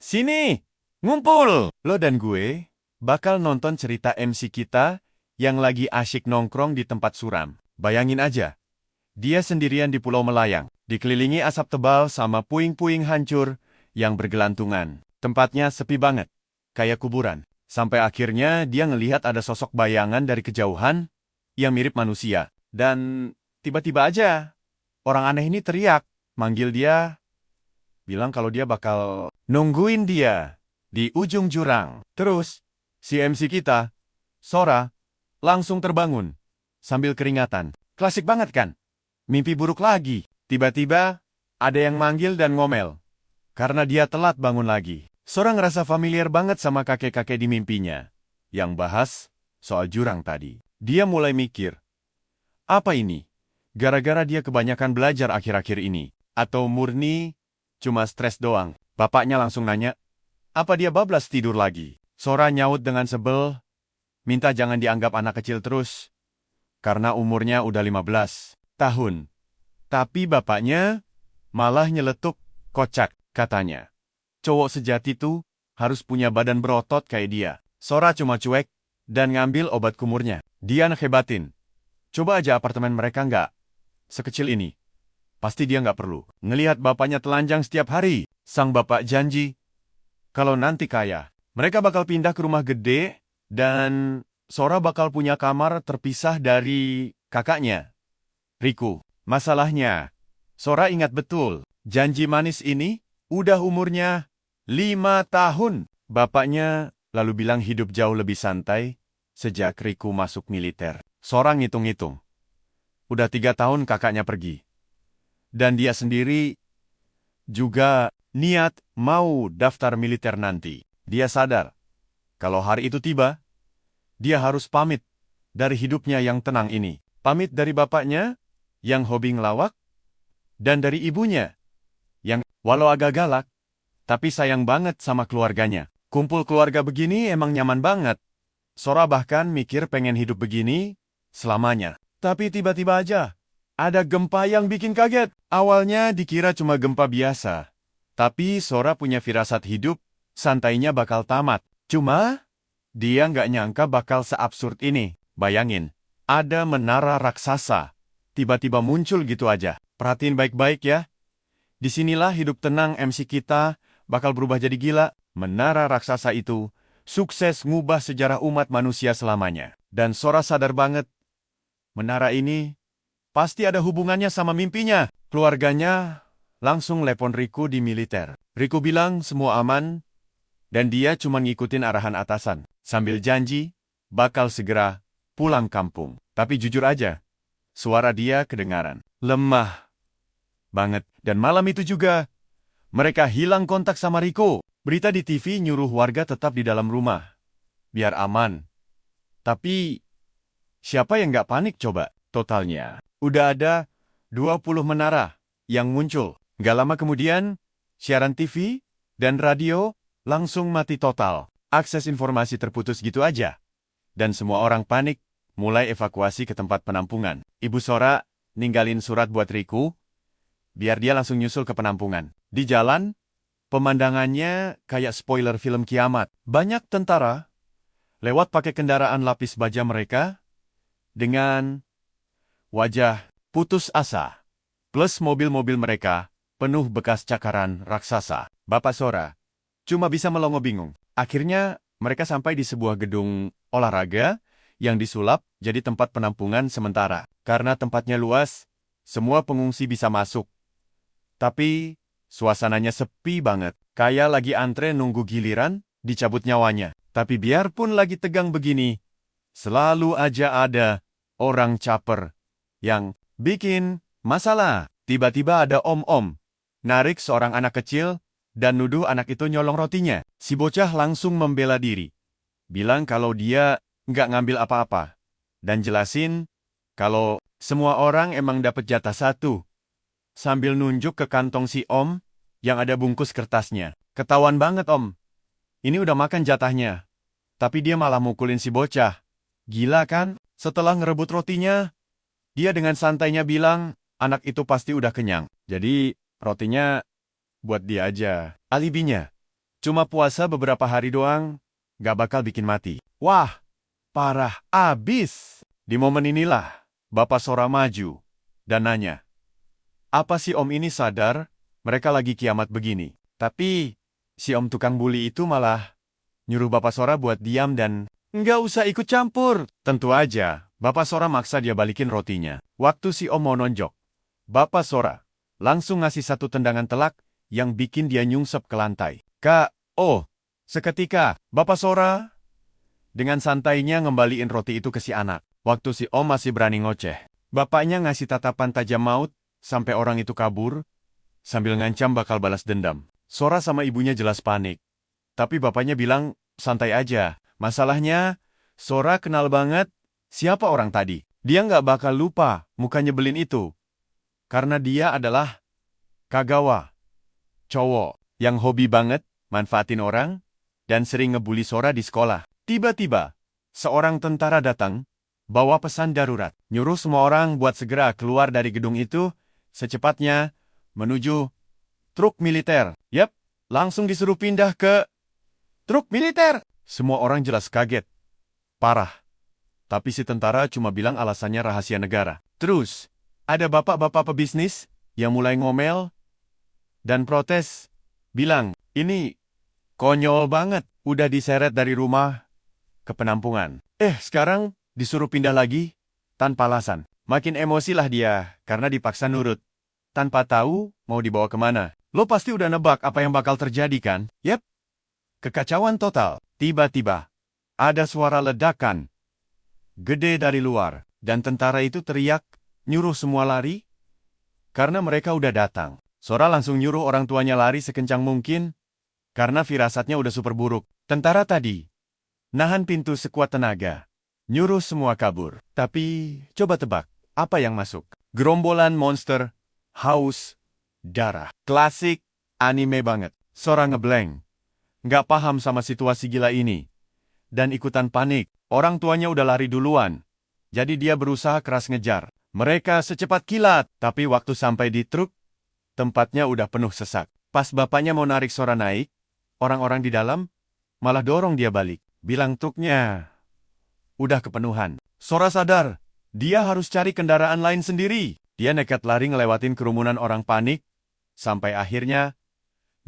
Sini, ngumpul! Lo dan gue bakal nonton cerita MC kita yang lagi asyik nongkrong di tempat suram. Bayangin aja, dia sendirian di Pulau Melayang, dikelilingi asap tebal sama puing-puing hancur yang bergelantungan. Tempatnya sepi banget, kayak kuburan. Sampai akhirnya dia ngelihat ada sosok bayangan dari kejauhan yang mirip manusia. Dan tiba-tiba aja, orang aneh ini teriak, manggil dia, bilang kalau dia bakal nungguin dia di ujung jurang. Terus, si MC kita, Sora, langsung terbangun sambil keringatan. Klasik banget kan? Mimpi buruk lagi. Tiba-tiba, ada yang manggil dan ngomel. Karena dia telat bangun lagi. Sora ngerasa familiar banget sama kakek-kakek di mimpinya. Yang bahas soal jurang tadi. Dia mulai mikir, apa ini? Gara-gara dia kebanyakan belajar akhir-akhir ini. Atau murni cuma stres doang. Bapaknya langsung nanya, apa dia bablas tidur lagi? Sora nyaut dengan sebel, minta jangan dianggap anak kecil terus. Karena umurnya udah 15 tahun. Tapi bapaknya malah nyeletuk, kocak, katanya. Cowok sejati tuh harus punya badan berotot kayak dia. Sora cuma cuek dan ngambil obat kumurnya. Dia hebatin. Coba aja apartemen mereka nggak sekecil ini. Pasti dia nggak perlu. Ngelihat bapaknya telanjang setiap hari, sang bapak janji, kalau nanti kaya, mereka bakal pindah ke rumah gede, dan Sora bakal punya kamar terpisah dari kakaknya, Riku. Masalahnya, Sora ingat betul, janji manis ini udah umurnya 5 tahun. Bapaknya lalu bilang hidup jauh lebih santai sejak Riku masuk militer. Sora ngitung-ngitung. Udah 3 tahun kakaknya pergi. Dan dia sendiri juga niat mau daftar militer nanti. Dia sadar, kalau hari itu tiba, dia harus pamit dari hidupnya yang tenang ini. Pamit dari bapaknya, yang hobi ngelawak, dan dari ibunya, yang walau agak galak, tapi sayang banget sama keluarganya. Kumpul keluarga begini emang nyaman banget. Sora bahkan mikir pengen hidup begini selamanya. Tapi tiba-tiba aja, ada gempa yang bikin kaget. Awalnya dikira cuma gempa biasa. Tapi Sora punya firasat hidup, santainya bakal tamat. Cuma, dia nggak nyangka bakal seabsurd ini. Bayangin, ada menara raksasa. Tiba-tiba muncul gitu aja. Perhatiin baik-baik ya. Disinilah hidup tenang MC kita bakal berubah jadi gila. Menara raksasa itu sukses ngubah sejarah umat manusia selamanya. Dan Sora sadar banget, menara ini pasti ada hubungannya sama mimpinya. Keluarganya langsung lepon Riku di militer. Riku bilang semua aman, dan dia cuma ngikutin arahan atasan. Sambil janji, bakal segera pulang kampung. Tapi jujur aja, suara dia kedengaran lemah banget. Dan malam itu juga, mereka hilang kontak sama Riku. Berita di TV nyuruh warga tetap di dalam rumah, biar aman. Tapi, siapa yang nggak panik coba? Totalnya, udah ada 20 menara yang muncul. Nggak lama kemudian, siaran TV dan radio langsung mati total. Akses informasi terputus gitu aja. Dan semua orang panik, mulai evakuasi ke tempat penampungan. Ibu Sora ninggalin surat buat Riku, biar dia langsung nyusul ke penampungan. Di jalan, pemandangannya kayak spoiler film kiamat. Banyak tentara lewat pakai kendaraan lapis baja mereka dengan wajah putus asa. Plus mobil-mobil mereka penuh bekas cakaran raksasa. Bapak Sora cuma bisa melongo bingung. Akhirnya mereka sampai di sebuah gedung olahraga yang disulap jadi tempat penampungan sementara. Karena tempatnya luas, semua pengungsi bisa masuk. Tapi suasananya sepi banget. Kayak lagi antre nunggu giliran, dicabut nyawanya. Tapi biarpun lagi tegang begini, selalu aja ada orang caper yang bikin masalah. Tiba-tiba ada om-om narik seorang anak kecil dan nuduh anak itu nyolong rotinya. Si bocah langsung membela diri. Bilang kalau dia nggak ngambil apa-apa. Dan jelasin kalau semua orang emang dapat jatah satu. Sambil nunjuk ke kantong si om yang ada bungkus kertasnya. Ketahuan banget om. Ini udah makan jatahnya. Tapi dia malah mukulin si bocah. Gila kan? Setelah ngerebut rotinya, dia dengan santainya bilang, anak itu pasti udah kenyang. Jadi, rotinya buat dia aja. Alibinya Cuma puasa beberapa hari doang, gak bakal bikin mati. Wah, parah abis. Di momen inilah, Bapak Sora maju dan nanya, apa si Om ini sadar mereka lagi kiamat begini? Tapi, si Om tukang bully itu malah nyuruh Bapak Sora buat diam dan nggak usah ikut campur. Tentu aja, Bapak Sora maksa dia balikin rotinya. Waktu si Om mau nonjok, Bapak Sora langsung ngasih satu tendangan telak yang bikin dia nyungsep ke lantai. Kak, oh, seketika, Bapak Sora dengan santainya ngembaliin roti itu ke si anak. Waktu si Om masih berani ngoceh, bapaknya ngasih tatapan tajam maut sampai orang itu kabur, sambil ngancam bakal balas dendam. Sora sama ibunya jelas panik. Tapi bapaknya bilang, santai aja. Masalahnya, Sora kenal banget siapa orang tadi. Dia nggak bakal lupa muka nyebelin itu. Karena dia adalah Kagawa, cowok yang hobi banget manfaatin orang dan sering ngebully Sora di sekolah. Tiba-tiba, seorang tentara datang, bawa pesan darurat, nyuruh semua orang buat segera keluar dari gedung itu secepatnya menuju truk militer. Yap, langsung disuruh pindah ke truk militer. Semua orang jelas kaget. Parah. Tapi si tentara cuma bilang alasannya rahasia negara. Terus, ada bapak-bapak pebisnis yang mulai ngomel dan protes. Bilang, ini konyol banget. Udah diseret dari rumah ke penampungan. Sekarang disuruh pindah lagi tanpa alasan. Makin emosilah dia karena dipaksa nurut. Tanpa tahu mau dibawa kemana. Lo pasti udah nebak apa yang bakal terjadi kan? Yep. Kekacauan total. Tiba-tiba, ada suara ledakan gede dari luar. Dan tentara itu teriak, nyuruh semua lari. Karena mereka udah datang. Sora langsung nyuruh orang tuanya lari sekencang mungkin. Karena firasatnya udah super buruk. Tentara tadi nahan pintu sekuat tenaga. Nyuruh semua kabur. Tapi, coba tebak, apa yang masuk? Gerombolan monster, haus, darah. Klasik, anime banget. Sora ngeblank. Nggak paham sama situasi gila ini. Dan ikutan panik. Orang tuanya udah lari duluan. Jadi dia berusaha keras ngejar. Mereka secepat kilat. Tapi waktu sampai di truk, tempatnya udah penuh sesak. Pas bapaknya mau narik Sora naik, orang-orang di dalam malah dorong dia balik. Bilang truknya udah kepenuhan. Sora sadar, dia harus cari kendaraan lain sendiri. Dia nekat lari ngelewatin kerumunan orang panik, sampai akhirnya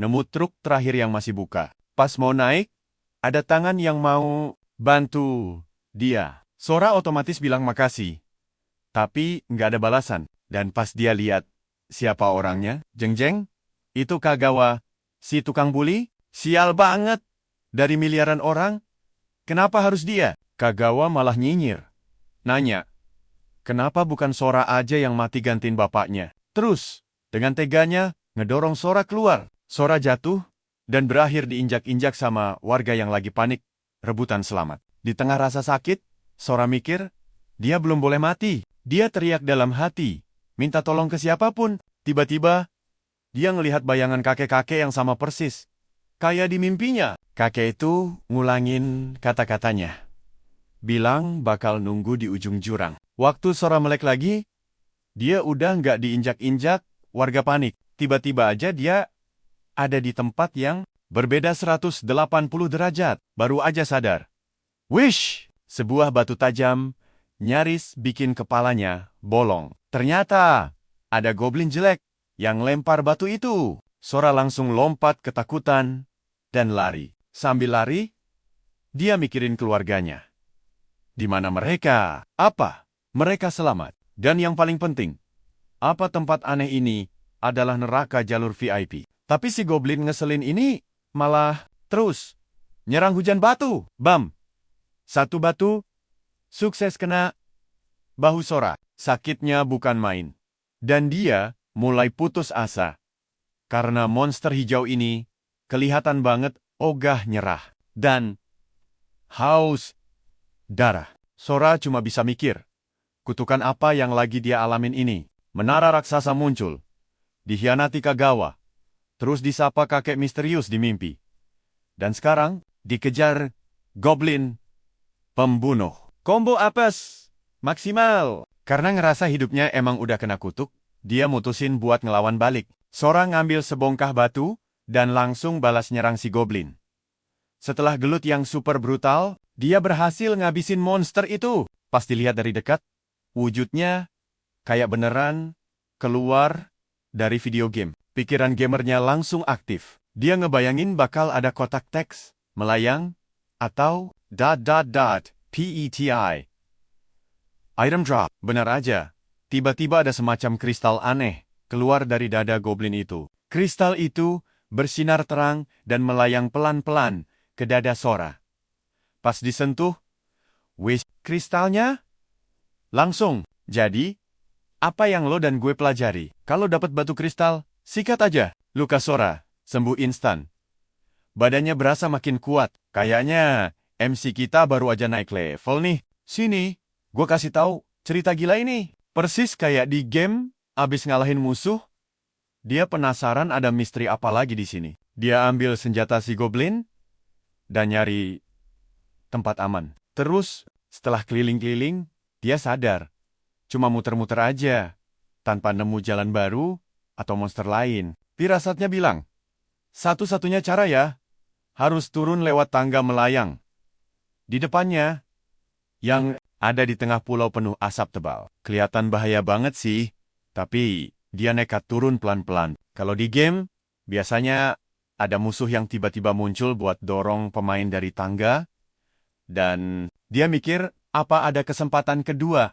nemu truk terakhir yang masih buka. Pas mau naik, ada tangan yang mau bantu dia. Sora otomatis bilang makasih. Tapi nggak ada balasan. Dan pas dia lihat siapa orangnya, jeng-jeng, itu Kagawa, si tukang bully. Sial banget. Dari miliaran orang, kenapa harus dia? Kagawa malah nyinyir. Nanya, kenapa bukan Sora aja yang mati gantiin bapaknya? Terus, dengan teganya, ngedorong Sora keluar. Sora jatuh, dan berakhir diinjak-injak sama warga yang lagi panik, rebutan selamat. Di tengah rasa sakit, Sora mikir, dia belum boleh mati. Dia teriak dalam hati, minta tolong ke siapapun. Tiba-tiba, dia ngelihat bayangan kakek-kakek yang sama persis. Kayak di mimpinya. Kakek itu ngulangin kata-katanya. Bilang bakal nunggu di ujung jurang. Waktu Sora melek lagi, dia udah nggak diinjak-injak, warga panik. Tiba-tiba aja dia ada di tempat yang berbeda 180 derajat. Baru aja sadar. Wish! Sebuah batu tajam nyaris bikin kepalanya bolong. Ternyata ada goblin jelek yang lempar batu itu. Sora langsung lompat ketakutan dan lari. Sambil lari, dia mikirin keluarganya. Di mana mereka? Apa? Mereka selamat. Dan yang paling penting, apa tempat aneh ini adalah neraka jalur VIP. Tapi si goblin ngeselin ini malah terus nyerang hujan batu. Bam! Satu batu, sukses kena bahu Sora. Sakitnya bukan main. Dan dia mulai putus asa. Karena monster hijau ini kelihatan banget ogah nyerah. Dan haus darah. Sora cuma bisa mikir, kutukan apa yang lagi dia alamin ini? Menara raksasa muncul. Dikhianati Kagawa. Terus disapa kakek misterius di mimpi. Dan sekarang dikejar goblin pembunuh. Combo apes maksimal. Karena ngerasa hidupnya emang udah kena kutuk, dia mutusin buat ngelawan balik. Sora ngambil sebongkah batu dan langsung balas nyerang si goblin. Setelah gelut yang super brutal, dia berhasil ngabisin monster itu. Pas dilihat dari dekat, wujudnya kayak beneran keluar dari video game. Pikiran gamernya langsung aktif. Dia ngebayangin bakal ada kotak teks, melayang, atau ... PETI. Item drop. Benar aja. Tiba-tiba ada semacam kristal aneh keluar dari dada goblin itu. Kristal itu bersinar terang dan melayang pelan-pelan ke dada Sora. Pas disentuh, wish, kristalnya langsung. Jadi, apa yang lo dan gue pelajari? Kalau dapat batu kristal, sikat aja. Luka Sora sembuh instan. Badannya berasa makin kuat. Kayaknya MC kita baru aja naik level nih. Sini, gue kasih tahu cerita gila ini. Persis kayak di game, abis ngalahin musuh, dia penasaran ada misteri apa lagi di sini. Dia ambil senjata si goblin dan nyari tempat aman. Terus, setelah keliling-keliling, dia sadar. Cuma muter-muter aja, tanpa nemu jalan baru atau monster lain. Firasatnya bilang, satu-satunya cara ya, harus turun lewat tangga melayang. Di depannya, yang ada di tengah pulau penuh asap tebal. Kelihatan bahaya banget sih, tapi dia nekat turun pelan-pelan. Kalau di game, biasanya ada musuh yang tiba-tiba muncul buat dorong pemain dari tangga, dan dia mikir apa ada kesempatan kedua,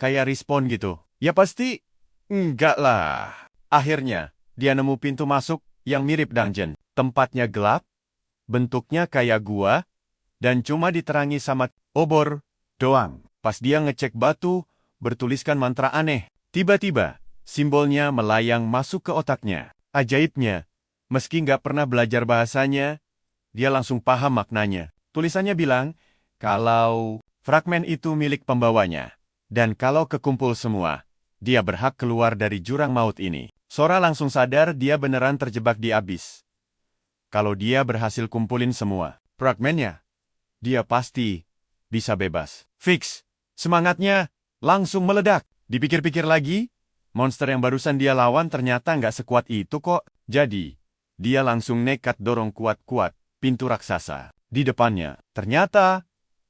kayak respawn gitu. Ya pasti, enggak lah. Akhirnya, dia nemu pintu masuk yang mirip dungeon. Tempatnya gelap, bentuknya kayak gua, dan cuma diterangi sama obor doang. Pas dia ngecek batu, bertuliskan mantra aneh. Tiba-tiba, simbolnya melayang masuk ke otaknya. Ajaibnya, meski nggak pernah belajar bahasanya, dia langsung paham maknanya. Tulisannya bilang, kalau fragmen itu milik pembawanya, dan kalau kekumpul semua, dia berhak keluar dari jurang maut ini. Sora langsung sadar dia beneran terjebak di abis. Kalau dia berhasil kumpulin semua fragmennya, dia pasti bisa bebas. Fix. Semangatnya langsung meledak. Dipikir-pikir lagi, monster yang barusan dia lawan ternyata nggak sekuat itu kok. Jadi, dia langsung nekat dorong kuat-kuat pintu raksasa di depannya. Ternyata,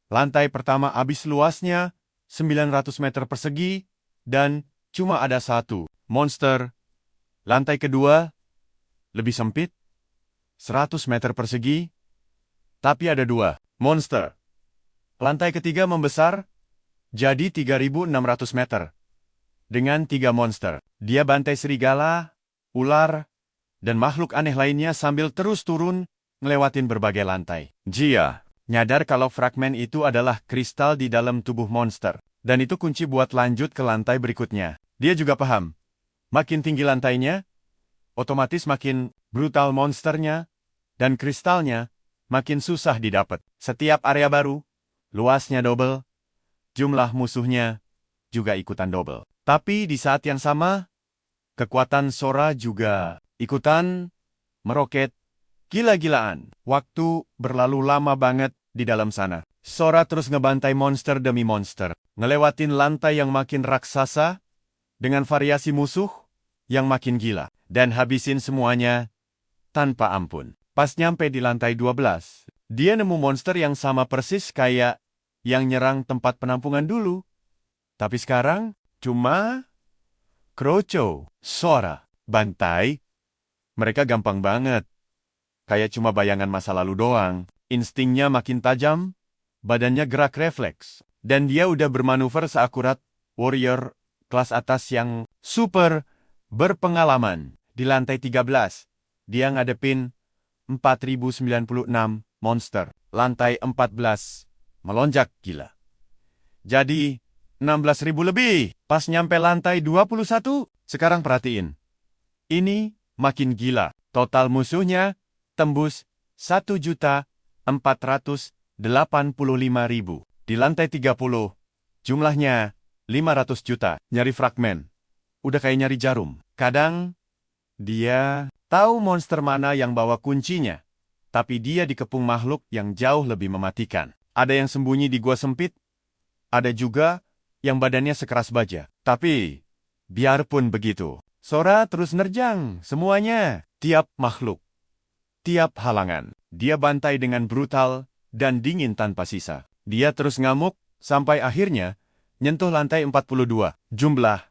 lantai pertama abis luasnya 900 meter persegi dan cuma ada satu monster. Lantai kedua lebih sempit, 100 meter persegi, tapi ada dua monster. Lantai ketiga membesar, jadi 3.600 meter. Dengan 3 monster. Dia bantai serigala, ular, dan makhluk aneh lainnya sambil terus turun, ngelewatin berbagai lantai. Dia nyadar kalau fragmen itu adalah kristal di dalam tubuh monster. Dan itu kunci buat lanjut ke lantai berikutnya. Dia juga paham, makin tinggi lantainya, otomatis makin brutal monsternya, dan kristalnya makin susah didapat. Setiap area baru, luasnya double, jumlah musuhnya juga ikutan double. Tapi di saat yang sama, kekuatan Sora juga ikutan meroket gila-gilaan. Waktu berlalu lama banget di dalam sana. Sora terus ngebantai monster demi monster, ngelewatin lantai yang makin raksasa, dengan variasi musuh yang makin gila, dan habisin semuanya tanpa ampun. Pas nyampe di lantai 12, dia nemu monster yang sama persis kayak yang nyerang tempat penampungan dulu. Tapi sekarang, cuma kroco. Sora bantai. Mereka gampang banget. Kayak cuma bayangan masa lalu doang. Instingnya makin tajam, badannya gerak refleks. Dan dia udah bermanuver seakurat warrior kelas atas yang super berpengalaman. Di lantai 13, dia ngadepin 4096 monster. Lantai 14 melonjak gila. Jadi 16.000 lebih. Pas nyampe lantai 21, sekarang perhatiin. Ini makin gila. Total musuhnya tembus 1.485.000. Di lantai 30, jumlahnya 500 juta. Nyari fragmen. Udah kayak nyari jarum. Kadang, dia tahu monster mana yang bawa kuncinya, tapi dia dikepung makhluk yang jauh lebih mematikan. Ada yang sembunyi di gua sempit, ada juga yang badannya sekeras baja. Tapi, biarpun begitu, Sora terus nerjang semuanya. Tiap makhluk setiap halangan. Dia bantai dengan brutal dan dingin tanpa sisa. Dia terus ngamuk sampai akhirnya nyentuh lantai 42. Jumlah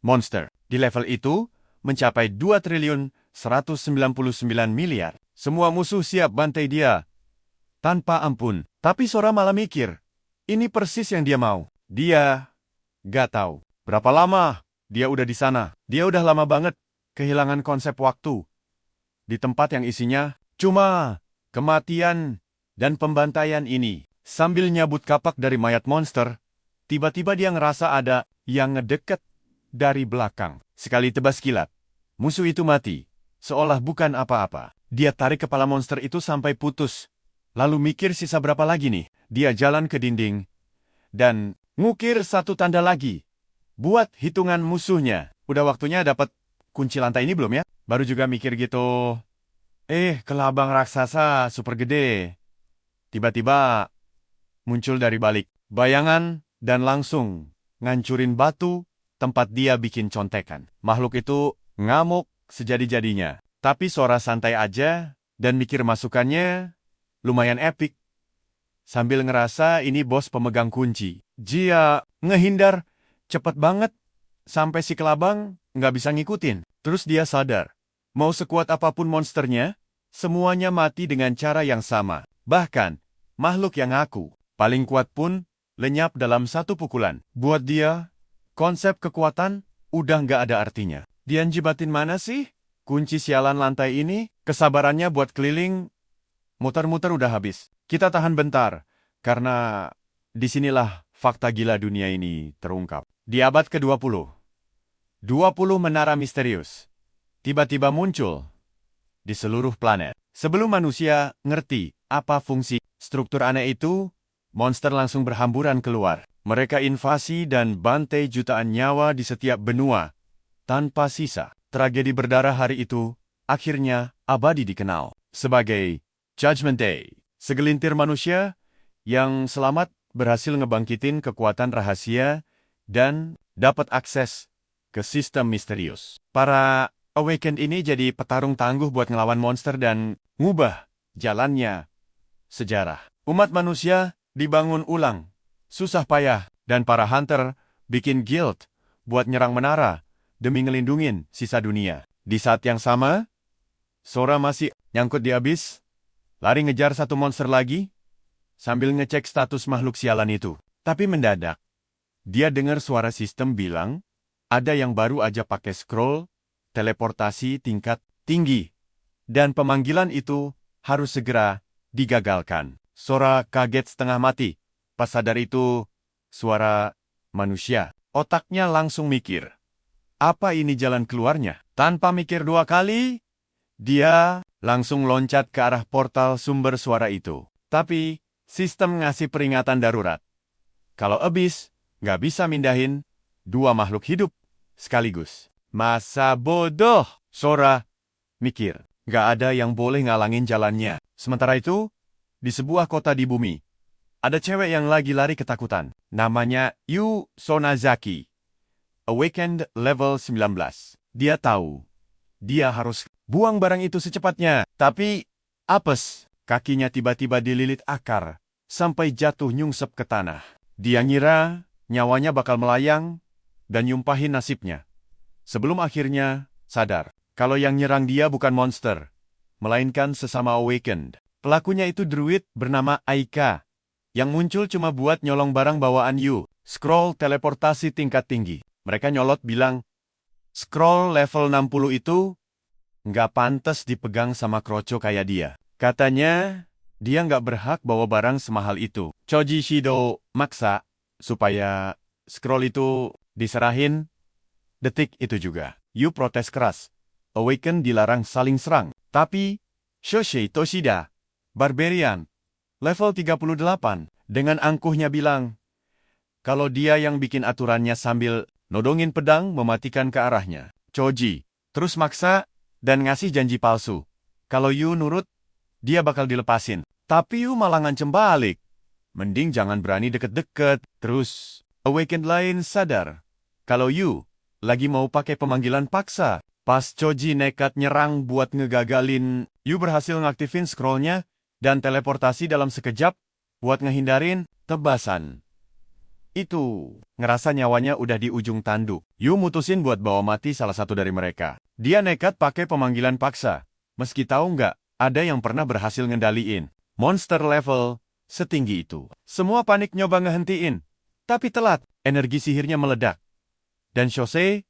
monster di level itu mencapai 2.199 miliar. Semua musuh siap bantai dia tanpa ampun. Tapi Sora malah mikir, ini persis yang dia mau. Dia gak tahu berapa lama dia udah di sana. Dia udah lama banget kehilangan konsep waktu di tempat yang isinya cuma kematian dan pembantaian ini. Sambil nyabut kapak dari mayat monster, tiba-tiba dia ngerasa ada yang ngedeket dari belakang. Sekali tebas kilat, musuh itu mati, seolah bukan apa-apa. Dia tarik kepala monster itu sampai putus. Lalu mikir sisa berapa lagi nih. Dia jalan ke dinding dan ngukir satu tanda lagi buat hitungan musuhnya. Udah waktunya dapat kunci lantai ini belum ya? Baru juga mikir gitu. Kelabang raksasa super gede. Tiba-tiba muncul dari balik bayangan dan langsung ngancurin batu tempat dia bikin contekan. Makhluk itu ngamuk sejadi-jadinya. Tapi Sora santai aja dan mikir masukannya lumayan epik. Sambil ngerasa ini bos pemegang kunci. Dia ngehindar cepet banget sampai si kelabang nggak bisa ngikutin. Terus dia sadar, mau sekuat apapun monsternya, semuanya mati dengan cara yang sama. Bahkan, makhluk yang ngaku paling kuat pun lenyap dalam satu pukulan. Buat dia, konsep kekuatan udah nggak ada artinya. Dia jibatin mana sih? Kunci sialan lantai ini, kesabarannya buat keliling, muter-muter udah habis. Kita tahan bentar, karena disinilah fakta gila dunia ini terungkap. Di abad ke-20, 20 menara misterius tiba-tiba muncul di seluruh planet. Sebelum manusia ngerti apa fungsi struktur aneh itu, monster langsung berhamburan keluar. Mereka invasi dan bantai jutaan nyawa di setiap benua, tanpa sisa. Tragedi berdarah hari itu akhirnya abadi dikenal sebagai Judgment Day. Segelintir manusia yang selamat berhasil ngebangkitin kekuatan rahasia dan dapat akses ke sistem misterius. Para Awakened ini jadi petarung tangguh buat ngelawan monster dan ngubah jalannya sejarah. Umat manusia dibangun ulang, susah payah, dan para hunter bikin guild buat nyerang menara demi ngelindungin sisa dunia. Di saat yang sama, Sora masih nyangkut di abyss, lari ngejar satu monster lagi, sambil ngecek status makhluk sialan itu. Tapi mendadak, dia dengar suara sistem bilang, ada yang baru aja pakai scroll, teleportasi tingkat tinggi, dan pemanggilan itu harus segera digagalkan. Sora kaget setengah mati. Pas sadar itu, suara manusia. Otaknya langsung mikir, apa ini jalan keluarnya? Tanpa mikir dua kali, dia langsung loncat ke arah portal sumber suara itu. Tapi, sistem ngasih peringatan darurat. Kalau abyss, nggak bisa mindahin dua makhluk hidup sekaligus. Masa bodoh, Sora mikir. Nggak ada yang boleh ngalangin jalannya. Sementara itu, di sebuah kota di bumi, ada cewek yang lagi lari ketakutan. Namanya Yu Sonazaki. Awakened level 19. Dia tahu, dia harus buang barang itu secepatnya. Tapi, apes, kakinya tiba-tiba dililit akar, sampai jatuh nyungsep ke tanah. Dia ngira nyawanya bakal melayang dan nyumpahin nasibnya. Sebelum akhirnya sadar, kalau yang nyerang dia bukan monster, melainkan sesama Awakened. Pelakunya itu druid bernama Aika, yang muncul cuma buat nyolong barang bawaan Yu. Scroll teleportasi tingkat tinggi. Mereka nyolot bilang, scroll level 60 itu nggak pantas dipegang sama kroco kayak dia. Katanya, dia nggak berhak bawa barang semahal itu. Choji Shido maksa supaya scroll itu diserahin. Detik itu juga, Yu protes keras. Awaken dilarang saling serang. Tapi, Shoshei Toshida, Barbarian, level 38, dengan angkuhnya bilang, kalau dia yang bikin aturannya sambil nodongin pedang mematikan ke arahnya. Choji terus maksa dan ngasih janji palsu. Kalau Yu nurut, dia bakal dilepasin. Tapi Yu malah ngancem balik. Mending jangan berani deket-deket. Terus, Awakened lain sadar, kalau Yu lagi mau pakai pemanggilan paksa. Pas Choji nekat nyerang buat ngegagalin, Yu berhasil ngaktifin scrollnya dan teleportasi dalam sekejap buat ngehindarin tebasan. Itu, ngerasa nyawanya udah di ujung tanduk. Yu mutusin buat bawa mati salah satu dari mereka. Dia nekat pakai pemanggilan paksa, meski tahu nggak ada yang pernah berhasil ngendaliin monster level setinggi itu. Semua panik nyoba ngehentiin, tapi telat, energi sihirnya meledak. Dan Shosei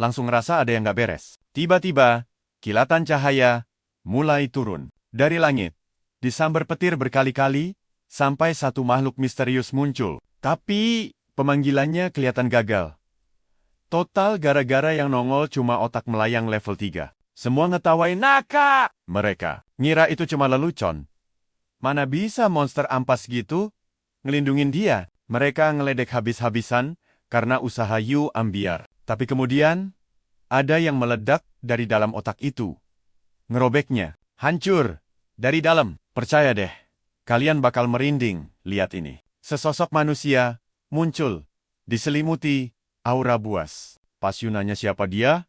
langsung ngerasa ada yang nggak beres. Tiba-tiba, kilatan cahaya mulai turun dari langit, disambar petir berkali-kali, sampai satu makhluk misterius muncul. Tapi, pemanggilannya kelihatan gagal. Total gara-gara yang nongol cuma otak melayang level 3. Semua ngetawain Naka! Mereka ngira itu cuma lelucon. Mana bisa monster ampas gitu ngelindungin dia? Mereka ngeledek habis-habisan karena usaha Yu ambiar. Tapi kemudian, ada yang meledak dari dalam otak itu. Ngerobeknya. Hancur. Dari dalam. Percaya deh. Kalian bakal merinding. Lihat ini. Sesosok manusia muncul. Diselimuti aura buas. Pas Yu nanya siapa dia,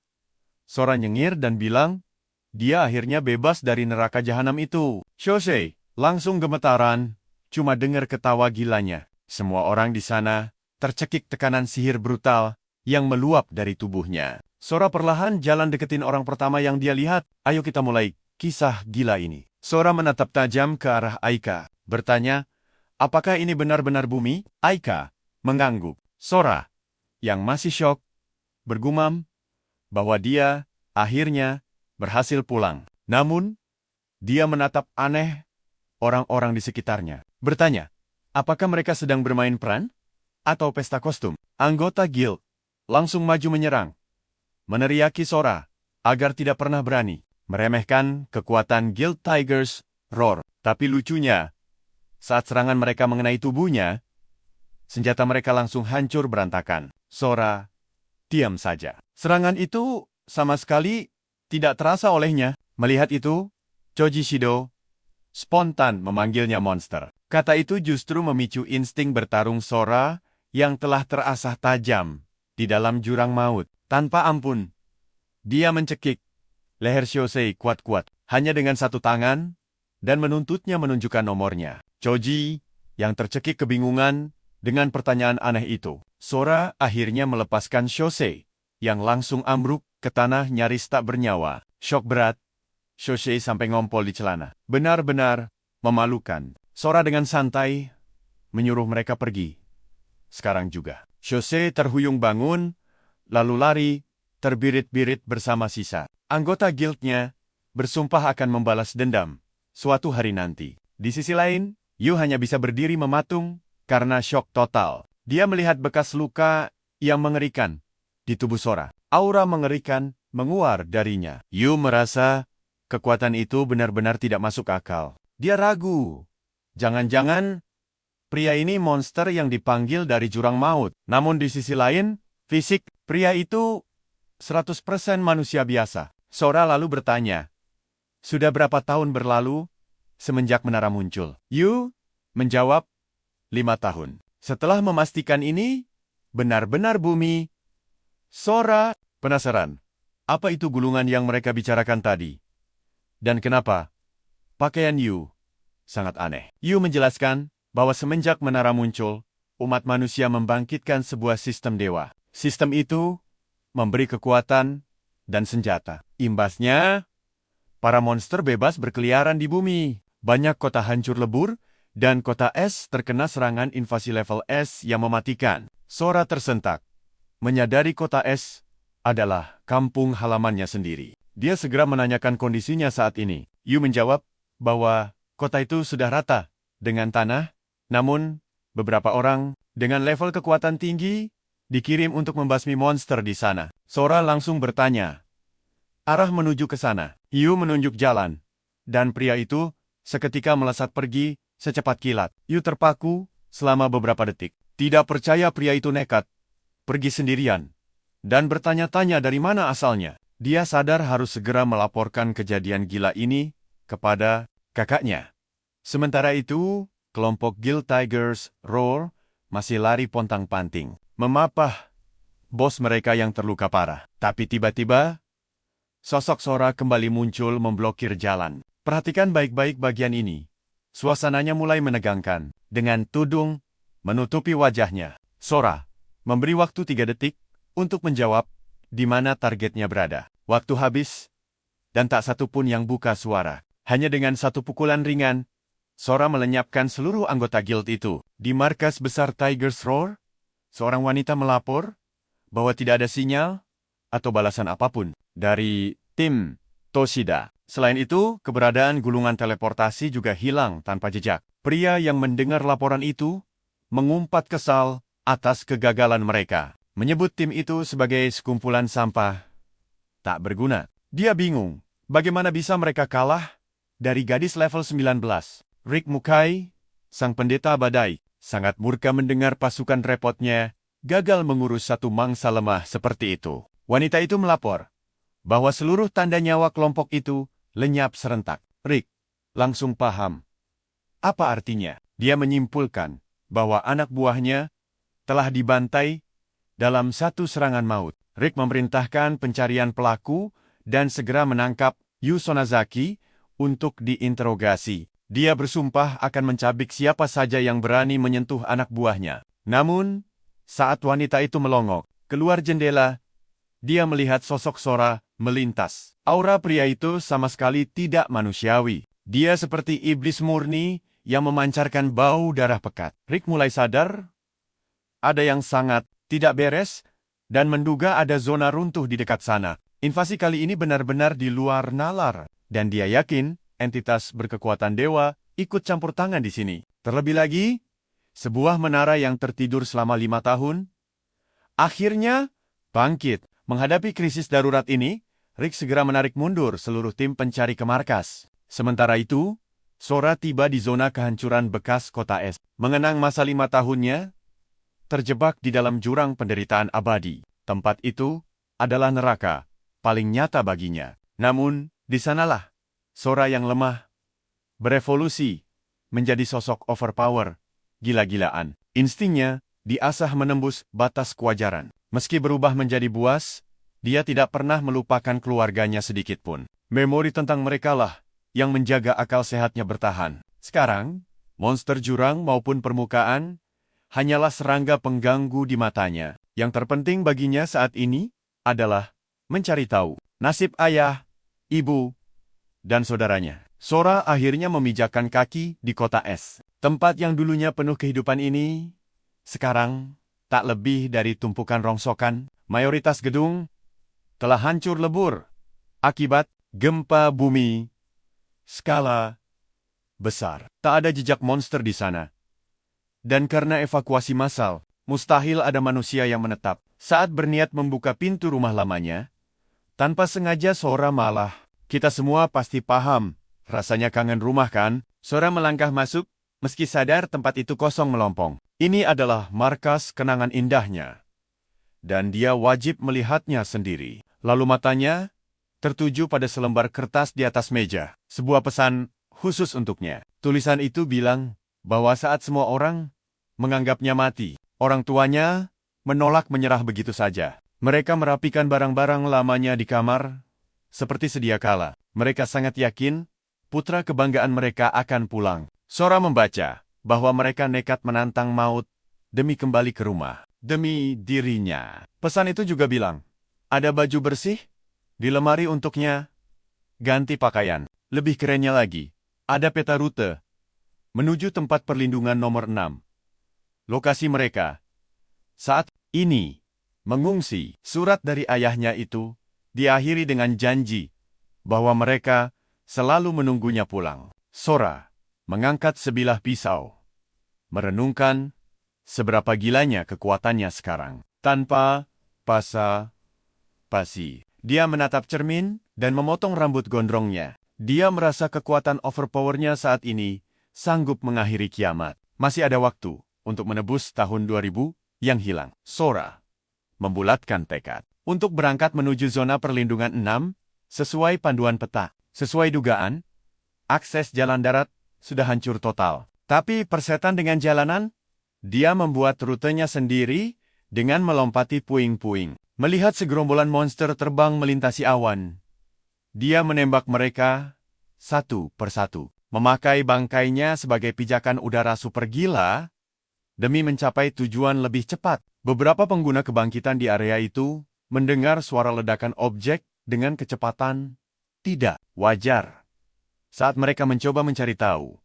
Sora nyengir dan bilang, dia akhirnya bebas dari neraka jahanam itu. Shosei langsung gemetaran, cuma dengar ketawa gilanya. Semua orang di sana tercekik tekanan sihir brutal yang meluap dari tubuhnya. Sora perlahan jalan deketin orang pertama yang dia lihat. Ayo kita mulai kisah gila ini. Sora menatap tajam ke arah Aika, bertanya, apakah ini benar-benar bumi? Aika mengangguk. Sora, yang masih syok, bergumam bahwa dia akhirnya berhasil pulang. Namun, dia menatap aneh orang-orang di sekitarnya. Bertanya, apakah mereka sedang bermain peran? Atau pesta kostum? Anggota guild langsung maju menyerang, meneriaki Sora agar tidak pernah berani meremehkan kekuatan Guild Tigers Roar. Tapi lucunya, saat serangan mereka mengenai tubuhnya, senjata mereka langsung hancur berantakan. Sora diam saja. Serangan itu sama sekali tidak terasa olehnya. Melihat itu, Choji Shido spontan memanggilnya monster. Kata itu justru memicu insting bertarung Sora yang telah terasah tajam di dalam jurang maut. Tanpa ampun, dia mencekik leher Shosei kuat-kuat hanya dengan satu tangan dan menuntutnya menunjukkan nomornya. Choji yang tercekik kebingungan dengan pertanyaan aneh itu. Sora akhirnya melepaskan Shosei yang langsung ambruk ke tanah nyaris tak bernyawa. Syok berat, Shosei sampai ngompol di celana. Benar-benar memalukan. Sora dengan santai menyuruh mereka pergi. Sekarang juga. Shosei terhuyung bangun, lalu lari, terbirit-birit bersama sisa anggota guildnya, bersumpah akan membalas dendam suatu hari nanti. Di sisi lain, Yu hanya bisa berdiri mematung karena syok total. Dia melihat bekas luka yang mengerikan di tubuh Sora. Aura mengerikan menguar darinya. Yu merasa kekuatan itu benar-benar tidak masuk akal. Dia ragu. Jangan-jangan pria ini monster yang dipanggil dari jurang maut. Namun di sisi lain, fisik pria itu 100% manusia biasa. Sora lalu bertanya, sudah berapa tahun berlalu semenjak menara muncul? Yu menjawab, 5 tahun. Setelah memastikan ini benar-benar bumi, Sora penasaran, apa itu gulungan yang mereka bicarakan tadi? Dan kenapa pakaian Yu sangat aneh? Yu menjelaskan bahwa semenjak menara muncul, umat manusia membangkitkan sebuah sistem dewa. Sistem itu memberi kekuatan dan senjata. Imbasnya, para monster bebas berkeliaran di bumi. Banyak kota hancur lebur, dan kota es terkena serangan invasi level es yang mematikan. Sora tersentak, menyadari kota es adalah kampung halamannya sendiri. Dia segera menanyakan kondisinya saat ini. Yu menjawab bahwa kota itu sudah rata dengan tanah, namun beberapa orang dengan level kekuatan tinggi dikirim untuk membasmi monster di sana. Sora langsung bertanya arah menuju ke sana. Yu menunjuk jalan, dan pria itu seketika melesat pergi secepat kilat. Yu terpaku selama beberapa detik. Tidak percaya pria itu nekat pergi sendirian dan bertanya-tanya dari mana asalnya. Dia sadar harus segera melaporkan kejadian gila ini kepada kakaknya. Sementara itu, kelompok Guild Tigers Roar masih lari pontang-panting, memapah bos mereka yang terluka parah. Tapi tiba-tiba, Sosok Sora kembali muncul memblokir jalan. Perhatikan baik-baik bagian ini. Suasananya mulai menegangkan. Dengan tudung menutupi wajahnya. Sora memberi waktu 3 detik untuk menjawab di mana targetnya berada. Waktu habis, dan tak satu pun yang buka suara. Hanya dengan satu pukulan ringan, Sora melenyapkan seluruh anggota guild itu. Di markas besar Tiger's Roar, seorang wanita melapor bahwa tidak ada sinyal atau balasan apapun dari tim Toshida. Selain itu, keberadaan gulungan teleportasi juga hilang tanpa jejak. Pria yang mendengar laporan itu mengumpat kesal atas kegagalan mereka, menyebut tim itu sebagai sekumpulan sampah tak berguna. Dia bingung, bagaimana bisa mereka kalah dari gadis level 19. Rick Mukai, sang pendeta badai, sangat murka mendengar pasukan repotnya gagal mengurus satu mangsa lemah seperti itu. Wanita itu melapor bahwa seluruh tanda nyawa kelompok itu lenyap serentak. Rick langsung paham apa artinya. Dia menyimpulkan bahwa anak buahnya telah dibantai dalam satu serangan maut. Rick memerintahkan pencarian pelaku dan segera menangkap Yu Sonazaki untuk diinterogasi. Dia bersumpah akan mencabik siapa saja yang berani menyentuh anak buahnya. Namun, saat wanita itu melongok keluar jendela, dia melihat sosok Sora melintas. Aura pria itu sama sekali tidak manusiawi. Dia seperti iblis murni yang memancarkan bau darah pekat. Rick mulai sadar ada yang sangat tidak beres dan menduga ada zona runtuh di dekat sana. Invasi kali ini benar-benar di luar nalar, dan dia yakin entitas berkekuatan dewa ikut campur tangan di sini. Terlebih lagi, sebuah menara yang tertidur selama 5 tahun akhirnya bangkit. Menghadapi krisis darurat ini, Rick segera menarik mundur seluruh tim pencari ke markas. Sementara itu, Sora tiba di zona kehancuran bekas kota es. Mengenang masa 5 tahunnya, terjebak di dalam jurang penderitaan abadi. Tempat itu adalah neraka paling nyata baginya. Namun, di sanalah Sora yang lemah berevolusi menjadi sosok overpower, gila-gilaan. Instingnya diasah menembus batas kewajaran. Meski berubah menjadi buas, dia tidak pernah melupakan keluarganya sedikit pun. Memori tentang mereka lah yang menjaga akal sehatnya bertahan. Sekarang, monster jurang maupun permukaan hanyalah serangga pengganggu di matanya. Yang terpenting baginya saat ini adalah mencari tahu nasib ayah, ibu, dan saudaranya. Sora akhirnya memijakkan kaki di kota es. Tempat yang dulunya penuh kehidupan ini, sekarang tak lebih dari tumpukan rongsokan. Mayoritas gedung telah hancur lebur akibat gempa bumi skala besar. Tak ada jejak monster di sana. Dan karena evakuasi massal, mustahil ada manusia yang menetap. Saat berniat membuka pintu rumah lamanya, tanpa sengaja Sora malah. Kita semua pasti paham, rasanya kangen rumah kan? Sora melangkah masuk, meski sadar tempat itu kosong melompong. Ini adalah markas kenangan indahnya. Dan dia wajib melihatnya sendiri. Lalu matanya tertuju pada selembar kertas di atas meja. Sebuah pesan khusus untuknya. Tulisan itu bilang bahwa saat semua orang menganggapnya mati, orang tuanya menolak menyerah begitu saja. Mereka merapikan barang-barang lamanya di kamar, seperti sedia kala. Mereka sangat yakin putra kebanggaan mereka akan pulang. Sora membaca bahwa mereka nekat menantang maut demi kembali ke rumah, demi dirinya. Pesan itu juga bilang, ada baju bersih di lemari untuknya, ganti pakaian. Lebih kerennya lagi, ada peta rute menuju tempat perlindungan nomor 6. Lokasi mereka saat ini mengungsi. Surat dari ayahnya itu diakhiri dengan janji bahwa mereka selalu menunggunya pulang. Sora mengangkat sebilah pisau, merenungkan seberapa gilanya kekuatannya sekarang. Tanpa basa-basi, dia menatap cermin dan memotong rambut gondrongnya. Dia merasa kekuatan overpowernya saat ini sanggup mengakhiri kiamat. Masih ada waktu untuk menebus tahun 2000 yang hilang. Sora membulatkan tekad untuk berangkat menuju zona perlindungan 6 sesuai panduan peta. Sesuai dugaan, akses jalan darat sudah hancur total. Tapi persetan dengan jalanan, dia membuat rutenya sendiri dengan melompati puing-puing. Melihat segerombolan monster terbang melintasi awan, Dia menembak mereka satu persatu, memakai bangkainya sebagai pijakan udara super gila demi mencapai tujuan lebih cepat. Beberapa pengguna kebangkitan di area itu mendengar suara ledakan objek dengan kecepatan tidak wajar. Saat mereka mencoba mencari tahu,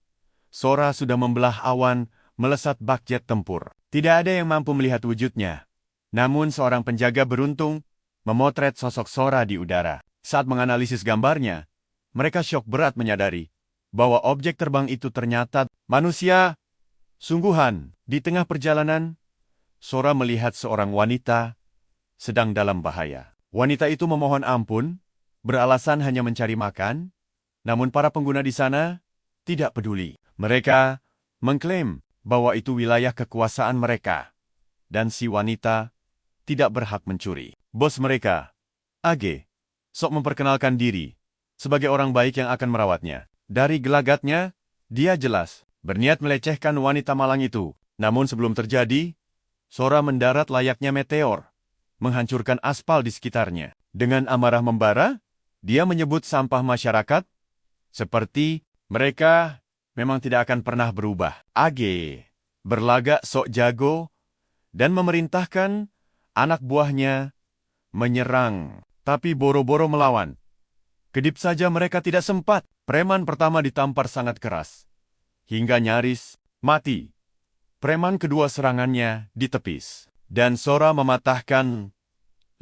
Sora sudah membelah awan melesat bak jet tempur. Tidak ada yang mampu melihat wujudnya. Namun seorang penjaga beruntung memotret sosok Sora di udara. Saat menganalisis gambarnya, mereka syok berat menyadari bahwa objek terbang itu ternyata manusia sungguhan. Di tengah perjalanan, Sora melihat seorang wanita sedang dalam bahaya. Wanita itu memohon ampun, beralasan hanya mencari makan, namun para pengguna di sana tidak peduli. Mereka mengklaim bahwa itu wilayah kekuasaan mereka, dan si wanita tidak berhak mencuri. Bos mereka, AG, sok memperkenalkan diri sebagai orang baik yang akan merawatnya. Dari gelagatnya, dia jelas berniat melecehkan wanita malang itu. Namun sebelum terjadi, Sora mendarat layaknya meteor, menghancurkan aspal di sekitarnya. Dengan amarah membara, dia menyebut sampah masyarakat, seperti mereka memang tidak akan pernah berubah. AG berlagak sok jago dan memerintahkan anak buahnya menyerang, tapi boro-boro melawan. Kedip saja mereka tidak sempat. Preman pertama ditampar sangat keras, hingga nyaris mati. Preman kedua serangannya ditepis, dan Sora mematahkan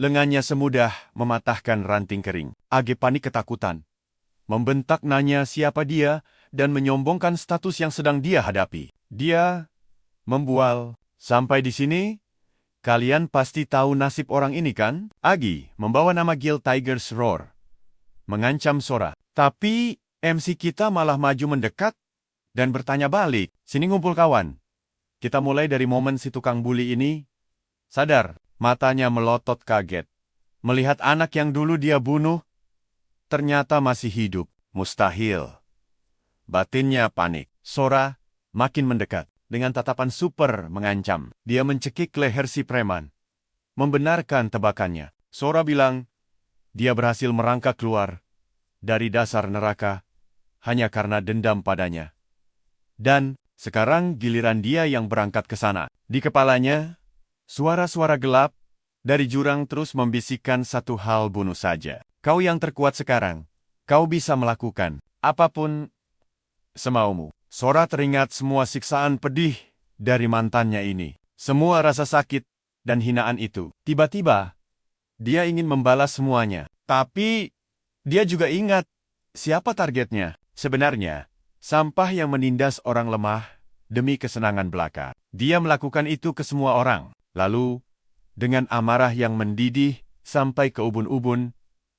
lengannya semudah mematahkan ranting kering. AG panik ketakutan, membentak nanya siapa dia, dan menyombongkan status yang sedang dia hadapi. Dia membual. Sampai di sini, kalian pasti tahu nasib orang ini kan? Agi membawa nama Guild Tiger's Roar, mengancam Sora. Tapi MC kita malah maju mendekat dan bertanya balik. Sini ngumpul kawan. Kita mulai dari momen si tukang buli ini. Sadar, matanya melotot kaget. Melihat anak yang dulu dia bunuh, ternyata masih hidup. Mustahil. Batinnya panik. Sora makin mendekat. Dengan tatapan super mengancam. Dia mencekik leher si preman, membenarkan tebakannya. Sora bilang, dia berhasil merangkak keluar dari dasar neraka hanya karena dendam padanya. Dan sekarang giliran dia yang berangkat ke sana. Di kepalanya, suara-suara gelap dari jurang terus membisikkan satu hal, bunuh saja. Kau yang terkuat sekarang. Kau bisa melakukan apapun semaumu. Sora teringat semua siksaan pedih dari mantannya ini. Semua rasa sakit dan hinaan itu. Tiba-tiba, dia ingin membalas semuanya. Tapi, dia juga ingat siapa targetnya. Sebenarnya, sampah yang menindas orang lemah demi kesenangan belaka. Dia melakukan itu ke semua orang. Lalu, dengan amarah yang mendidih sampai ke ubun-ubun,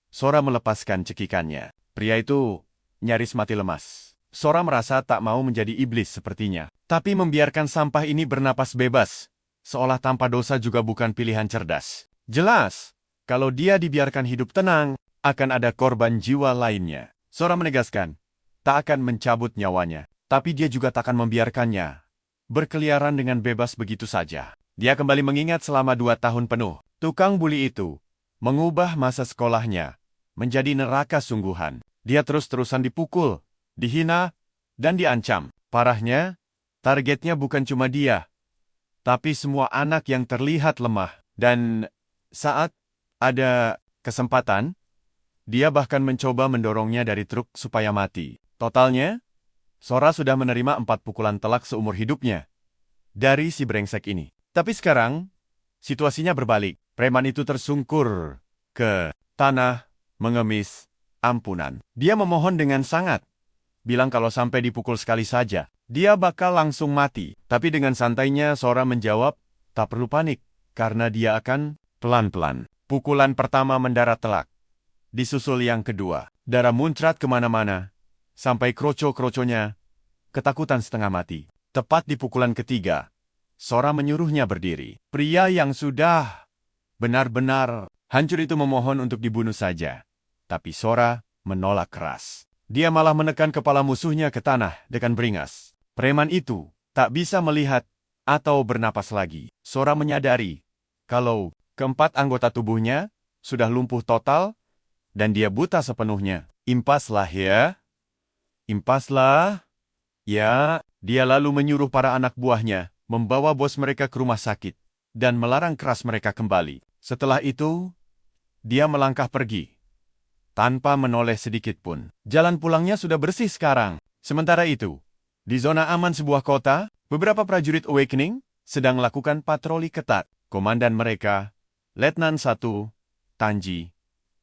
Sora melepaskan cekikannya. Pria itu nyaris mati lemas. Sora merasa tak mau menjadi iblis sepertinya. Tapi membiarkan sampah ini bernapas bebas, seolah tanpa dosa juga bukan pilihan cerdas. Jelas, kalau dia dibiarkan hidup tenang, akan ada korban jiwa lainnya. Sora menegaskan, tak akan mencabut nyawanya. Tapi dia juga tak akan membiarkannya berkeliaran dengan bebas begitu saja. Dia kembali mengingat selama 2 tahun penuh, tukang buli itu mengubah masa sekolahnya menjadi neraka sungguhan. Dia terus-terusan dipukul, dihina, dan diancam. Parahnya, targetnya bukan cuma dia, tapi semua anak yang terlihat lemah. Dan saat ada kesempatan, dia bahkan mencoba mendorongnya dari truk supaya mati. Totalnya, Sora sudah menerima 4 pukulan telak seumur hidupnya dari si brengsek ini. Tapi sekarang, situasinya berbalik. Preman itu tersungkur ke tanah, mengemis ampunan. Dia memohon dengan sangat, bilang kalau sampai dipukul sekali saja, dia bakal langsung mati. Tapi dengan santainya Sora menjawab, tak perlu panik, karena dia akan pelan-pelan. Pukulan pertama mendarat telak. Disusul yang kedua. Darah muncrat kemana-mana, sampai kroco-kroconya ketakutan setengah mati. Tepat di pukulan ketiga, Sora menyuruhnya berdiri. Pria yang sudah benar-benar hancur itu memohon untuk dibunuh saja. Tapi Sora menolak keras. Dia malah menekan kepala musuhnya ke tanah dengan beringas. Preman itu tak bisa melihat atau bernapas lagi. Sora menyadari kalau keempat anggota tubuhnya sudah lumpuh total dan dia buta sepenuhnya. Impaslah ya. Impaslah. Ya, dia lalu menyuruh para anak buahnya membawa bos mereka ke rumah sakit dan melarang keras mereka kembali. Setelah itu, dia melangkah pergi tanpa menoleh sedikit pun. Jalan pulangnya sudah bersih sekarang. Sementara itu, di zona aman sebuah kota, beberapa prajurit Awakening sedang melakukan patroli ketat. Komandan mereka, Letnan 1, Tanji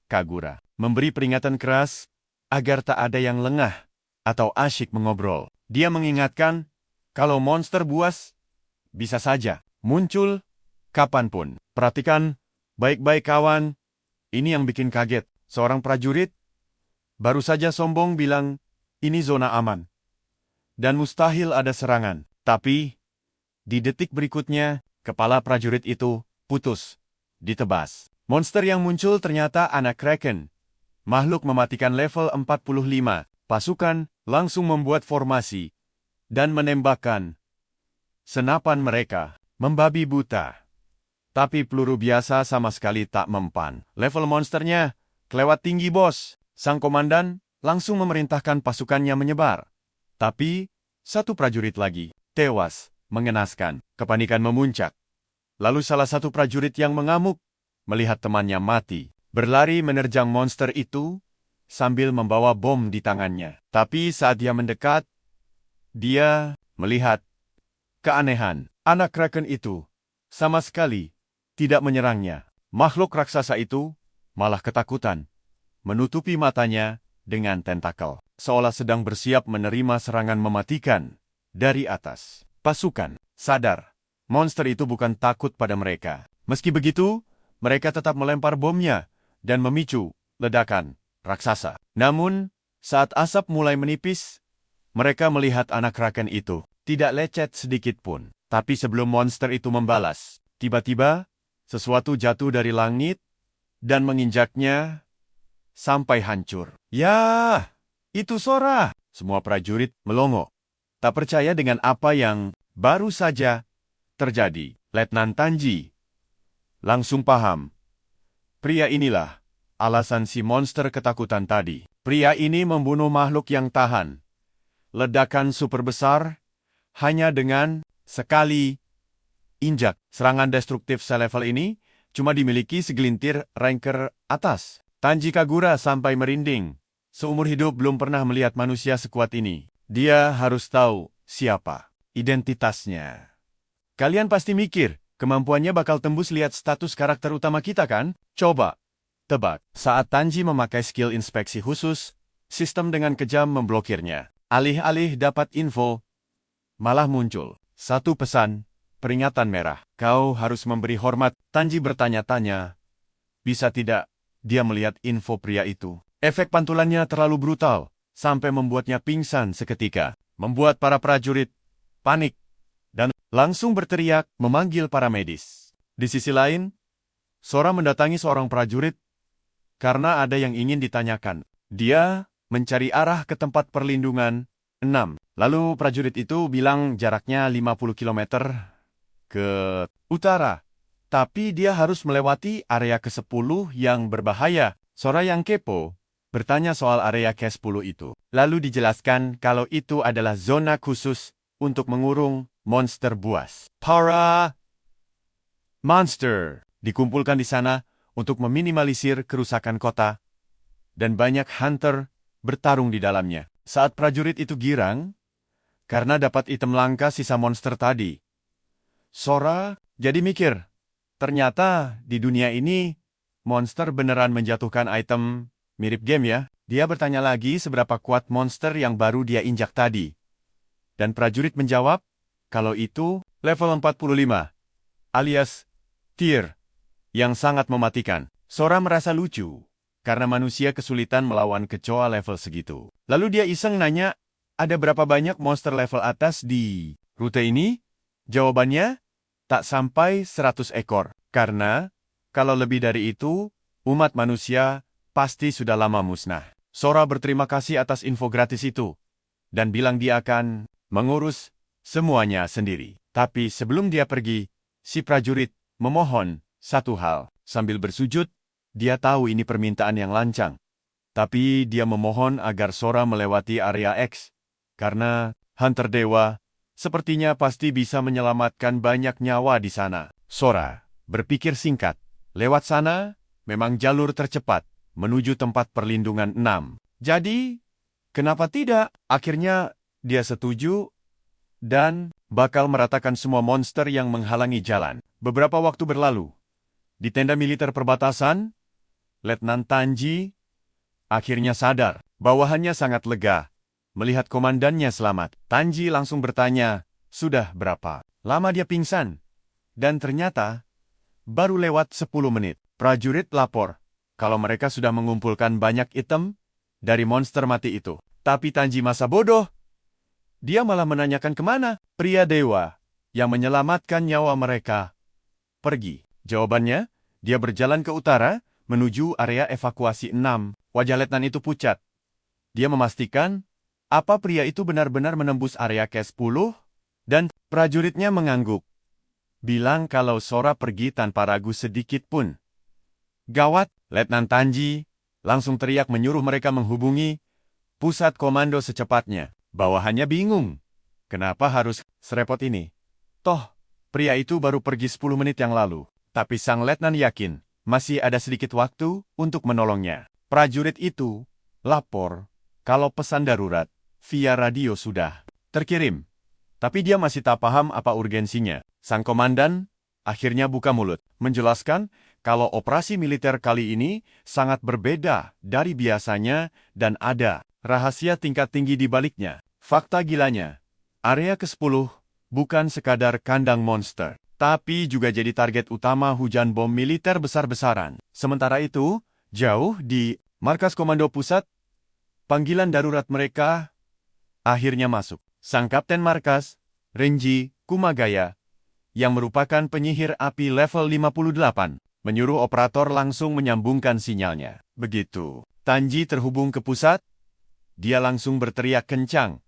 Kagura, memberi peringatan keras agar tak ada yang lengah atau asyik mengobrol. Dia mengingatkan kalau monster buas bisa saja muncul kapanpun. Perhatikan baik-baik kawan, ini yang bikin kaget. Seorang prajurit baru saja sombong bilang ini zona aman dan mustahil ada serangan. Tapi di detik berikutnya, kepala prajurit itu putus, ditebas. Monster yang muncul ternyata anak Kraken. Makhluk mematikan level 45. Pasukan langsung membuat formasi dan menembakkan senapan mereka. Membabi buta. Tapi peluru biasa sama sekali tak mempan. Level monsternya kelewat tinggi, bos. Sang komandan langsung memerintahkan pasukannya menyebar. Tapi satu prajurit lagi tewas. Mengenaskan. Kepanikan memuncak. Lalu salah satu prajurit yang mengamuk melihat temannya mati, berlari menerjang monster itu sambil membawa bom di tangannya. Tapi saat dia mendekat, dia melihat keanehan. Anak Kraken itu sama sekali tidak menyerangnya. Makhluk raksasa itu malah ketakutan, menutupi matanya dengan tentakel, seolah sedang bersiap menerima serangan mematikan dari atas. Pasukan sadar, monster itu bukan takut pada mereka. Meski begitu, mereka tetap melempar bomnya dan memicu ledakan raksasa. Namun, saat asap mulai menipis, mereka melihat anak Kraken itu tidak lecet sedikit pun. Tapi sebelum monster itu membalas, tiba-tiba sesuatu jatuh dari langit dan menginjaknya sampai hancur. Ya, itu Sora! Semua prajurit melongo. Tak percaya dengan apa yang baru saja terjadi. Letnan Tanji langsung paham. Pria inilah alasan si monster ketakutan tadi. Pria ini membunuh makhluk yang tahan ledakan super besar hanya dengan sekali injak. Serangan destruktif selevel ini cuma dimiliki segelintir ranker atas. Tanji Kagura sampai merinding. Seumur hidup belum pernah melihat manusia sekuat ini. Dia harus tahu siapa identitasnya. Kalian pasti mikir, kemampuannya bakal tembus lihat status karakter utama kita kan? Coba tebak. Saat Tanji memakai skill inspeksi khusus, sistem dengan kejam memblokirnya. Alih-alih dapat info, malah muncul satu pesan, peringatan merah. Kau harus memberi hormat. Tanji bertanya-tanya, bisa tidak dia melihat info pria itu? Efek pantulannya terlalu brutal, sampai membuatnya pingsan seketika. Membuat para prajurit panik dan langsung berteriak memanggil para medis. Di sisi lain, Sora mendatangi seorang prajurit karena ada yang ingin ditanyakan. Dia mencari arah ke tempat perlindungan 6. Lalu prajurit itu bilang jaraknya 50 km ke utara. Tapi dia harus melewati area ke-10 yang berbahaya. Sora yang kepo bertanya soal area ke-10 itu. Lalu dijelaskan kalau itu adalah zona khusus untuk mengurung monster buas. Para monster dikumpulkan di sana untuk meminimalisir kerusakan kota, dan banyak hunter bertarung di dalamnya. Saat prajurit itu girang, karena dapat item langka sisa monster tadi, Sora jadi mikir, ternyata di dunia ini, monster beneran menjatuhkan item mirip game ya. Dia bertanya lagi seberapa kuat monster yang baru dia injak tadi. Dan prajurit menjawab, kalau itu level 45, alias tier, yang sangat mematikan. Sora merasa lucu, karena manusia kesulitan melawan kecoa level segitu. Lalu dia iseng nanya, ada berapa banyak monster level atas di rute ini? Jawabannya, tak sampai 100 ekor. Karena, kalau lebih dari itu, umat manusia pasti sudah lama musnah. Sora berterima kasih atas info gratis itu, dan bilang dia akan mengurus semuanya sendiri. Tapi sebelum dia pergi, si prajurit memohon satu hal. Sambil bersujud, Dia tahu ini permintaan yang lancang. Tapi dia memohon agar Sora melewati area X. Karena Hunter Dewa sepertinya pasti bisa menyelamatkan banyak nyawa di sana. Sora berpikir singkat. Lewat sana memang jalur tercepat menuju tempat perlindungan 6. Jadi, kenapa tidak? Akhirnya dia setuju dan bakal meratakan semua monster yang menghalangi jalan. Beberapa waktu berlalu. Di tenda militer perbatasan, Letnan Tanji akhirnya sadar. Bawahannya sangat lega melihat komandannya selamat. Tanji langsung bertanya, sudah berapa lama dia pingsan? Dan ternyata, baru lewat 10 menit. Prajurit lapor kalau mereka sudah mengumpulkan banyak item dari monster mati itu. Tapi Tanji masa bodoh. Dia malah menanyakan kemana pria dewa yang menyelamatkan nyawa mereka pergi. Jawabannya, dia berjalan ke utara menuju area evakuasi 6. Wajah letnan itu pucat. Dia memastikan apa pria itu benar-benar menembus area K10 dan prajuritnya mengangguk. Bilang kalau Sora pergi tanpa ragu sedikit pun. Gawat, Letnan Tanji langsung teriak menyuruh mereka menghubungi pusat komando secepatnya. Bawahannya bingung. Kenapa harus serepot ini? Toh, pria itu baru pergi 10 menit yang lalu. Tapi sang letnan yakin masih ada sedikit waktu untuk menolongnya. Prajurit itu lapor kalau pesan darurat via radio sudah terkirim. Tapi dia masih tak paham apa urgensinya. Sang komandan akhirnya buka mulut, menjelaskan kalau operasi militer kali ini sangat berbeda dari biasanya dan ada rahasia tingkat tinggi di baliknya. Fakta gilanya, area ke-10 bukan sekadar kandang monster, tapi juga jadi target utama hujan bom militer besar-besaran. Sementara itu, jauh di markas komando pusat, panggilan darurat mereka akhirnya masuk. Sang kapten markas, Renji Kumagaya, yang merupakan penyihir api level 58, menyuruh operator langsung menyambungkan sinyalnya. Begitu Tanji terhubung ke pusat, dia langsung berteriak kencang,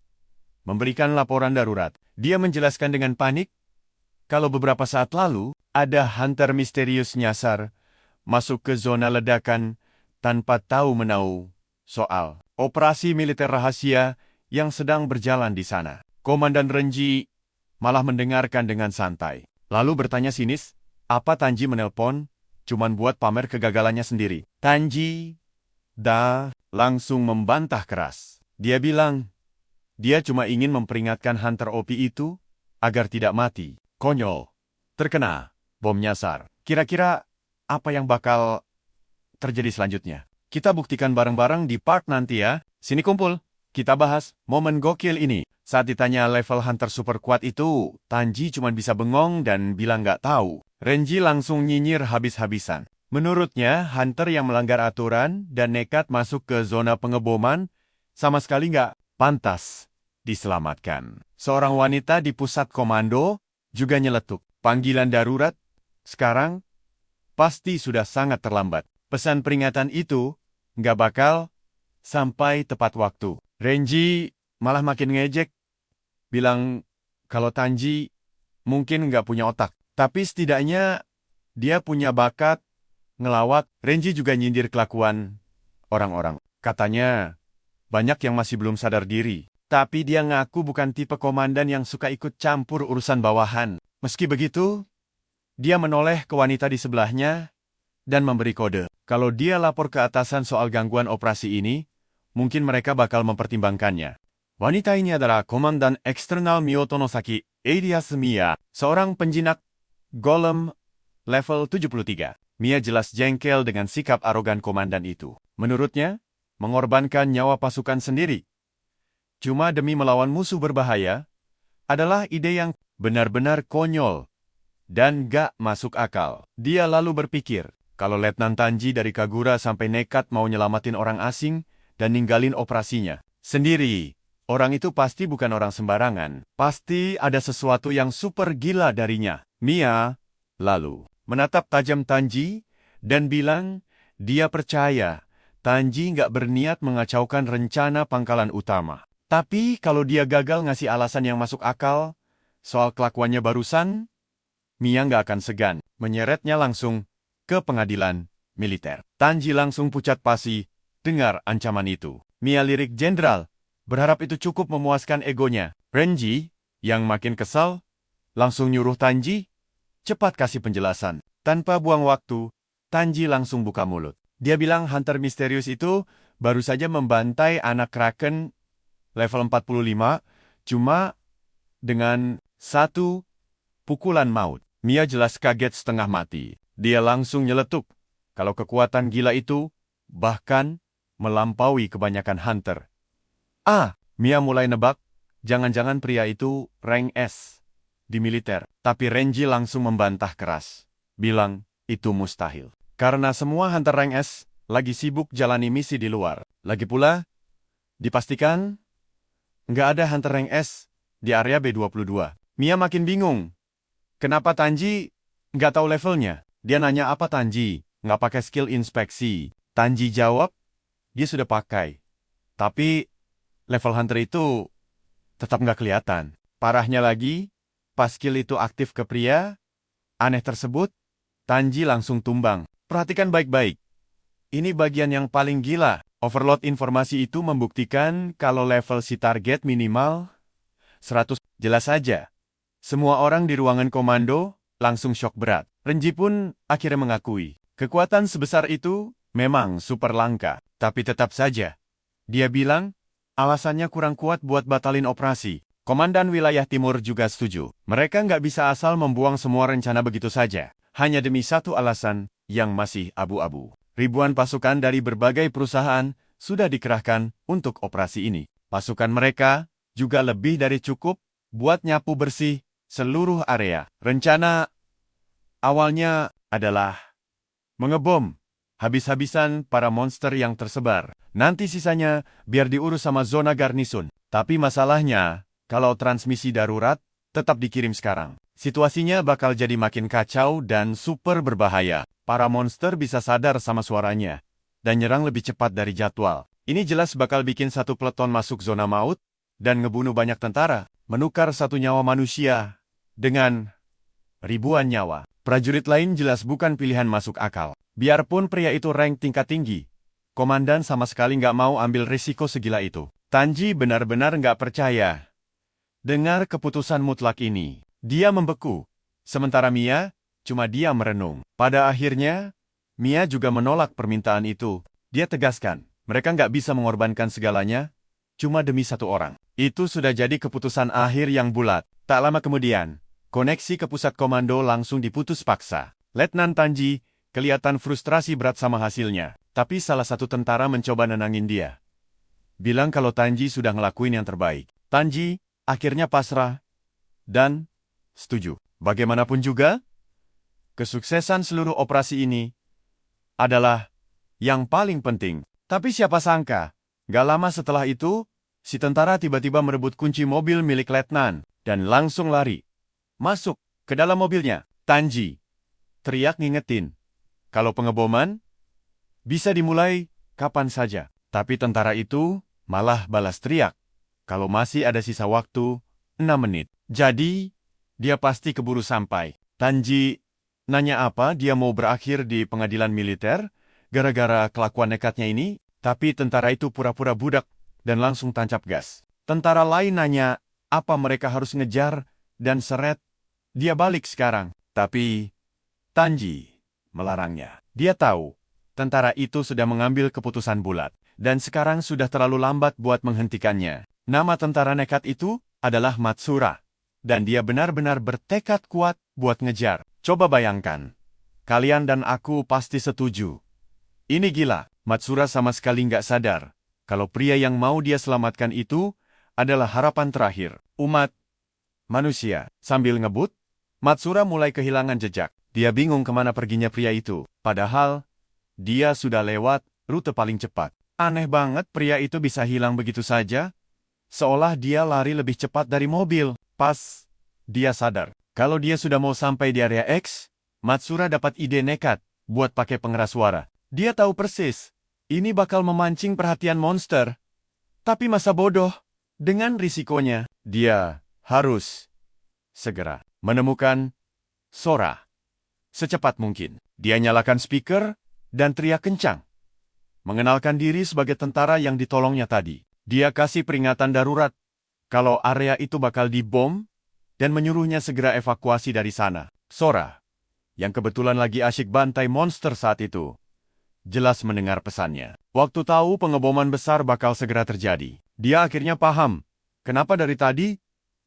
memberikan laporan darurat. Dia menjelaskan dengan panik, kalau beberapa saat lalu, ada hunter misterius nyasar, masuk ke zona ledakan tanpa tahu-menahu soal operasi militer rahasia yang sedang berjalan di sana. Komandan Renji malah mendengarkan dengan santai. Lalu bertanya sinis, apa Tanji menelpon cuman buat pamer kegagalannya sendiri? Tanji langsung membantah keras. Dia bilang, dia cuma ingin memperingatkan Hunter OP itu agar tidak mati. Konyol. Terkena bom nyasar. Kira-kira apa yang bakal terjadi selanjutnya? Kita buktikan bareng-bareng di part nanti ya. Sini kumpul. Kita bahas momen gokil ini. Saat ditanya level Hunter super kuat itu, Tanji cuma bisa bengong dan bilang nggak tahu. Renji langsung nyinyir habis-habisan. Menurutnya, Hunter yang melanggar aturan dan nekat masuk ke zona pengeboman sama sekali nggak pantas diselamatkan. Seorang wanita di pusat komando juga nyeletuk. Panggilan darurat sekarang pasti sudah sangat terlambat. Pesan peringatan itu nggak bakal sampai tepat waktu. Renji malah makin ngejek, bilang kalau Tanji mungkin nggak punya otak, tapi setidaknya dia punya bakat ngelawak. Renji juga nyindir kelakuan orang-orang. Katanya banyak yang masih belum sadar diri, tapi dia ngaku bukan tipe komandan yang suka ikut campur urusan bawahan. Meski begitu, dia menoleh ke wanita di sebelahnya dan memberi kode. Kalau dia lapor ke atasan soal gangguan operasi ini, mungkin mereka bakal mempertimbangkannya. Wanita ini adalah Komandan Eksternal Miyotonosaki, alias Mia, seorang penjinak golem level 73. Mia jelas jengkel dengan sikap arogan komandan itu. Menurutnya, mengorbankan nyawa pasukan sendiri cuma demi melawan musuh berbahaya adalah ide yang benar-benar konyol dan gak masuk akal. Dia lalu berpikir, kalau Letnan Tanji dari Kagura sampai nekat mau nyelamatin orang asing dan ninggalin operasinya sendiri, orang itu pasti bukan orang sembarangan. Pasti ada sesuatu yang super gila darinya. Mia lalu menatap tajam Tanji dan bilang dia percaya Tanji nggak berniat mengacaukan rencana pangkalan utama. Tapi kalau dia gagal ngasih alasan yang masuk akal soal kelakuannya barusan, Mia nggak akan segan menyeretnya langsung ke pengadilan militer. Tanji langsung pucat pasi dengar ancaman itu. Mia lirik jenderal, berharap itu cukup memuaskan egonya. Renji, yang makin kesal, langsung nyuruh Tanji, cepat kasih penjelasan. Tanpa buang waktu, Tanji langsung buka mulut. Dia bilang hunter misterius itu baru saja membantai anak Kraken level 45, cuma dengan satu pukulan maut. Mia jelas kaget setengah mati. Dia langsung nyeletuk kalau kekuatan gila itu bahkan melampaui kebanyakan hunter. Mia mulai nebak, jangan-jangan pria itu rank S di militer. Tapi Renji langsung membantah keras, bilang itu mustahil. Karena semua hunter rank S lagi sibuk jalani misi di luar. Lagi pula, dipastikan nggak ada hunter rank S di area B22. Mia makin bingung. Kenapa Tanji nggak tahu levelnya? Dia nanya apa Tanji nggak pakai skill inspeksi. Tanji jawab, dia sudah pakai. Tapi level hunter itu tetap nggak kelihatan. Parahnya lagi, pas skill itu aktif ke pria aneh tersebut, Tanji langsung tumbang. Perhatikan baik-baik. Ini bagian yang paling gila. Overload informasi itu membuktikan kalau level si target minimal 100. Jelas saja. Semua orang di ruangan komando langsung syok berat. Renji pun akhirnya mengakui. Kekuatan sebesar itu memang super langka. Tapi tetap saja. Dia bilang, alasannya kurang kuat buat batalin operasi. Komandan wilayah timur juga setuju. Mereka nggak bisa asal membuang semua rencana begitu saja. Hanya demi satu alasan yang masih abu-abu. Ribuan pasukan dari berbagai perusahaan sudah dikerahkan untuk operasi ini. Pasukan mereka juga lebih dari cukup buat nyapu bersih seluruh area. Rencana awalnya adalah mengebom habis-habisan para monster yang tersebar. Nanti sisanya biar diurus sama zona garnisun. Tapi masalahnya, kalau transmisi darurat tetap dikirim sekarang. Situasinya bakal jadi makin kacau dan super berbahaya. Para monster bisa sadar sama suaranya dan nyerang lebih cepat dari jadwal. Ini jelas bakal bikin satu peleton masuk zona maut dan ngebunuh banyak tentara. Menukar satu nyawa manusia dengan ribuan nyawa. Prajurit lain jelas bukan pilihan masuk akal. Biarpun pria itu rank tingkat tinggi, komandan sama sekali nggak mau ambil risiko segila itu. Tanji benar-benar nggak percaya. Dengar keputusan mutlak ini, dia membeku. Sementara Mia, cuma dia merenung. Pada akhirnya, Mia juga menolak permintaan itu. Dia tegaskan, mereka nggak bisa mengorbankan segalanya, cuma demi satu orang. Itu sudah jadi keputusan akhir yang bulat. Tak lama kemudian, koneksi ke pusat komando langsung diputus paksa. Letnan Tanji kelihatan frustrasi berat sama hasilnya. Tapi salah satu tentara mencoba nenangin dia. Bilang kalau Tanji sudah ngelakuin yang terbaik. Tanji akhirnya pasrah dan setuju. Bagaimanapun juga, kesuksesan seluruh operasi ini adalah yang paling penting. Tapi siapa sangka, gak lama setelah itu, si tentara tiba-tiba merebut kunci mobil milik Letnan dan langsung lari. Masuk ke dalam mobilnya. Tanji teriak ngingetin kalau pengeboman bisa dimulai kapan saja. Tapi tentara itu malah balas teriak kalau masih ada sisa waktu 6 menit. Jadi, dia pasti keburu sampai. Tanji nanya apa dia mau berakhir di pengadilan militer gara-gara kelakuan nekatnya ini, tapi tentara itu pura-pura budak dan langsung tancap gas. Tentara lain nanya apa mereka harus ngejar dan seret. Dia balik sekarang, tapi Tanji melarangnya. Dia tahu tentara itu sudah mengambil keputusan bulat dan sekarang sudah terlalu lambat buat menghentikannya. Nama tentara nekat itu adalah Matsura. Dan dia benar-benar bertekad kuat buat ngejar. Coba bayangkan. Kalian dan aku pasti setuju. Ini gila. Matsura sama sekali nggak sadar kalau pria yang mau dia selamatkan itu adalah harapan terakhir umat manusia. Sambil ngebut, Matsura mulai kehilangan jejak. Dia bingung kemana perginya pria itu. Padahal, dia sudah lewat rute paling cepat. Aneh banget pria itu bisa hilang begitu saja. Seolah dia lari lebih cepat dari mobil. Pas dia sadar kalau dia sudah mau sampai di area X, Matsura dapat ide nekat buat pakai pengeras suara. Dia tahu persis, ini bakal memancing perhatian monster. Tapi masa bodoh, dengan risikonya, dia harus segera menemukan Sora. Secepat mungkin, dia nyalakan speaker dan teriak kencang. Mengenalkan diri sebagai tentara yang ditolongnya tadi. Dia kasih peringatan darurat kalau area itu bakal dibom dan menyuruhnya segera evakuasi dari sana. Sora, yang kebetulan lagi asyik bantai monster saat itu, jelas mendengar pesannya. Waktu tahu pengeboman besar bakal segera terjadi, dia akhirnya paham kenapa dari tadi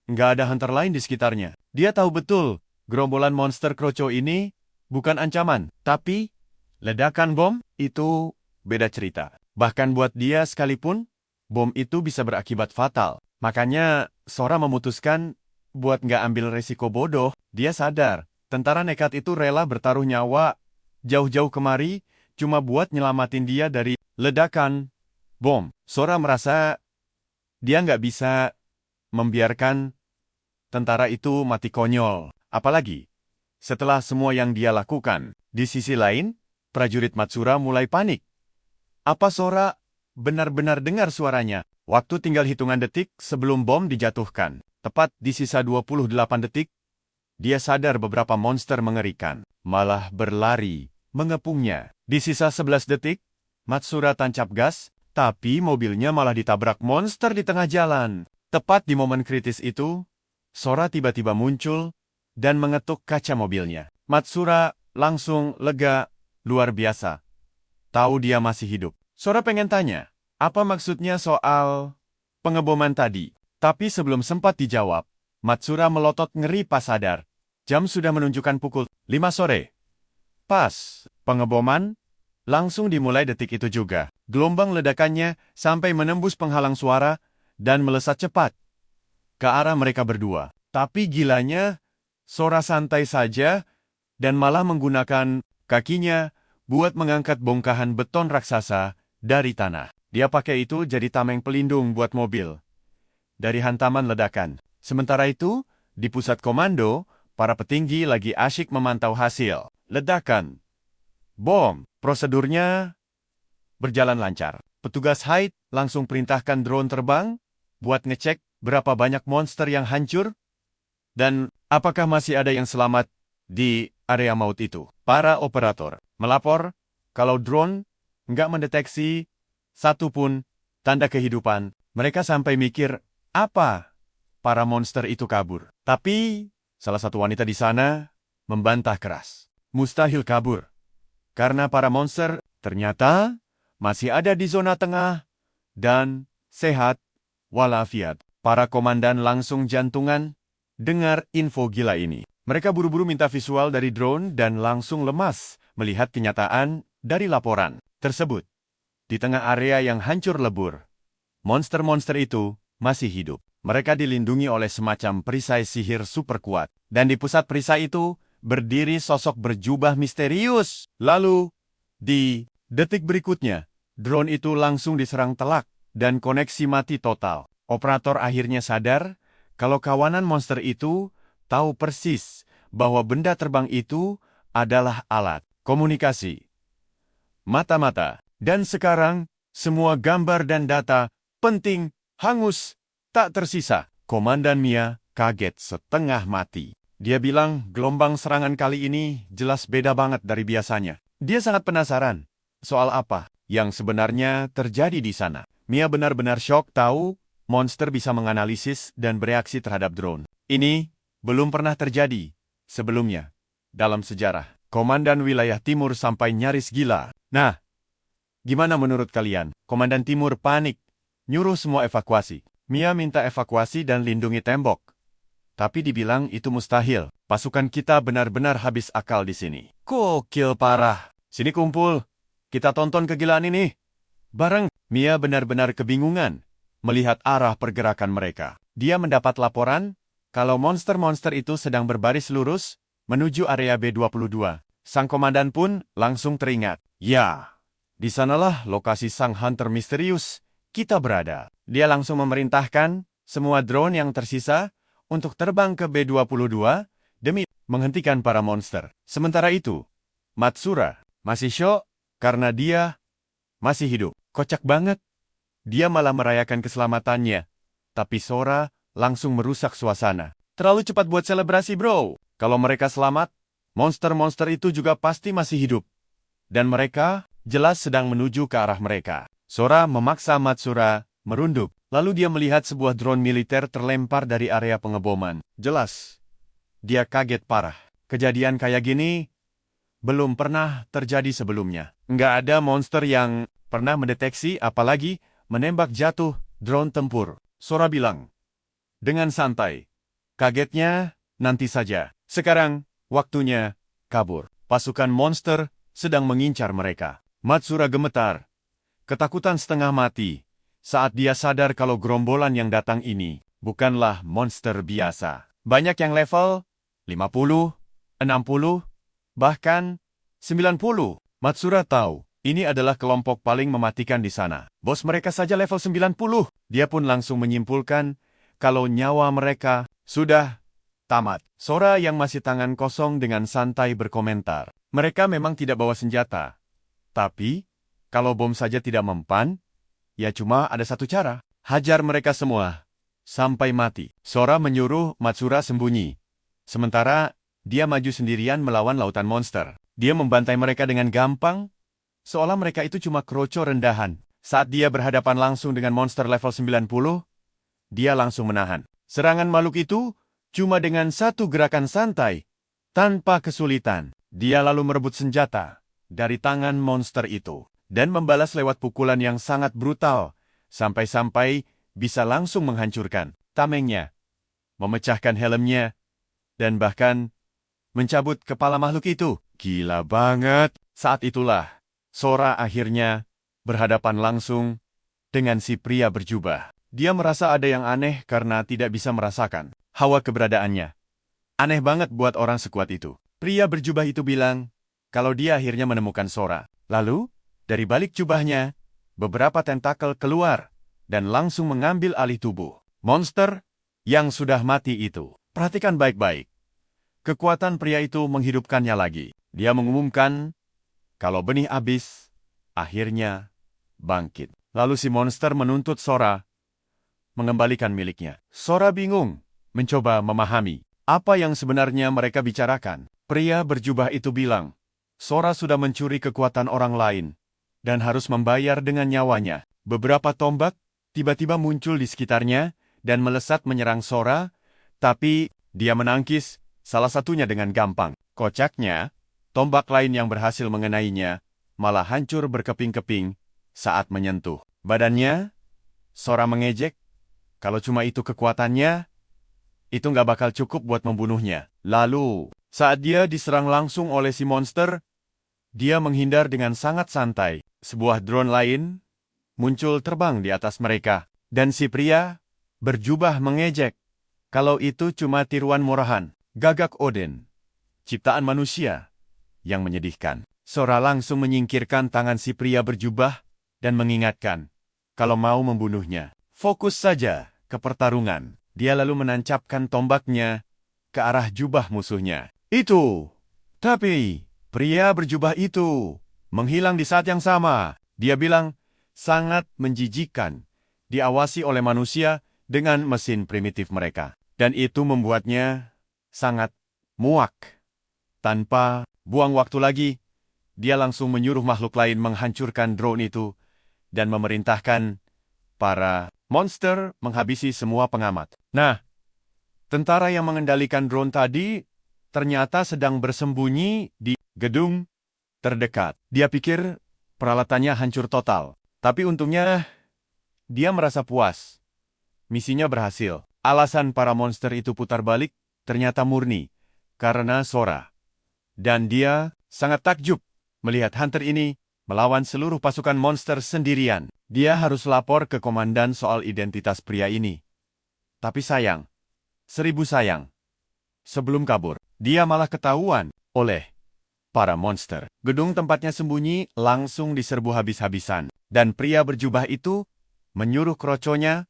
nggak ada hunter lain di sekitarnya. Dia tahu betul gerombolan monster kroco ini bukan ancaman, tapi ledakan bom itu beda cerita. Bahkan buat dia sekalipun, bom itu bisa berakibat fatal. Makanya Sora memutuskan buat nggak ambil resiko bodoh. Dia sadar, tentara nekat itu rela bertaruh nyawa jauh-jauh kemari cuma buat nyelamatin dia dari ledakan bom. Sora merasa dia nggak bisa membiarkan tentara itu mati konyol. Apalagi setelah semua yang dia lakukan. Di sisi lain, prajurit Matsura mulai panik. Apa Sora benar-benar dengar suaranya? Waktu tinggal hitungan detik sebelum bom dijatuhkan. Tepat di sisa 28 detik, dia sadar beberapa monster mengerikan. Malah berlari, mengepungnya. Di sisa 11 detik, Matsura tancap gas, tapi mobilnya malah ditabrak monster di tengah jalan. Tepat di momen kritis itu, Sora tiba-tiba muncul dan mengetuk kaca mobilnya. Matsura langsung lega, luar biasa. Tahu dia masih hidup. Sora pengen tanya, apa maksudnya soal pengeboman tadi? Tapi sebelum sempat dijawab, Matsura melotot ngeri pas sadar. Jam sudah menunjukkan pukul 5 sore. Pas, pengeboman langsung dimulai detik itu juga. Gelombang ledakannya sampai menembus penghalang suara dan melesat cepat ke arah mereka berdua. Tapi gilanya, Sora santai saja dan malah menggunakan kakinya buat mengangkat bongkahan beton raksasa dari tanah. Dia pakai itu jadi tameng pelindung buat mobil dari hantaman ledakan. Sementara itu, di pusat komando, para petinggi lagi asyik memantau hasil ledakan bom. Prosedurnya berjalan lancar. Petugas Hyde langsung perintahkan drone terbang buat ngecek berapa banyak monster yang hancur dan apakah masih ada yang selamat di area maut itu. Para operator melapor kalau drone nggak mendeteksi satu pun tanda kehidupan. Mereka sampai mikir, apa para monster itu kabur. Tapi, salah satu wanita di sana membantah keras. Mustahil kabur. Karena para monster ternyata masih ada di zona tengah dan sehat walafiat. Para komandan langsung jantungan dengar info gila ini. Mereka buru-buru minta visual dari drone dan langsung lemas melihat kenyataan dari laporan tersebut. Di tengah area yang hancur lebur, monster-monster itu masih hidup. Mereka dilindungi oleh semacam perisai sihir super kuat. Dan di pusat perisai itu berdiri sosok berjubah misterius. Lalu, di detik berikutnya, drone itu langsung diserang telak dan koneksi mati total. Operator akhirnya sadar kalau kawanan monster itu tahu persis bahwa benda terbang itu adalah alat komunikasi mata-mata. Dan sekarang, semua gambar dan data penting hangus, tak tersisa. Komandan Mia kaget setengah mati. Dia bilang gelombang serangan kali ini jelas beda banget dari biasanya. Dia sangat penasaran soal apa yang sebenarnya terjadi di sana. Mia benar-benar syok tahu monster bisa menganalisis dan bereaksi terhadap drone. Ini belum pernah terjadi sebelumnya dalam sejarah. Komandan wilayah timur sampai nyaris gila. Nah, gimana menurut kalian? Komandan timur panik, nyuruh semua evakuasi. Mia minta evakuasi dan lindungi tembok. Tapi dibilang itu mustahil. Pasukan kita benar-benar habis akal di sini. Gokil parah. Sini kumpul. Kita tonton kegilaan ini. Bareng, Mia benar-benar kebingungan melihat arah pergerakan mereka. Dia mendapat laporan kalau monster-monster itu sedang berbaris lurus menuju area B22. Sang komandan pun langsung teringat. Ya, di sanalah lokasi sang hunter misterius kita berada. Dia langsung memerintahkan semua drone yang tersisa untuk terbang ke B22 demi menghentikan para monster. Sementara itu, Matsura masih syok karena dia masih hidup. Kocak banget. Dia malah merayakan keselamatannya. Tapi Sora langsung merusak suasana. Terlalu cepat buat selebrasi, bro. Kalau mereka selamat, monster-monster itu juga pasti masih hidup. dan mereka jelas sedang menuju ke arah mereka. Sora memaksa Matsura merunduk. Lalu dia melihat sebuah drone militer terlempar dari area pengeboman. Jelas, dia kaget parah. Kejadian kayak gini belum pernah terjadi sebelumnya. Nggak ada monster yang pernah mendeteksi apalagi menembak jatuh drone tempur. Sora bilang dengan santai. Kagetnya nanti saja. Sekarang waktunya kabur. Pasukan monster sedang mengincar mereka. Matsura gemetar. Ketakutan setengah mati saat dia sadar kalau gerombolan yang datang ini bukanlah monster biasa. Banyak yang level 50, 60, bahkan 90. Matsura tahu, ini adalah kelompok paling mematikan di sana. Bos mereka saja level 90. Dia pun langsung menyimpulkan kalau nyawa mereka sudah tamat. Sora yang masih tangan kosong dengan santai berkomentar. Mereka memang tidak bawa senjata. Tapi, kalau bom saja tidak mempan, ya cuma ada satu cara. Hajar mereka semua sampai mati. Sora menyuruh Matsura sembunyi. Sementara, dia maju sendirian melawan lautan monster. Dia membantai mereka dengan gampang, seolah mereka itu cuma kroco rendahan. Saat dia berhadapan langsung dengan monster level 90, dia langsung menahan. Serangan makhluk itu cuma dengan satu gerakan santai, tanpa kesulitan. Dia lalu merebut senjata dari tangan monster itu dan membalas lewat pukulan yang sangat brutal, sampai-sampai bisa langsung menghancurkan tamengnya, memecahkan helmnya, dan bahkan mencabut kepala makhluk itu. Gila banget! Saat itulah, Sora akhirnya berhadapan langsung dengan si pria berjubah. Dia merasa ada yang aneh karena tidak bisa merasakan hawa keberadaannya. Aneh banget buat orang sekuat itu. Pria berjubah itu bilang kalau dia akhirnya menemukan Sora. Lalu, dari balik jubahnya, beberapa tentakel keluar dan langsung mengambil alih tubuh monster yang sudah mati itu. Perhatikan baik-baik. Kekuatan pria itu menghidupkannya lagi. Dia mengumumkan kalau benih habis, akhirnya bangkit. Lalu si monster menuntut Sora mengembalikan miliknya. Sora bingung, mencoba memahami apa yang sebenarnya mereka bicarakan. Pria berjubah itu bilang, Sora sudah mencuri kekuatan orang lain dan harus membayar dengan nyawanya. Beberapa tombak tiba-tiba muncul di sekitarnya dan melesat menyerang Sora, tapi dia menangkis salah satunya dengan gampang. Kocaknya, tombak lain yang berhasil mengenainya malah hancur berkeping-keping saat menyentuh badannya. Sora mengejek, kalau cuma itu kekuatannya, itu nggak bakal cukup buat membunuhnya. Lalu, saat dia diserang langsung oleh si monster, dia menghindar dengan sangat santai. Sebuah drone lain muncul terbang di atas mereka, dan si pria berjubah mengejek. Kalau itu cuma tiruan murahan, gagak Odin, ciptaan manusia yang menyedihkan. Sora langsung menyingkirkan tangan si pria berjubah dan mengingatkan, kalau mau membunuhnya, fokus saja ke pertarungan. Dia lalu menancapkan tombaknya ke arah jubah musuhnya. Tapi pria berjubah itu menghilang di saat yang sama. Dia bilang, sangat menjijikan, diawasi oleh manusia dengan mesin primitif mereka. Dan itu membuatnya sangat muak. Tanpa buang waktu lagi, dia langsung menyuruh makhluk lain menghancurkan drone itu dan memerintahkan para monster menghabisi semua pengamat. Nah, tentara yang mengendalikan drone tadi ternyata sedang bersembunyi di gedung terdekat. Dia pikir peralatannya hancur total. Tapi untungnya, dia merasa puas. Misinya berhasil. Alasan para monster itu putar balik ternyata murni karena Sora. Dan dia sangat takjub melihat hunter ini melawan seluruh pasukan monster sendirian. Dia harus lapor ke komandan soal identitas pria ini. Tapi sayang, 1000 sayang. Sebelum kabur, dia malah ketahuan oleh para monster. Gedung tempatnya sembunyi langsung diserbu habis-habisan. Dan pria berjubah itu menyuruh kroconya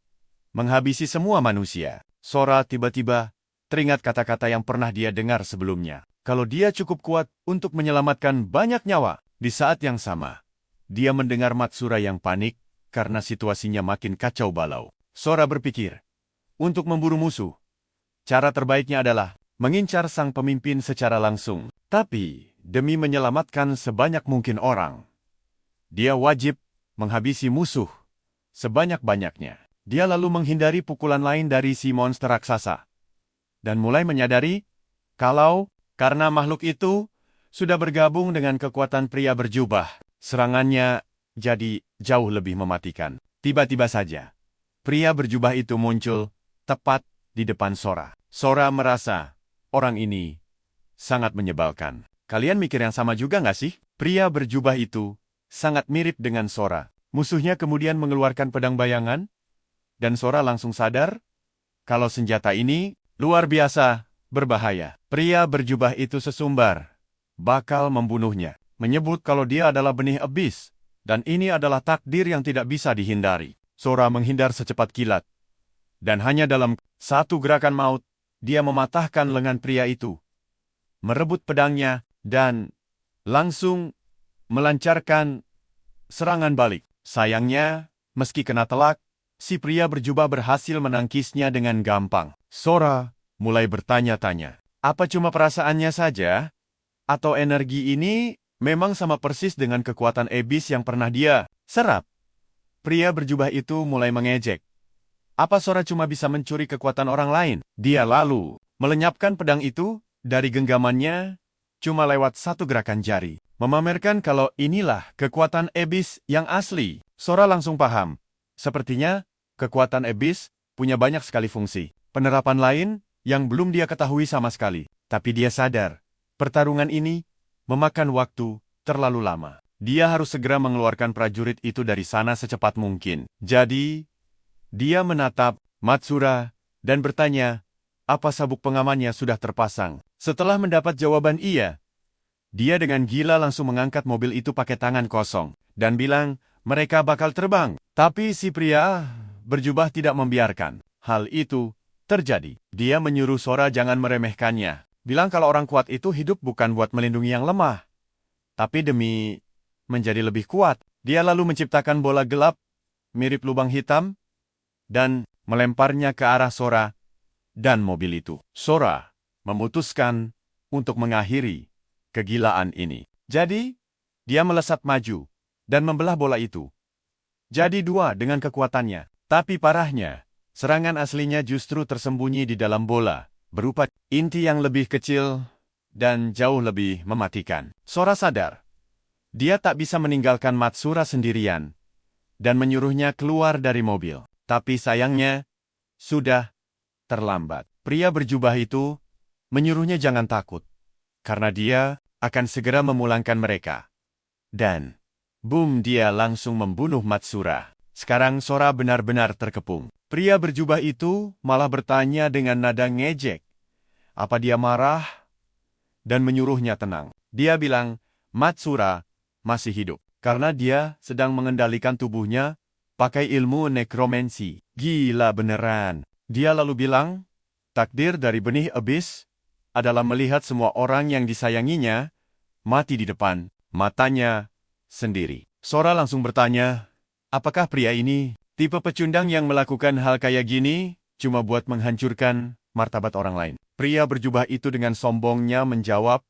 menghabisi semua manusia. Sora tiba-tiba teringat kata-kata yang pernah dia dengar sebelumnya. Kalau dia cukup kuat untuk menyelamatkan banyak nyawa. Di saat yang sama, dia mendengar Matsura yang panik karena situasinya makin kacau balau. Sora berpikir, untuk memburu musuh, cara terbaiknya adalah mengincar sang pemimpin secara langsung. Tapi, demi menyelamatkan sebanyak mungkin orang. Dia wajib menghabisi musuh sebanyak-banyaknya. Dia lalu menghindari pukulan lain dari si monster raksasa. Dan mulai menyadari kalau karena makhluk itu sudah bergabung dengan kekuatan pria berjubah, serangannya jadi jauh lebih mematikan. Tiba-tiba saja, pria berjubah itu muncul tepat di depan Sora. Sora merasa orang ini sangat menyebalkan. Kalian mikir yang sama juga nggak sih? Pria berjubah itu sangat mirip dengan Sora. Musuhnya kemudian mengeluarkan pedang bayangan, dan Sora langsung sadar kalau senjata ini luar biasa berbahaya. Pria berjubah itu sesumbar bakal membunuhnya, menyebut kalau dia adalah benih iblis, dan ini adalah takdir yang tidak bisa dihindari. Sora menghindar secepat kilat, dan hanya dalam satu gerakan maut, dia mematahkan lengan pria itu, merebut pedangnya, dan langsung melancarkan serangan balik. Sayangnya, meski kena telak, si pria berjubah berhasil menangkisnya dengan gampang. Sora mulai bertanya-tanya, apa cuma perasaannya saja? Atau energi ini memang sama persis dengan kekuatan iblis yang pernah dia serap? Pria berjubah itu mulai mengejek. Apa Sora cuma bisa mencuri kekuatan orang lain? Dia lalu melenyapkan pedang itu dari genggamannya cuma lewat satu gerakan jari, memamerkan kalau inilah kekuatan iblis yang asli. Sora langsung paham. Sepertinya kekuatan iblis punya banyak sekali fungsi. Penerapan lain yang belum dia ketahui sama sekali. Tapi dia sadar, pertarungan ini memakan waktu terlalu lama. Dia harus segera mengeluarkan prajurit itu dari sana secepat mungkin. Jadi, dia menatap Matsura dan bertanya, apa sabuk pengamannya sudah terpasang? Setelah mendapat jawaban iya, dia dengan gila langsung mengangkat mobil itu pakai tangan kosong dan bilang, mereka bakal terbang. Tapi si pria berjubah tidak membiarkan hal itu terjadi. Dia menyuruh Sora jangan meremehkannya. Bilang kalau orang kuat itu hidup bukan buat melindungi yang lemah, tapi demi menjadi lebih kuat. Dia lalu menciptakan bola gelap, mirip lubang hitam, dan melemparnya ke arah Sora dan mobil itu. Sora memutuskan untuk mengakhiri kegilaan ini. Jadi, dia melesat maju dan membelah bola itu. Jadi dua dengan kekuatannya. Tapi parahnya, serangan aslinya justru tersembunyi di dalam bola, berupa inti yang lebih kecil dan jauh lebih mematikan. Sora sadar, dia tak bisa meninggalkan Matsura sendirian dan menyuruhnya keluar dari mobil. Tapi sayangnya, sudah terlambat. Pria berjubah itu menyuruhnya jangan takut, karena dia akan segera memulangkan mereka. Dan, boom, dia langsung membunuh Matsura. Sekarang Sora benar-benar terkepung. Pria berjubah itu malah bertanya dengan nada ngejek. Apa dia marah? Dan menyuruhnya tenang. Dia bilang, Matsura masih hidup. Karena dia sedang mengendalikan tubuhnya pakai ilmu nekromansi. Gila beneran. Dia lalu bilang, takdir dari benih iblis adalah melihat semua orang yang disayanginya mati di depan matanya sendiri. Sora langsung bertanya, apakah pria ini tipe pecundang yang melakukan hal kayak gini cuma buat menghancurkan martabat orang lain? Pria berjubah itu dengan sombongnya menjawab,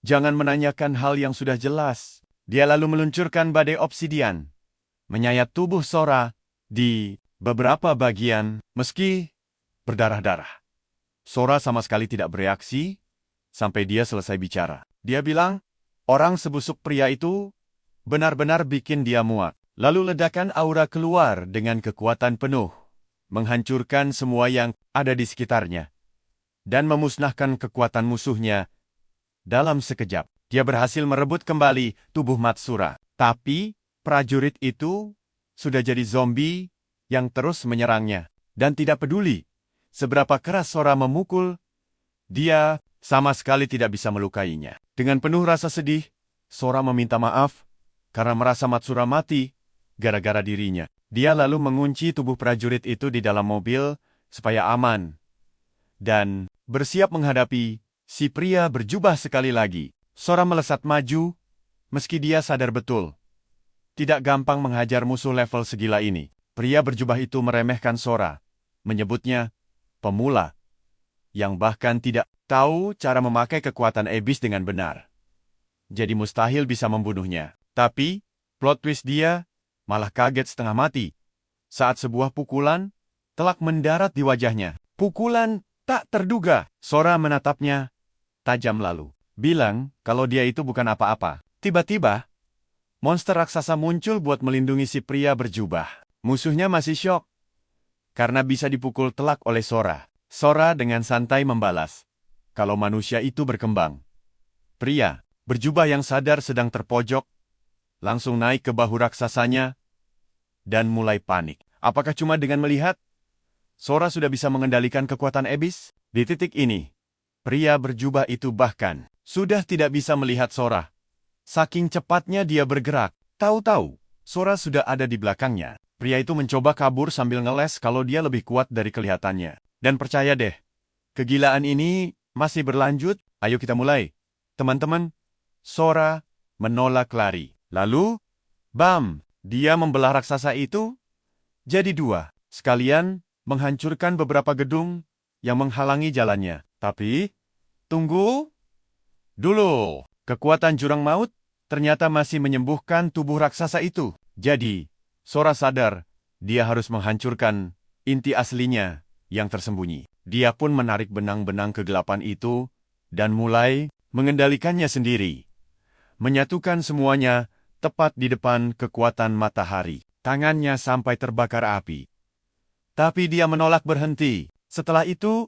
jangan menanyakan hal yang sudah jelas. Dia lalu meluncurkan badai obsidian, menyayat tubuh Sora di beberapa bagian meski berdarah-darah. Sora sama sekali tidak bereaksi sampai dia selesai bicara. Dia bilang, orang sebusuk pria itu benar-benar bikin dia muak. Lalu ledakan aura keluar dengan kekuatan penuh, menghancurkan semua yang ada di sekitarnya, dan memusnahkan kekuatan musuhnya. Dalam sekejap, dia berhasil merebut kembali tubuh Matsura. Tapi, prajurit itu sudah jadi zombie yang terus menyerangnya. Dan tidak peduli seberapa keras Sora memukul, dia sama sekali tidak bisa melukainya. Dengan penuh rasa sedih, Sora meminta maaf karena merasa Matsura mati gara-gara dirinya. Dia lalu mengunci tubuh prajurit itu di dalam mobil supaya aman dan bersiap menghadapi si pria berjubah sekali lagi. Sora melesat maju, meski dia sadar betul tidak gampang menghajar musuh level segila ini. Pria berjubah itu meremehkan Sora, menyebutnya pemula yang bahkan tidak tahu cara memakai kekuatan iblis dengan benar. jadi mustahil bisa membunuhnya. Tapi, plot twist dia malah kaget setengah mati saat sebuah pukulan telak mendarat di wajahnya. Pukulan tak terduga. Sora menatapnya tajam lalu bilang kalau dia itu bukan apa-apa. Tiba-tiba, monster raksasa muncul buat melindungi si pria berjubah. Musuhnya masih syok karena bisa dipukul telak oleh Sora. Sora dengan santai membalas kalau manusia itu berkembang. Pria berjubah yang sadar sedang terpojok langsung naik ke bahu raksasanya dan mulai panik. Apakah cuma dengan melihat Sora sudah bisa mengendalikan kekuatan Abyss? Di titik ini, pria berjubah itu bahkan sudah tidak bisa melihat Sora. Saking cepatnya dia bergerak. Tahu-tahu, Sora sudah ada di belakangnya. Pria itu mencoba kabur sambil ngeles kalau dia lebih kuat dari kelihatannya. Dan percaya deh, kegilaan ini masih berlanjut. Ayo kita mulai. Teman-teman, Sora menolak lari. Lalu, bam, dia membelah raksasa itu jadi dua. Sekalian menghancurkan beberapa gedung yang menghalangi jalannya. Tapi, tunggu dulu. Kekuatan jurang maut ternyata masih menyembuhkan tubuh raksasa itu. Jadi, Sora sadar dia harus menghancurkan inti aslinya yang tersembunyi. Dia pun menarik benang-benang kegelapan itu dan mulai mengendalikannya sendiri. Menyatukan semuanya tepat di depan kekuatan matahari. Tangannya sampai terbakar api. Tapi dia menolak berhenti. Setelah itu,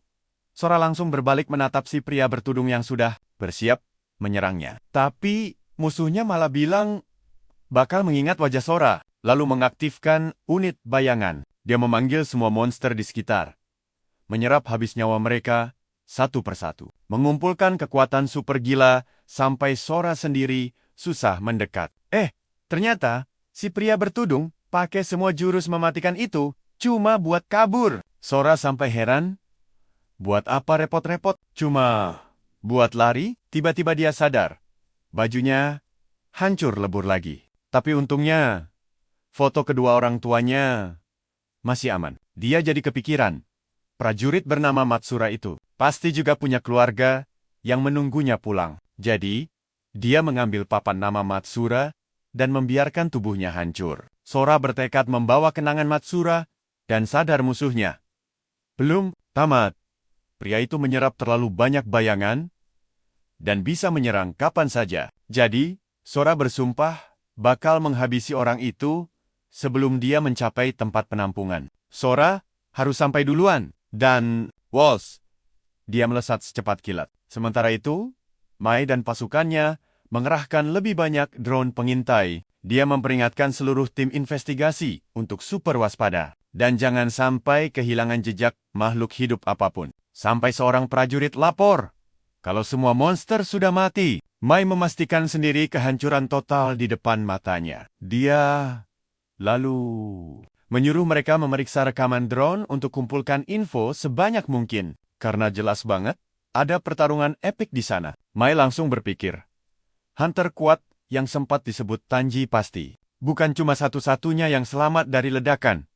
Sora langsung berbalik menatap si pria bertudung yang sudah bersiap menyerangnya. Tapi musuhnya malah bilang bakal mengingat wajah Sora, lalu mengaktifkan unit bayangan. Dia memanggil semua monster di sekitar, menyerap habis nyawa mereka satu persatu. Mengumpulkan kekuatan super gila sampai Sora sendiri susah mendekat. Ternyata si pria bertudung pakai semua jurus mematikan itu cuma buat kabur. Sora sampai heran. Buat apa repot-repot? Cuma buat lari? Tiba-tiba dia sadar. Bajunya hancur lebur lagi. Tapi untungnya, foto kedua orang tuanya masih aman. Dia jadi kepikiran. Prajurit bernama Matsura itu pasti juga punya keluarga yang menunggunya pulang. Jadi, dia mengambil papan nama Matsura dan membiarkan tubuhnya hancur. Sora bertekad membawa kenangan Matsura dan sadar musuhnya belum tamat. Pria itu menyerap terlalu banyak bayangan dan bisa menyerang kapan saja. Jadi, Sora bersumpah bakal menghabisi orang itu sebelum dia mencapai tempat penampungan. Sora harus sampai duluan. Dan, Walls, dia melesat secepat kilat. Sementara itu, Mai dan pasukannya mengerahkan lebih banyak drone pengintai. Dia memperingatkan seluruh tim investigasi untuk super waspada. Dan jangan sampai kehilangan jejak makhluk hidup apapun. Sampai seorang prajurit lapor kalau semua monster sudah mati. Mai memastikan sendiri kehancuran total di depan matanya. Dia lalu menyuruh mereka memeriksa rekaman drone untuk kumpulkan info sebanyak mungkin. Karena jelas banget ada pertarungan epik di sana. Mai langsung berpikir, Hunter kuat yang sempat disebut Tanji pasti bukan cuma satu-satunya yang selamat dari ledakan.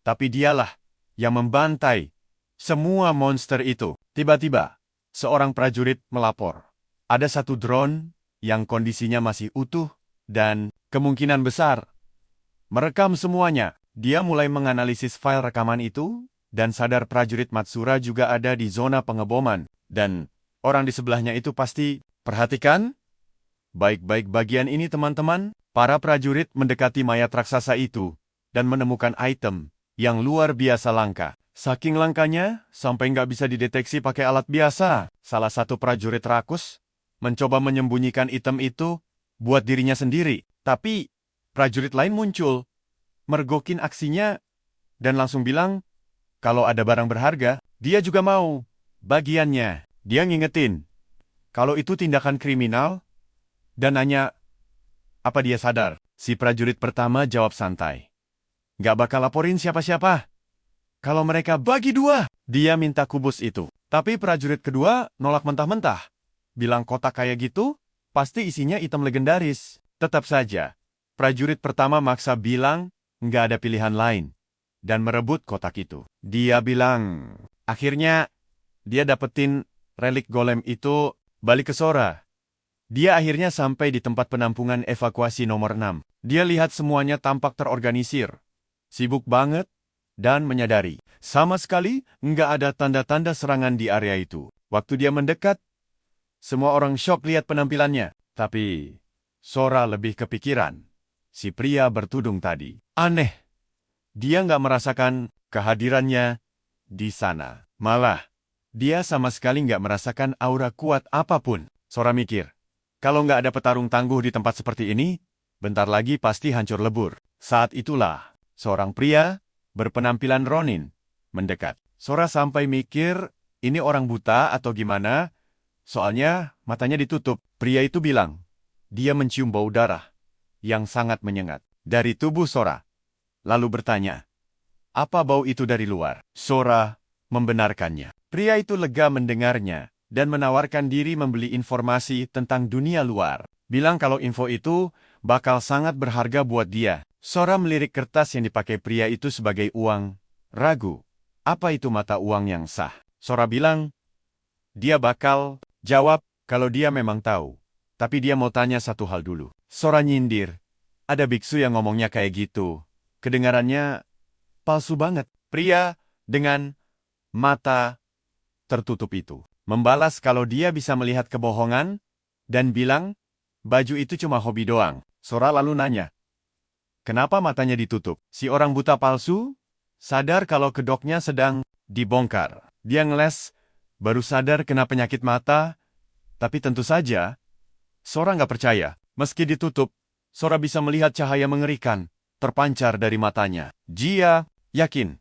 Tapi dialah yang membantai semua monster itu. Tiba-tiba, seorang prajurit melapor. Ada satu drone yang kondisinya masih utuh dan kemungkinan besar merekam semuanya. Dia mulai menganalisis file rekaman itu dan sadar prajurit Matsura juga ada di zona pengeboman. Dan orang di sebelahnya itu pasti perhatikan baik-baik bagian ini teman-teman. Para prajurit mendekati mayat raksasa itu dan menemukan item yang luar biasa langka. Saking langkanya, sampai nggak bisa dideteksi pakai alat biasa. Salah satu prajurit rakus mencoba menyembunyikan item itu buat dirinya sendiri. Tapi, prajurit lain muncul, mergokin aksinya, dan langsung bilang, kalau ada barang berharga, dia juga mau bagiannya. Dia ngingetin, kalau itu tindakan kriminal, dan nanya, apa dia sadar? Si prajurit pertama jawab santai. Nggak bakal laporin siapa-siapa. Kalau mereka bagi dua, dia minta kubus itu. Tapi prajurit kedua nolak mentah-mentah. Bilang kotak kayak gitu, pasti isinya item legendaris. Tetap saja, prajurit pertama maksa bilang nggak ada pilihan lain. Dan merebut kotak itu. Dia bilang, akhirnya dia dapetin relik golem itu balik ke Sora. Dia akhirnya sampai di tempat penampungan evakuasi nomor 6. Dia lihat semuanya tampak terorganisir, sibuk banget, dan menyadari, sama sekali nggak ada tanda-tanda serangan di area itu. Waktu dia mendekat, semua orang syok lihat penampilannya. Tapi, Sora lebih kepikiran. Si pria bertudung tadi. Aneh. Dia nggak merasakan kehadirannya di sana. Malah, dia sama sekali nggak merasakan aura kuat apapun. Sora mikir, kalau nggak ada petarung tangguh di tempat seperti ini, bentar lagi pasti hancur lebur. Saat itulah, seorang pria berpenampilan Ronin mendekat. Sora sampai mikir, ini orang buta atau gimana? Soalnya matanya ditutup. Pria itu bilang, dia mencium bau darah yang sangat menyengat dari tubuh Sora. Lalu bertanya, apa bau itu dari luar? Sora membenarkannya. Pria itu lega mendengarnya dan menawarkan diri membeli informasi tentang dunia luar. Bilang kalau info itu bakal sangat berharga buat dia. Sora melirik kertas yang dipakai pria itu sebagai uang. Ragu, apa itu mata uang yang sah? Sora bilang, dia bakal jawab kalau dia memang tahu. Tapi dia mau tanya satu hal dulu. Sora nyindir, ada biksu yang ngomongnya kayak gitu. Kedengarannya palsu banget. Pria dengan mata tertutup itu membalas kalau dia bisa melihat kebohongan dan bilang, baju itu cuma hobi doang. Sora lalu nanya, kenapa matanya ditutup? Si orang buta palsu sadar kalau kedoknya sedang dibongkar. Dia ngeles, baru sadar kena penyakit mata, tapi tentu saja, Sora nggak percaya. Meski ditutup, Sora bisa melihat cahaya mengerikan terpancar dari matanya. Dia yakin,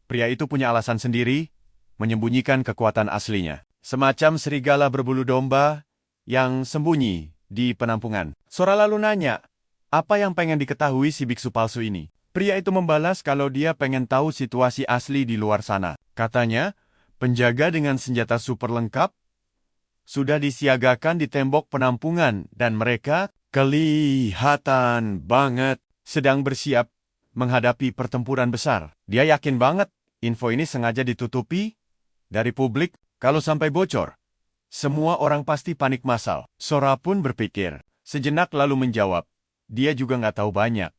pria itu punya alasan sendiri menyembunyikan kekuatan aslinya. Semacam serigala berbulu domba yang sembunyi di penampungan. Sora lalu nanya, apa yang pengen diketahui si biksu palsu ini? Pria itu membalas kalau dia pengen tahu situasi asli di luar sana. Katanya, penjaga dengan senjata super lengkap sudah disiagakan di tembok penampungan dan mereka kelihatan banget sedang bersiap menghadapi pertempuran besar. Dia yakin banget info ini sengaja ditutupi dari publik. Kalau sampai bocor, semua orang pasti panik massal. Sora pun berpikir, sejenak lalu menjawab, dia juga nggak tahu banyak.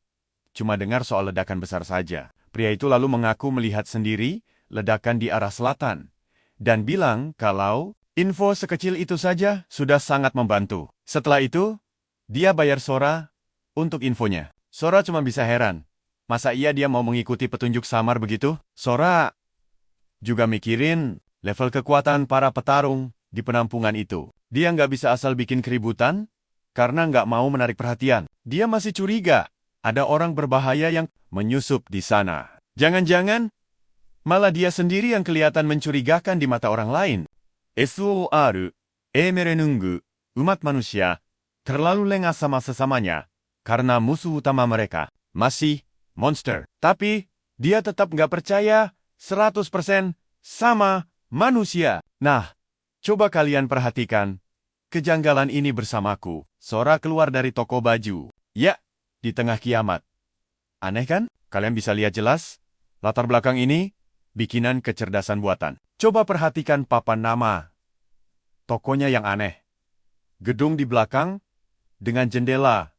Cuma dengar soal ledakan besar saja. Pria itu lalu mengaku melihat sendiri ledakan di arah selatan dan bilang kalau info sekecil itu saja sudah sangat membantu. Setelah itu, dia bayar Sora untuk infonya. Sora cuma bisa heran. Masa iya dia mau mengikuti petunjuk samar begitu? Sora juga mikirin level kekuatan para petarung di penampungan itu. Dia nggak bisa asal bikin keributan karena nggak mau menarik perhatian. Dia masih curiga ada orang berbahaya yang menyusup di sana. Jangan-jangan malah dia sendiri yang kelihatan mencurigakan di mata orang lain. SOR, Emere nunggu, umat manusia, terlalu lengah sama sesamanya, karena musuh utama mereka masih monster. Tapi, dia tetap nggak percaya 100% sama manusia. Nah, coba kalian perhatikan kejanggalan ini bersamaku. Sora keluar dari toko baju. Ya, di tengah kiamat. Aneh kan? Kalian bisa lihat jelas? Latar belakang ini bikinan kecerdasan buatan. Coba perhatikan papan nama tokonya yang aneh. Gedung di belakang dengan jendela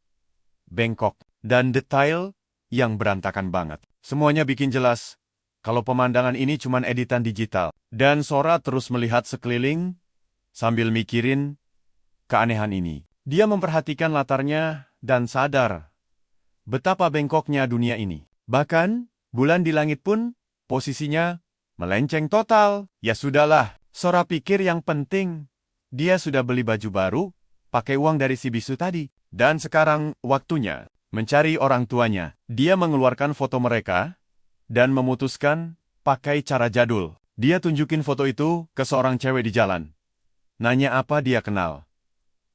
bengkok dan detail yang berantakan banget. Semuanya bikin jelas kalau pemandangan ini cuma editan digital. Dan Sora terus melihat sekeliling sambil mikirin keanehan ini. Dia memperhatikan latarnya dan sadar betapa bengkoknya dunia ini. Bahkan, bulan di langit pun posisinya melenceng total. Ya sudahlah, Sora pikir yang penting dia sudah beli baju baru, pakai uang dari si bisu tadi. Dan sekarang waktunya mencari orang tuanya. Dia mengeluarkan foto mereka dan memutuskan pakai cara jadul. Dia tunjukin foto itu ke seorang cewek di jalan. Nanya apa dia kenal.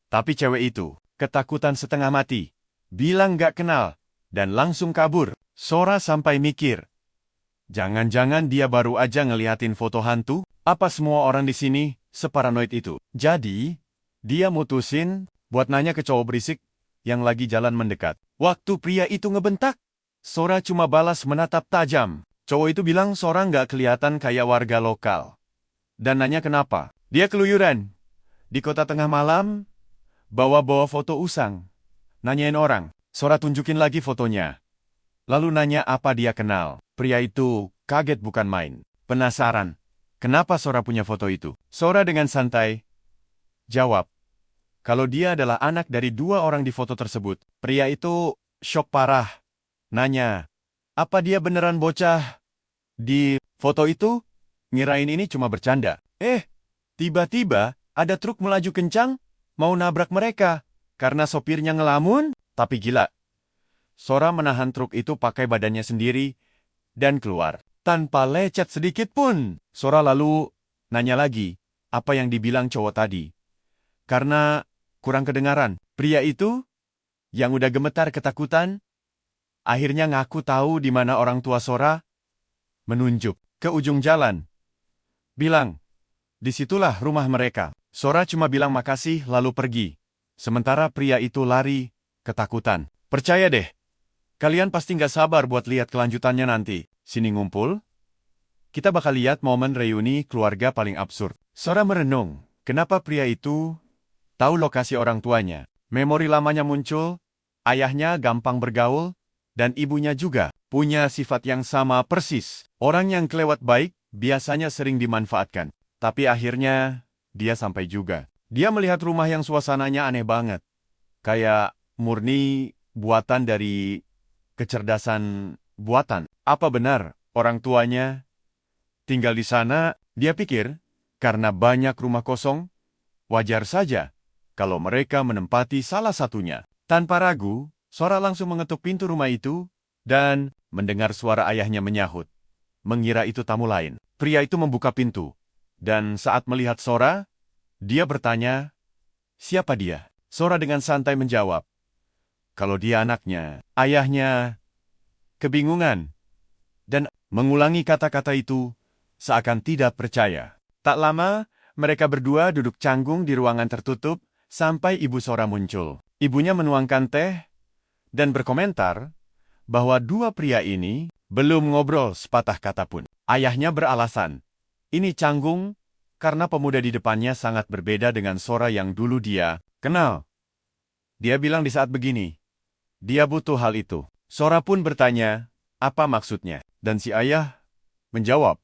Tapi cewek itu ketakutan setengah mati. Bilang gak kenal dan langsung kabur. Sora sampai mikir, jangan-jangan dia baru aja ngeliatin foto hantu? Apa semua orang di sini separanoid itu? Jadi, dia mutusin buat nanya ke cowok berisik yang lagi jalan mendekat. Waktu pria itu ngebentak, Sora cuma balas menatap tajam. Cowok itu bilang Sora nggak kelihatan kayak warga lokal. Dan nanya kenapa. Dia keluyuran. Di kota tengah malam, bawa-bawa foto usang. Nanyain orang. Sora tunjukin lagi fotonya. Lalu nanya apa dia kenal. Pria itu kaget bukan main. Penasaran. Kenapa Sora punya foto itu? Sora dengan santai jawab, kalau dia adalah anak dari 2 orang di foto tersebut. Pria itu syok parah. Nanya, apa dia beneran bocah di foto itu? Ngirain ini cuma bercanda. Tiba-tiba ada truk melaju kencang, mau nabrak mereka. Karena sopirnya ngelamun, tapi gila. Sora menahan truk itu pakai badannya sendiri dan keluar. Tanpa lecet sedikit pun. Sora lalu nanya lagi, apa yang dibilang cowok tadi. Karena kurang kedengaran, pria itu yang udah gemetar ketakutan, akhirnya ngaku tahu di mana orang tua Sora, menunjuk ke ujung jalan. Bilang, disitulah rumah mereka. Sora cuma bilang makasih lalu pergi. Sementara pria itu lari, ketakutan. Percaya deh, kalian pasti nggak sabar buat lihat kelanjutannya nanti. Sini ngumpul. Kita bakal lihat momen reuni keluarga paling absurd. Sora merenung, kenapa pria itu tahu lokasi orang tuanya. Memori lamanya muncul, ayahnya gampang bergaul, dan ibunya juga punya sifat yang sama persis. Orang yang kelewat baik biasanya sering dimanfaatkan. Tapi akhirnya, dia sampai juga. Dia melihat rumah yang suasananya aneh banget. Kayak murni buatan dari kecerdasan buatan. Apa benar orang tuanya tinggal di sana? Dia pikir, karena banyak rumah kosong, wajar saja kalau mereka menempati salah satunya. Tanpa ragu, Sora langsung mengetuk pintu rumah itu dan mendengar suara ayahnya menyahut. Mengira itu tamu lain. Pria itu membuka pintu. Dan saat melihat Sora, dia bertanya, siapa dia? Sora dengan santai menjawab, kalau dia anaknya. Ayahnya kebingungan dan mengulangi kata-kata itu seakan tidak percaya. Tak lama, mereka berdua duduk canggung di ruangan tertutup sampai ibu Sora muncul. Ibunya menuangkan teh dan berkomentar bahwa 2 pria ini belum ngobrol sepatah kata pun. Ayahnya beralasan, ini canggung karena pemuda di depannya sangat berbeda dengan Sora yang dulu dia kenal. Dia bilang di saat begini, dia butuh hal itu. Sora pun bertanya, apa maksudnya? Dan si ayah menjawab,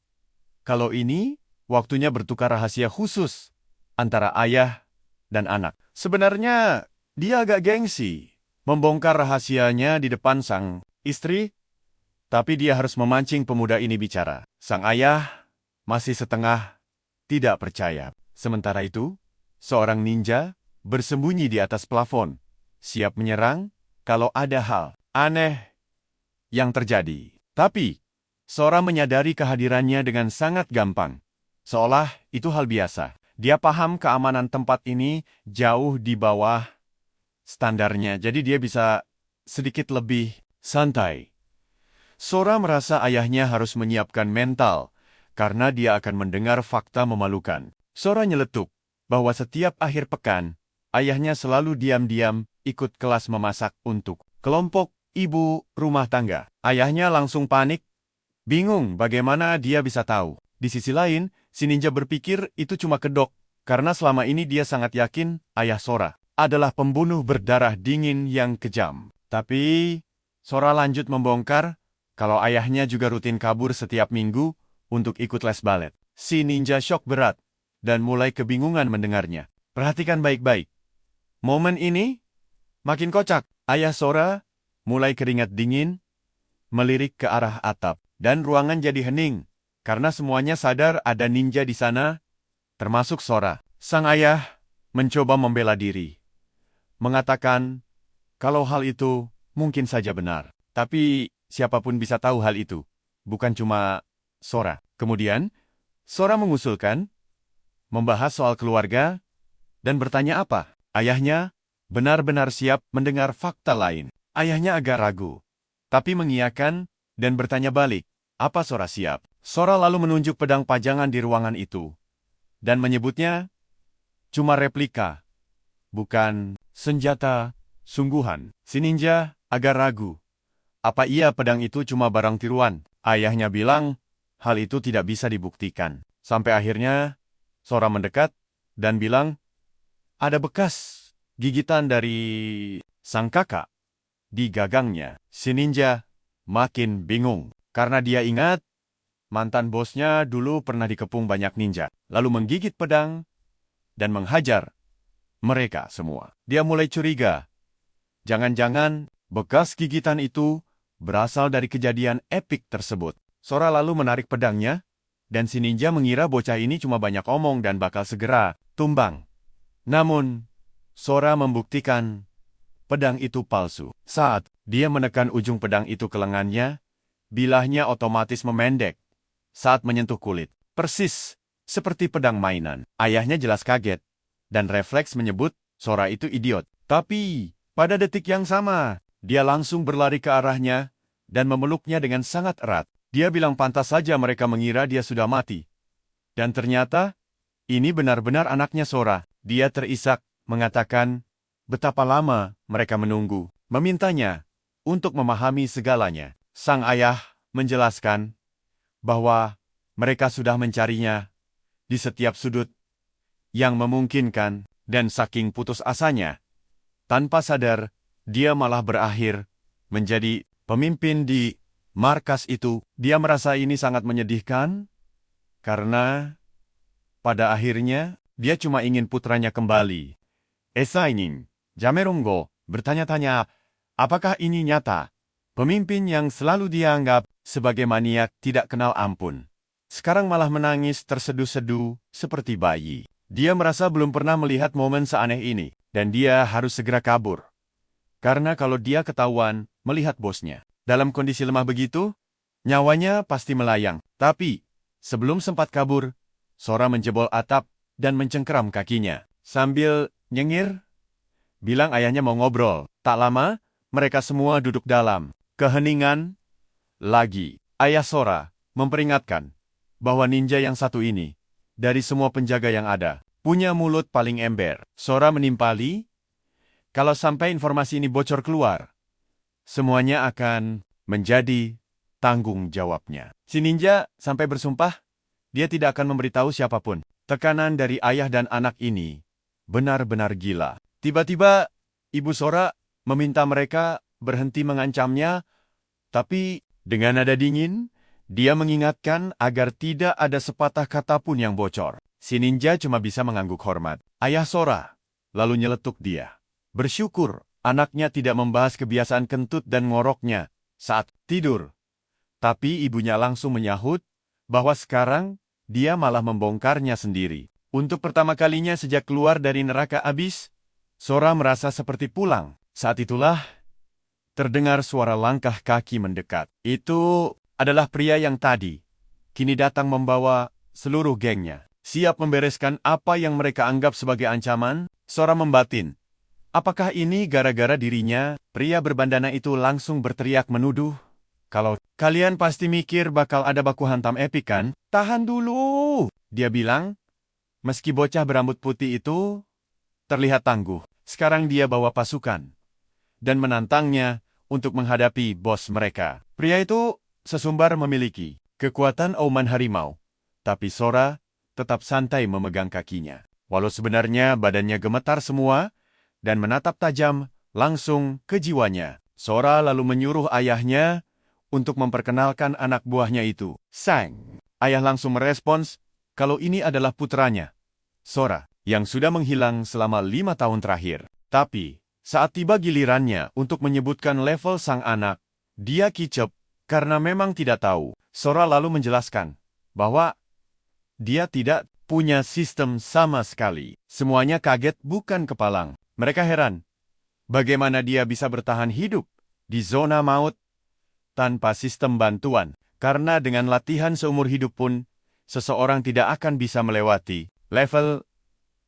kalau ini waktunya bertukar rahasia khusus antara ayah dan anak. Sebenarnya dia agak gengsi membongkar rahasianya di depan sang istri, tapi dia harus memancing pemuda ini bicara. Sang ayah masih setengah tidak percaya. Sementara itu, seorang ninja bersembunyi di atas plafon, siap menyerang kalau ada hal aneh yang terjadi. Tapi, Sora menyadari kehadirannya dengan sangat gampang. Seolah itu hal biasa. Dia paham keamanan tempat ini jauh di bawah standarnya, jadi dia bisa sedikit lebih santai. Sora merasa ayahnya harus menyiapkan mental, karena dia akan mendengar fakta memalukan. Sora nyeletuk bahwa setiap akhir pekan, ayahnya selalu diam-diam ikut kelas memasak untuk kelompok ibu rumah tangga. Ayahnya langsung panik, bingung bagaimana dia bisa tahu. Di sisi lain, si ninja berpikir itu cuma kedok, karena selama ini dia sangat yakin ayah Sora adalah pembunuh berdarah dingin yang kejam. Tapi, Sora lanjut membongkar kalau ayahnya juga rutin kabur setiap minggu untuk ikut les balet. Si ninja syok berat dan mulai kebingungan mendengarnya. Perhatikan baik-baik. Momen ini makin kocak. Ayah Sora mulai keringat dingin, melirik ke arah atap, dan ruangan jadi hening, karena semuanya sadar ada ninja di sana, termasuk Sora. Sang ayah mencoba membela diri, mengatakan kalau hal itu mungkin saja benar. Tapi siapapun bisa tahu hal itu, bukan cuma Sora. Kemudian, Sora mengusulkan membahas soal keluarga dan bertanya apa. Ayahnya benar-benar siap mendengar fakta lain. Ayahnya agak ragu, tapi mengiyakan dan bertanya balik, apa Sora siap? Sora lalu menunjuk pedang pajangan di ruangan itu dan menyebutnya cuma replika, bukan senjata sungguhan. Si ninja agak ragu. Apa iya pedang itu cuma barang tiruan? Ayahnya bilang, hal itu tidak bisa dibuktikan. Sampai akhirnya, Sora mendekat dan bilang, ada bekas gigitan dari sang kakak di gagangnya. Si ninja makin bingung karena dia ingat mantan bosnya dulu pernah dikepung banyak ninja, lalu menggigit pedang dan menghajar mereka semua. Dia mulai curiga. Jangan-jangan bekas gigitan itu berasal dari kejadian epik tersebut. Sora lalu menarik pedangnya, dan si ninja mengira bocah ini cuma banyak omong dan bakal segera tumbang. Namun, Sora membuktikan pedang itu palsu. Saat dia menekan ujung pedang itu ke lengannya, bilahnya otomatis memendek saat menyentuh kulit. Persis seperti pedang mainan. Ayahnya jelas kaget, dan refleks menyebut Sora itu idiot. Tapi, pada detik yang sama, dia langsung berlari ke arahnya dan memeluknya dengan sangat erat. Dia bilang pantas saja mereka mengira dia sudah mati. Dan ternyata, ini benar-benar anaknya Sora. Dia terisak, mengatakan betapa lama mereka menunggu, memintanya untuk memahami segalanya. Sang ayah menjelaskan bahwa mereka sudah mencarinya di setiap sudut yang memungkinkan, dan saking putus asanya, tanpa sadar, dia malah berakhir menjadi pemimpin di markas itu. Dia merasa ini sangat menyedihkan, karena pada akhirnya, dia cuma ingin putranya kembali. Esainin, Jamerongo, bertanya-tanya, apakah ini nyata? Pemimpin yang selalu dianggap sebagai maniak tidak kenal ampun. Sekarang malah menangis terseduh-seduh seperti bayi. Dia merasa belum pernah melihat momen seaneh ini, dan dia harus segera kabur. Karena kalau dia ketahuan melihat bosnya dalam kondisi lemah begitu, nyawanya pasti melayang. Tapi, sebelum sempat kabur, Sora menjebol atap dan mencengkeram kakinya. Sambil nyengir, bilang ayahnya mau ngobrol. Tak lama, mereka semua duduk dalam keheningan. Lagi, ayah Sora memperingatkan bahwa ninja yang satu ini, dari semua penjaga yang ada, punya mulut paling ember. Sora menimpali, kalau sampai informasi ini bocor keluar, semuanya akan menjadi tanggung jawabnya. Si ninja sampai bersumpah, dia tidak akan memberitahu siapapun. Tekanan dari ayah dan anak ini benar-benar gila. Tiba-tiba, Ibu Sora meminta mereka berhenti mengancamnya, tapi dengan nada dingin, dia mengingatkan agar tidak ada sepatah kata pun yang bocor. Si ninja cuma bisa mengangguk hormat. Ayah Sora lalu nyeletuk dia. Bersyukur anaknya tidak membahas kebiasaan kentut dan ngoroknya saat tidur. Tapi ibunya langsung menyahut bahwa sekarang dia malah membongkarnya sendiri. Untuk pertama kalinya sejak keluar dari neraka abis, Sora merasa seperti pulang. Saat itulah, terdengar suara langkah kaki mendekat. Itu adalah pria yang tadi, kini datang membawa seluruh gengnya. Siap membereskan apa yang mereka anggap sebagai ancaman, Sora membatin. Apakah ini gara-gara dirinya? Pria berbandana itu langsung berteriak menuduh. Kalau kalian pasti mikir bakal ada baku hantam epik kan? Tahan dulu, dia bilang. Meski bocah berambut putih itu terlihat tangguh, sekarang dia bawa pasukan dan menantangnya untuk menghadapi bos mereka. Pria itu sesumbar memiliki kekuatan auman harimau, tapi Sora tetap santai memegang kakinya. Walau sebenarnya badannya gemetar semua dan menatap tajam langsung ke jiwanya. Sora lalu menyuruh ayahnya untuk memperkenalkan anak buahnya itu. Sang, ayah langsung merespons kalau ini adalah putranya, Sora, yang sudah menghilang selama 5 tahun terakhir. Tapi, saat tiba gilirannya untuk menyebutkan level sang anak, dia kicep karena memang tidak tahu. Sora lalu menjelaskan bahwa dia tidak punya sistem sama sekali. Semuanya kaget bukan kepalang. Mereka heran, bagaimana dia bisa bertahan hidup di zona maut tanpa sistem bantuan. Karena dengan latihan seumur hidup pun, seseorang tidak akan bisa melewati level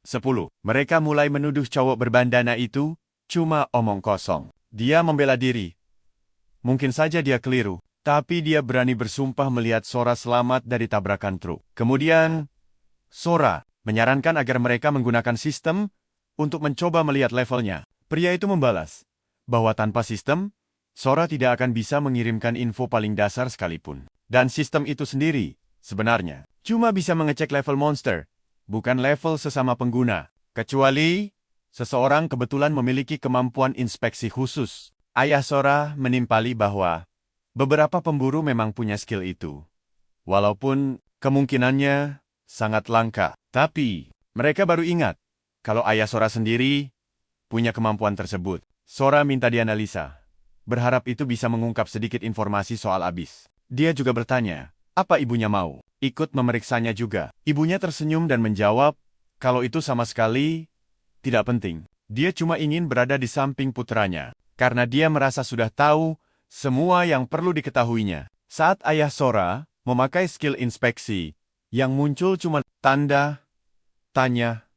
10. Mereka mulai menuduh cowok berbandana itu cuma omong kosong. Dia membela diri. Mungkin saja dia keliru, tapi dia berani bersumpah melihat Sora selamat dari tabrakan truk. Kemudian, Sora menyarankan agar mereka menggunakan sistem untuk mencoba melihat levelnya. Pria itu membalas bahwa tanpa sistem, Sora tidak akan bisa mengirimkan info paling dasar sekalipun. Dan sistem itu sendiri, sebenarnya, cuma bisa mengecek level monster, bukan level sesama pengguna. Kecuali, Seseorang kebetulan memiliki kemampuan inspeksi khusus. Ayah Sora menimpali bahwa beberapa pemburu memang punya skill itu. Walaupun kemungkinannya sangat langka. Tapi mereka baru ingat kalau ayah Sora sendiri punya kemampuan tersebut. Sora minta dianalisa. Berharap itu bisa mengungkap sedikit informasi soal Abyss. Dia juga bertanya, apa ibunya mau ikut memeriksanya juga? Ibunya tersenyum dan menjawab, kalau itu sama sekali tidak penting. Dia cuma ingin berada di samping putranya, karena dia merasa sudah tahu semua yang perlu diketahuinya. Saat ayah Sora memakai skill inspeksi, yang muncul cuma tanda tanya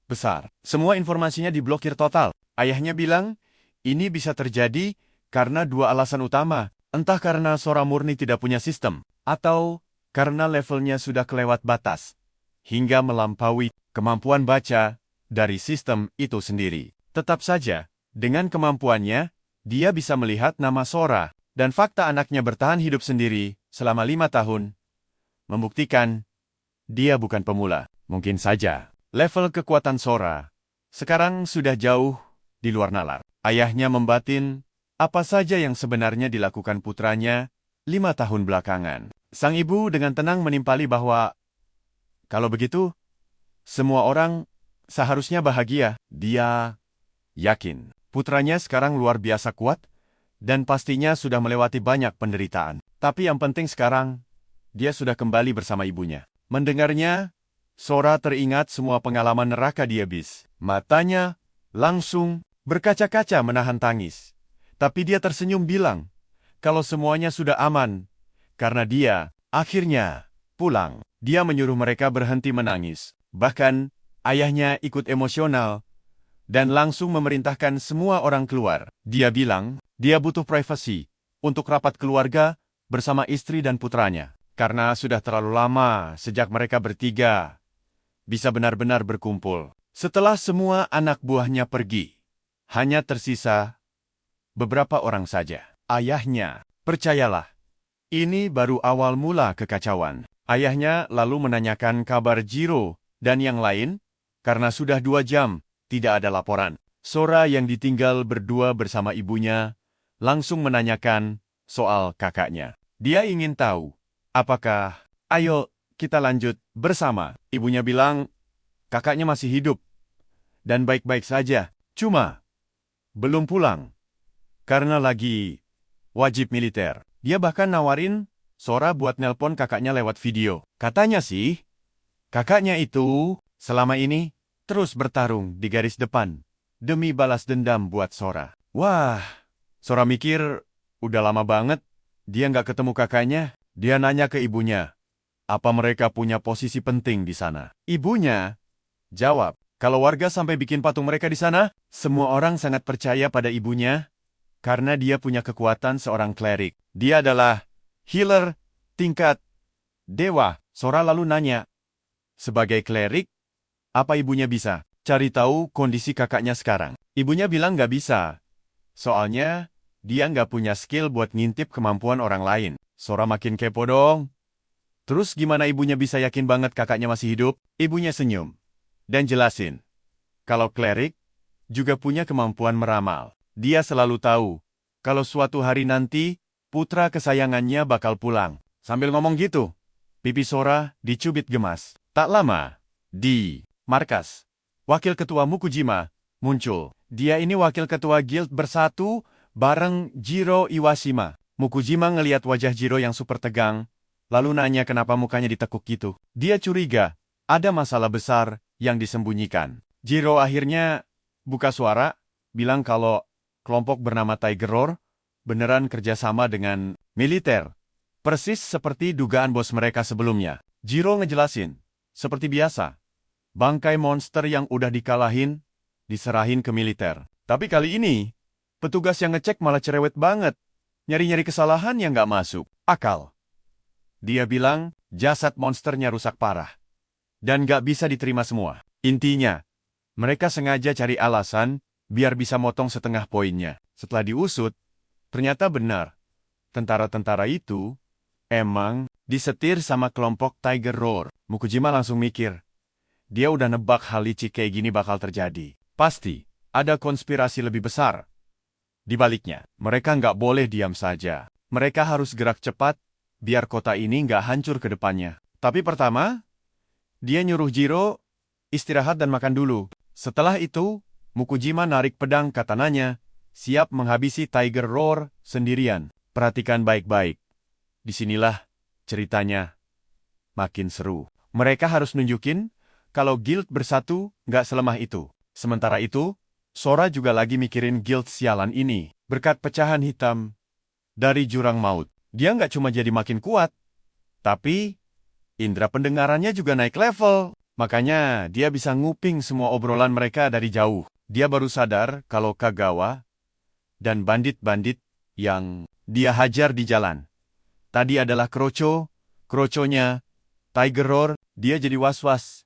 besar. Semua informasinya diblokir total. Ayahnya bilang, ini bisa terjadi karena dua alasan utama. Entah karena Sora murni tidak punya sistem, atau karena levelnya sudah kelewat batas, hingga melampaui kemampuan baca dari sistem itu sendiri. Tetap saja, dengan kemampuannya, dia bisa melihat nama Sora, dan fakta anaknya bertahan hidup sendiri selama 5 tahun, membuktikan dia bukan pemula. Mungkin saja, level kekuatan Sora sekarang sudah jauh di luar nalar. Ayahnya membatin apa saja yang sebenarnya dilakukan putranya 5 tahun belakangan. Sang ibu dengan tenang menimpali bahwa, kalau begitu, semua orang seharusnya bahagia. Dia yakin putranya sekarang luar biasa kuat dan pastinya sudah melewati banyak penderitaan. Tapi yang penting sekarang, dia sudah kembali bersama ibunya. Mendengarnya, Sora teringat semua pengalaman neraka di Abyss. Matanya langsung berkaca-kaca menahan tangis. Tapi dia tersenyum bilang, kalau semuanya sudah aman, karena dia akhirnya pulang. Dia menyuruh mereka berhenti menangis. Bahkan, ayahnya ikut emosional dan langsung memerintahkan semua orang keluar. Dia bilang, dia butuh privasi untuk rapat keluarga bersama istri dan putranya. Karena sudah terlalu lama sejak mereka bertiga bisa benar-benar berkumpul. Setelah semua anak buahnya pergi, hanya tersisa beberapa orang saja. Ayahnya, percayalah, ini baru awal mula kekacauan. Ayahnya lalu menanyakan kabar Jiro dan yang lain, karena sudah 2 jam tidak ada laporan. Sora yang ditinggal berdua bersama ibunya langsung menanyakan soal kakaknya. Dia ingin tahu, apakah, ayo kita lanjut bersama. Ibunya bilang, kakaknya masih hidup dan baik-baik saja. Cuma, belum pulang karena lagi wajib militer. Dia bahkan nawarin Sora buat nelpon kakaknya lewat video. Katanya sih, kakaknya itu selama ini terus bertarung di garis depan demi balas dendam buat Sora. Wah, Sora mikir udah lama banget dia nggak ketemu kakaknya. Dia nanya ke ibunya, apa mereka punya posisi penting di sana? Ibunya jawab, kalau warga sampai bikin patung mereka di sana, semua orang sangat percaya pada ibunya karena dia punya kekuatan seorang klerik. Dia adalah healer tingkat dewa. Sora lalu nanya, sebagai klerik, apa ibunya bisa cari tahu kondisi kakaknya sekarang? Ibunya bilang nggak bisa. Soalnya, dia nggak punya skill buat ngintip kemampuan orang lain. Sora makin kepo dong. Terus gimana ibunya bisa yakin banget kakaknya masih hidup? Ibunya senyum dan jelasin, kalau klerik juga punya kemampuan meramal. Dia selalu tahu kalau suatu hari nanti putra kesayangannya bakal pulang. Sambil ngomong gitu, pipi Sora dicubit gemas. Tak lama, di markas, wakil ketua Mukujima muncul. Dia ini wakil ketua guild bersatu bareng Jiro Iwashima. Mukujima ngelihat wajah Jiro yang super tegang, lalu nanya kenapa mukanya ditekuk gitu. Dia curiga, ada masalah besar yang disembunyikan. Jiro akhirnya buka suara, bilang kalau kelompok bernama Tiger Roar beneran kerjasama dengan militer. Persis seperti dugaan bos mereka sebelumnya. Jiro ngejelasin, seperti biasa, bangkai monster yang udah dikalahin, diserahin ke militer. Tapi kali ini, petugas yang ngecek malah cerewet banget. Nyari-nyari kesalahan yang nggak masuk akal. Dia bilang, jasad monsternya rusak parah. Dan nggak bisa diterima semua. Intinya, mereka sengaja cari alasan biar bisa motong setengah poinnya. Setelah diusut, ternyata benar. Tentara-tentara itu emang disetir sama kelompok Tiger Roar. Mukujima langsung mikir, dia udah nebak hal licik kayak gini bakal terjadi. Pasti ada konspirasi lebih besar. Di baliknya, mereka nggak boleh diam saja. Mereka harus gerak cepat, biar kota ini nggak hancur ke depannya. Tapi pertama, dia nyuruh Jiro istirahat dan makan dulu. Setelah itu, Mukujima narik pedang katananya, siap menghabisi Tiger Roar sendirian. Perhatikan baik-baik. Disinilah ceritanya makin seru. Mereka harus nunjukin kalau guild bersatu nggak selemah itu. Sementara itu, Sora juga lagi mikirin guild sialan ini. Berkat pecahan hitam dari jurang maut, dia nggak cuma jadi makin kuat, tapi indera pendengarannya juga naik level. Makanya dia bisa nguping semua obrolan mereka dari jauh. Dia baru sadar kalau Kagawa dan bandit-bandit yang dia hajar di jalan tadi adalah Kroco-nya Tiger Roar. Dia jadi was-was.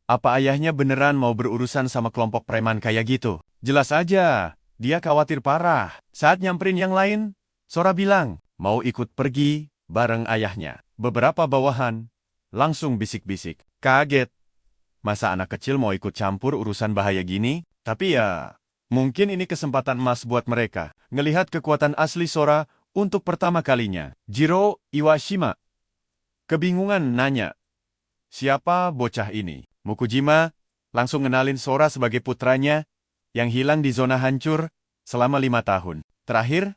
Apa ayahnya beneran mau berurusan sama kelompok preman kayak gitu? Jelas aja, dia khawatir parah. Saat nyamperin yang lain, Sora bilang, mau ikut pergi bareng ayahnya. Beberapa bawahan langsung bisik-bisik. Kaget. Masa anak kecil mau ikut campur urusan bahaya gini? Tapi ya, mungkin ini kesempatan emas buat mereka. Ngelihat kekuatan asli Sora untuk pertama kalinya. Jiro Iwashima kebingungan nanya, siapa bocah ini? Mukujima langsung ngenalin Sora sebagai putranya yang hilang di zona hancur selama 5 tahun. Terakhir,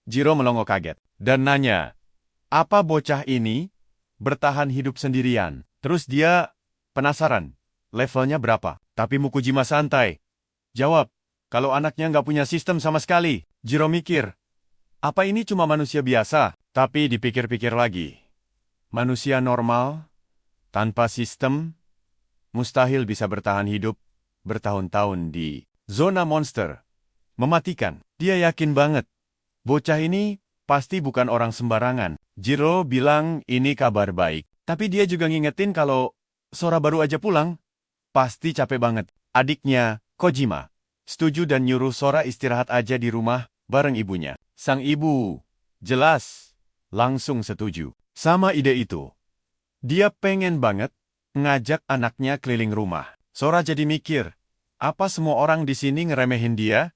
Jiro melongo kaget dan nanya, apa bocah ini bertahan hidup sendirian? Terus dia penasaran, levelnya berapa? Tapi Mukujima santai. Jawab, kalau anaknya nggak punya sistem sama sekali. Jiro mikir, apa ini cuma manusia biasa? Tapi dipikir-pikir lagi, manusia normal tanpa sistem mustahil bisa bertahan hidup bertahun-tahun di zona monster. Mematikan. Dia yakin banget, bocah ini pasti bukan orang sembarangan. Jiro bilang ini kabar baik. Tapi dia juga ngingetin kalau Sora baru aja pulang. Pasti capek banget. Adiknya, Kojima, setuju dan nyuruh Sora istirahat aja di rumah bareng ibunya. Sang ibu, jelas, langsung setuju sama ide itu. Dia pengen banget ngajak anaknya keliling rumah. Sora jadi mikir, apa semua orang di sini ngeremehin dia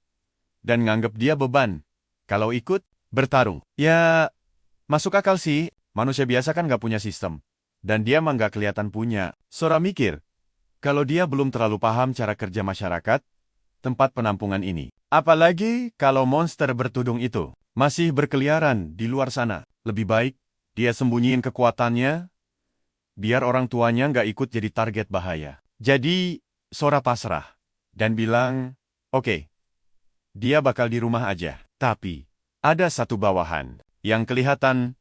dan nganggep dia beban kalau ikut bertarung? Ya, masuk akal sih, manusia biasa kan nggak punya sistem. Dan dia mah nggak kelihatan punya. Sora mikir, kalau dia belum terlalu paham cara kerja masyarakat, tempat penampungan ini. Apalagi kalau monster bertudung itu masih berkeliaran di luar sana. Lebih baik dia sembunyiin kekuatannya, biar orang tuanya nggak ikut jadi target bahaya. Jadi, Sora pasrah dan bilang, oke, dia bakal di rumah aja. Tapi, ada satu bawahan yang kelihatan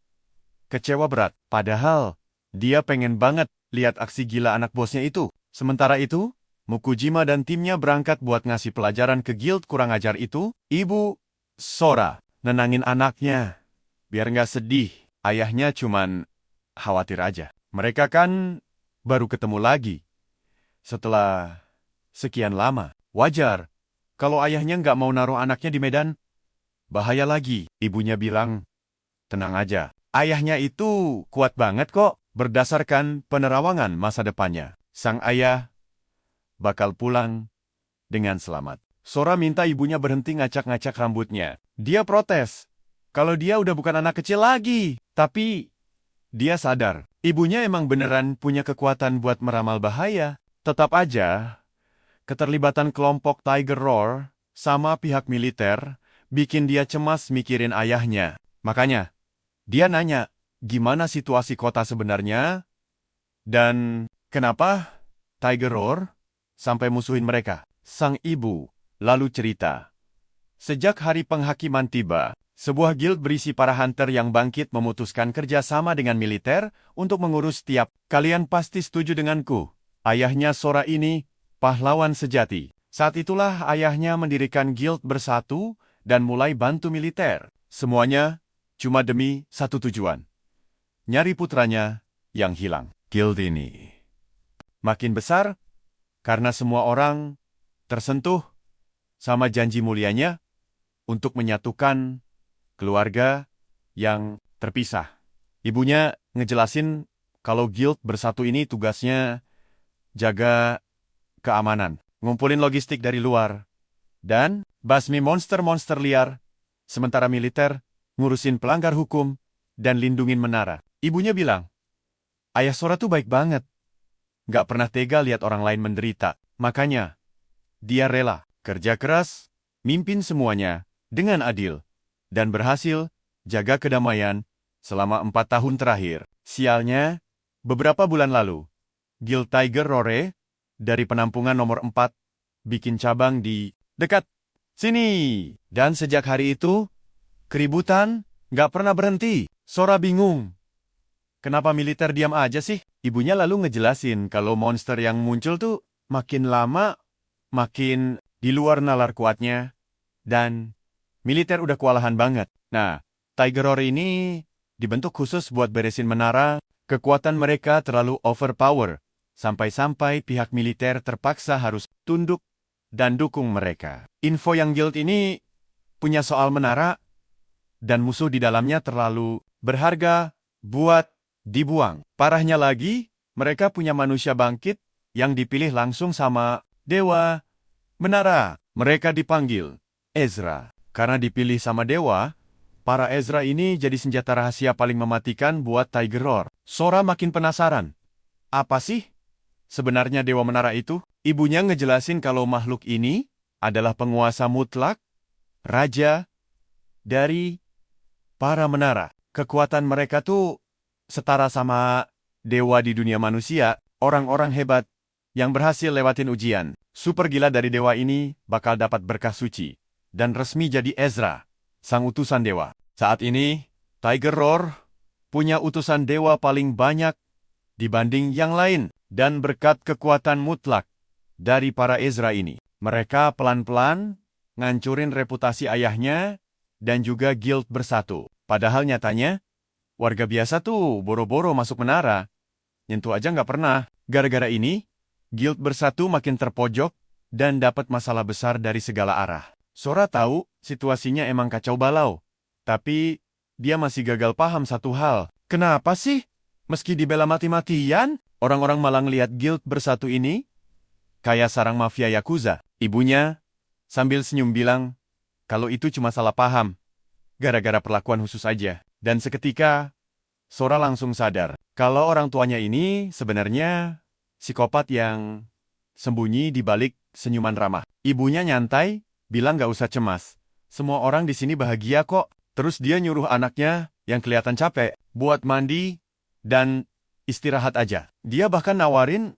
kecewa berat. Padahal, dia pengen banget lihat aksi gila anak bosnya itu. Sementara itu, Mukujima dan timnya berangkat buat ngasih pelajaran ke guild kurang ajar itu. Ibu Sora nenangin anaknya, biar nggak sedih. Ayahnya cuman khawatir aja. Mereka kan baru ketemu lagi setelah sekian lama. Wajar kalau ayahnya nggak mau naruh anaknya di medan bahaya lagi. Ibunya bilang, tenang aja. Ayahnya itu kuat banget kok. Berdasarkan penerawangan masa depannya, sang ayah bakal pulang dengan selamat. Sora minta ibunya berhenti ngacak-ngacak rambutnya. Dia protes kalau dia udah bukan anak kecil lagi. Tapi dia sadar, ibunya emang beneran punya kekuatan buat meramal bahaya. Tetap aja, keterlibatan kelompok Tiger Roar sama pihak militer bikin dia cemas mikirin ayahnya. Makanya, dia nanya, gimana situasi kota sebenarnya? Dan kenapa Tiger Roar sampai musuhin mereka? Sang ibu lalu cerita. Sejak hari penghakiman tiba, sebuah guild berisi para hunter yang bangkit memutuskan kerjasama dengan militer untuk mengurus tiap. Kalian pasti setuju denganku. Ayahnya Sora ini pahlawan sejati. Saat itulah ayahnya mendirikan guild bersatu dan mulai bantu militer. Semuanya cuma demi satu tujuan. Nyari putranya yang hilang. Guild ini makin besar karena semua orang tersentuh sama janji mulianya untuk menyatukan keluarga yang terpisah. Ibunya ngejelasin kalau guild bersatu ini tugasnya jaga keamanan. ngumpulin logistik dari luar, dan basmi monster-monster liar, sementara militer ngurusin pelanggar hukum dan lindungin menara. Ibunya bilang, ayah Sora tuh baik banget. Nggak pernah tega lihat orang lain menderita. Makanya, dia rela kerja keras, mimpin semuanya dengan adil, dan berhasil jaga kedamaian selama 4 tahun terakhir. Sialnya, beberapa bulan lalu, Guild Tiger Roar dari penampungan nomor 4 bikin cabang di dekat sini. Dan sejak hari itu, keributan nggak pernah berhenti. Sora bingung. Kenapa militer diam aja sih? Ibunya lalu ngejelasin kalau monster yang muncul tuh makin lama, makin di luar nalar kuatnya, dan militer udah kewalahan banget. Nah, Tiger Roar ini dibentuk khusus buat beresin menara. Kekuatan mereka terlalu overpower, sampai-sampai pihak militer terpaksa harus tunduk dan dukung mereka. Info yang guild ini punya soal menara, dan musuh di dalamnya terlalu berharga buat dibuang. Parahnya lagi, mereka punya manusia bangkit yang dipilih langsung sama Dewa Menara. Mereka dipanggil Ezra. Karena dipilih sama Dewa, para Ezra ini jadi senjata rahasia paling mematikan buat Tiger Roar. Sora makin penasaran. Apa sih sebenarnya Dewa Menara itu? Ibunya ngejelasin kalau makhluk ini adalah penguasa mutlak, raja dari para menara. Kekuatan mereka tuh setara sama dewa di dunia manusia, orang-orang hebat yang berhasil lewatin ujian. Super gila dari dewa ini bakal dapat berkah suci dan resmi jadi Ezra, sang utusan dewa. Saat ini, Tiger Roar punya utusan dewa paling banyak dibanding yang lain, dan berkat kekuatan mutlak dari para Ezra ini, mereka pelan-pelan ngancurin reputasi ayahnya dan juga guild bersatu. Padahal nyatanya, warga biasa tuh boro-boro masuk menara, nyentuh aja nggak pernah. Gara-gara ini, guild bersatu makin terpojok dan dapat masalah besar dari segala arah. Sora tahu situasinya emang kacau balau, tapi dia masih gagal paham satu hal. Kenapa sih? Meski dibela mati-matian, orang-orang malah ngelihat guild bersatu ini kayak sarang mafia Yakuza. Ibunya sambil senyum bilang, kalau itu cuma salah paham, gara-gara perlakuan khusus aja. Dan seketika, Sora langsung sadar kalau orang tuanya ini sebenarnya psikopat yang sembunyi di balik senyuman ramah. Ibunya nyantai, bilang gak usah cemas. Semua orang di sini bahagia kok. Terus dia nyuruh anaknya yang kelihatan capek buat mandi dan istirahat aja. Dia bahkan nawarin,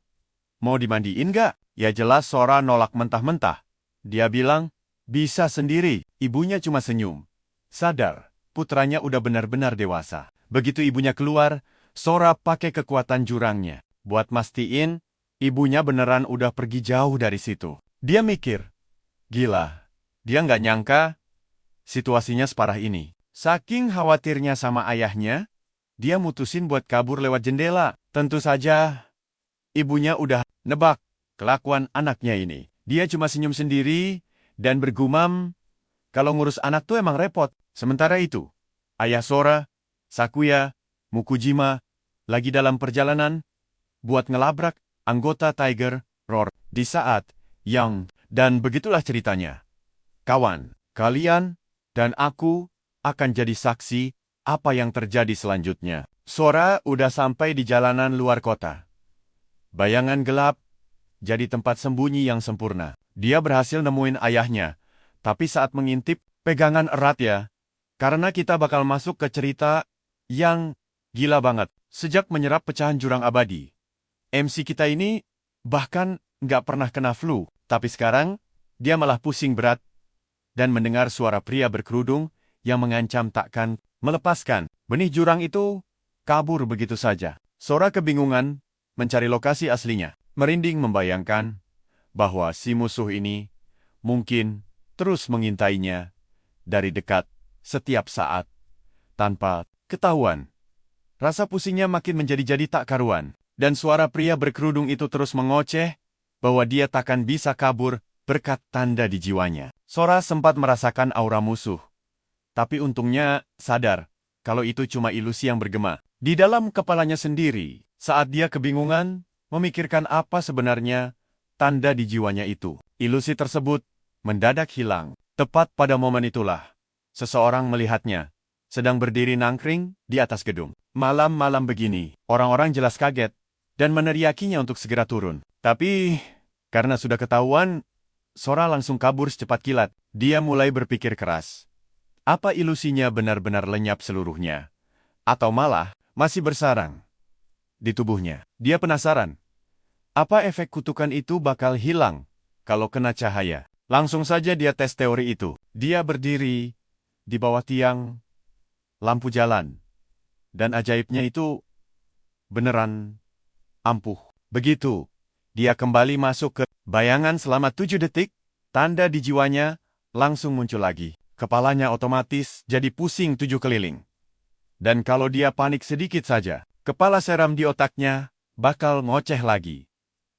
mau dimandiin gak? Ya jelas Sora nolak mentah-mentah. Dia bilang, bisa sendiri. Ibunya cuma senyum. Sadar, putranya udah benar-benar dewasa. Begitu ibunya keluar, Sora pakai kekuatan jurangnya buat mastiin ibunya beneran udah pergi jauh dari situ. Dia mikir, gila, dia nggak nyangka situasinya separah ini. Saking khawatirnya sama ayahnya, dia mutusin buat kabur lewat jendela. Tentu saja, ibunya udah nebak kelakuan anaknya ini. Dia cuma senyum sendiri dan bergumam, kalau ngurus anak tuh emang repot. Sementara itu, ayah Sora, Sakuya, Mukujima, lagi dalam perjalanan buat ngelabrak anggota Tiger Roar di saat yang, dan begitulah ceritanya. Kawan, kalian dan aku akan jadi saksi apa yang terjadi selanjutnya. Sora udah sampai di jalanan luar kota. Bayangan gelap jadi tempat sembunyi yang sempurna. Dia berhasil nemuin ayahnya, tapi saat mengintip, pegangan erat ya. Karena kita bakal masuk ke cerita yang gila banget. Sejak menyerap pecahan jurang abadi, MC kita ini bahkan nggak pernah kena flu. Tapi sekarang, dia malah pusing berat dan mendengar suara pria berkerudung yang mengancam takkan melepaskan. Benih jurang itu kabur begitu saja. Sora kebingungan mencari lokasi aslinya. Merinding membayangkan bahwa si musuh ini mungkin terus mengintainya dari dekat setiap saat, tanpa ketahuan. Rasa pusingnya makin menjadi-jadi tak karuan, dan suara pria berkerudung itu terus mengoceh bahwa dia takkan bisa kabur berkat tanda di jiwanya. Sora sempat merasakan aura musuh, tapi untungnya sadar kalau itu cuma ilusi yang bergema di dalam kepalanya sendiri. Saat dia kebingungan memikirkan apa sebenarnya tanda di jiwanya itu. Ilusi tersebut mendadak hilang. Tepat pada momen itulah, seseorang melihatnya, sedang berdiri nangkring di atas gedung. Malam-malam begini, orang-orang jelas kaget, dan meneriakinya untuk segera turun. Tapi, karena sudah ketahuan, Sora langsung kabur secepat kilat. Dia mulai berpikir keras. Apa ilusinya benar-benar lenyap seluruhnya? Atau malah, masih bersarang di tubuhnya? Dia penasaran. Apa efek kutukan itu bakal hilang kalau kena cahaya? Langsung saja dia tes teori itu. Dia berdiri di bawah tiang lampu jalan. Dan ajaibnya itu beneran ampuh. Begitu, dia kembali masuk ke bayangan selama 7 detik, tanda di jiwanya langsung muncul lagi. Kepalanya otomatis jadi pusing 7 keliling. Dan kalau dia panik sedikit saja, kepala seram di otaknya bakal ngoceh lagi.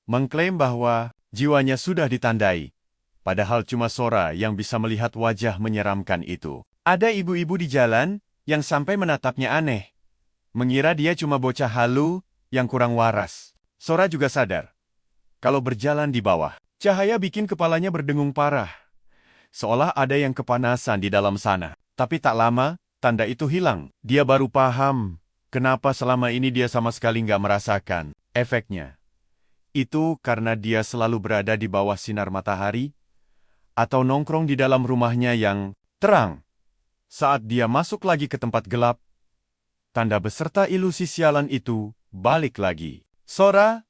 Mengklaim bahwa jiwanya sudah ditandai. Padahal cuma Sora yang bisa melihat wajah menyeramkan itu. Ada ibu-ibu di jalan yang sampai menatapnya aneh. Mengira dia cuma bocah halu yang kurang waras. Sora juga sadar. Kalau berjalan di bawah, cahaya bikin kepalanya berdengung parah. Seolah ada yang kepanasan di dalam sana. Tapi tak lama, tanda itu hilang. Dia baru paham kenapa selama ini dia sama sekali nggak merasakan efeknya. Itu karena dia selalu berada di bawah sinar matahari atau nongkrong di dalam rumahnya yang terang. Saat dia masuk lagi ke tempat gelap, tanda beserta ilusi sialan itu balik lagi. Sora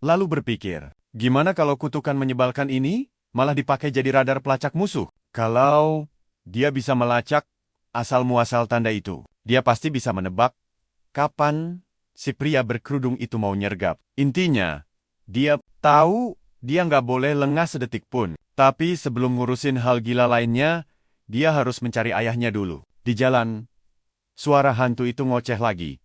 lalu berpikir, gimana kalau kutukan menyebalkan ini malah dipakai jadi radar pelacak musuh? Kalau dia bisa melacak asal-muasal tanda itu, dia pasti bisa menebak kapan si pria berkerudung itu mau nyergap. Intinya, dia tahu dia nggak boleh lengah sedetik pun. Tapi sebelum ngurusin hal gila lainnya, dia harus mencari ayahnya dulu. Di jalan, suara hantu itu ngoceh lagi.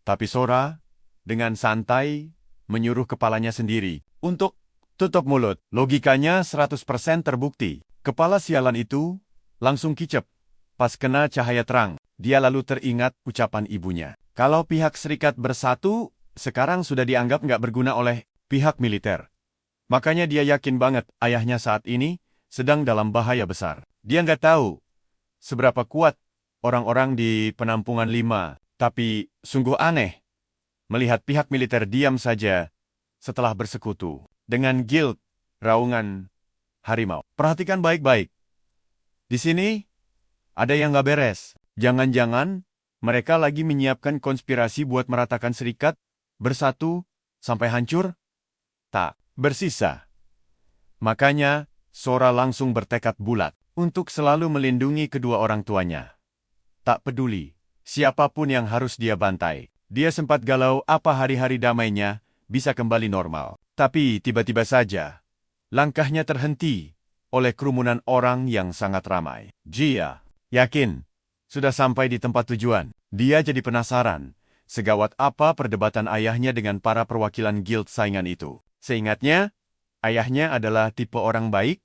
Tapi Sora, dengan santai, menyuruh kepalanya sendiri untuk tutup mulut. Logikanya 100% terbukti. Kepala sialan itu langsung kicep. Pas kena cahaya terang, dia lalu teringat ucapan ibunya. Kalau pihak Serikat Bersatu, sekarang sudah dianggap nggak berguna oleh pihak militer. Makanya dia yakin banget ayahnya saat ini sedang dalam bahaya besar. Dia nggak tahu seberapa kuat orang-orang di penampungan 5, tapi sungguh aneh melihat pihak militer diam saja setelah bersekutu dengan guild raungan harimau. Perhatikan baik-baik. Di sini ada yang nggak beres. Jangan-jangan mereka lagi menyiapkan konspirasi buat meratakan Serikat Bersatu sampai hancur? Tak bersisa. Makanya, Sora langsung bertekad bulat untuk selalu melindungi kedua orang tuanya. Tak peduli siapapun yang harus dia bantai. Dia sempat galau apa hari-hari damainya bisa kembali normal. Tapi tiba-tiba saja, langkahnya terhenti oleh kerumunan orang yang sangat ramai. Dia yakin sudah sampai di tempat tujuan. Dia jadi penasaran, segawat apa perdebatan ayahnya dengan para perwakilan guild saingan itu. Seingatnya, ayahnya adalah tipe orang baik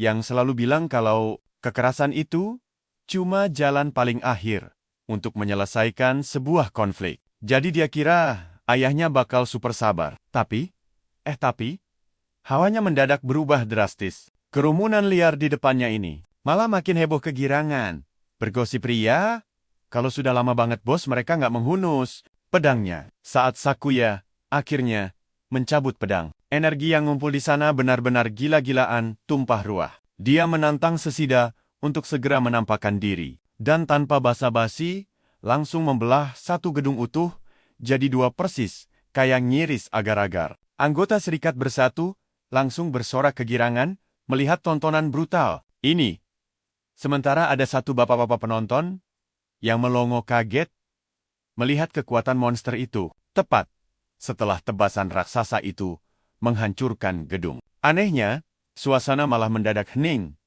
yang selalu bilang kalau kekerasan itu cuma jalan paling akhir untuk menyelesaikan sebuah konflik. Jadi dia kira ayahnya bakal super sabar. Tapi, hawanya mendadak berubah drastis. Kerumunan liar di depannya ini malah makin heboh kegirangan. Bergosip ria, kalau sudah lama banget bos mereka nggak menghunus pedangnya. Saat Sakuya akhirnya mencabut pedang. Energi yang ngumpul di sana benar-benar gila-gilaan, tumpah ruah. Dia menantang Sesida untuk segera menampakkan diri. Dan tanpa basa-basi, langsung membelah satu gedung utuh, jadi 2 persis, kayak ngiris agar-agar. Anggota Serikat Bersatu langsung bersorak kegirangan, melihat tontonan brutal ini. Sementara ada satu bapak-bapak penonton yang melongo kaget melihat kekuatan monster itu. Tepat setelah tebasan raksasa itu menghancurkan gedung. Anehnya, suasana malah mendadak hening.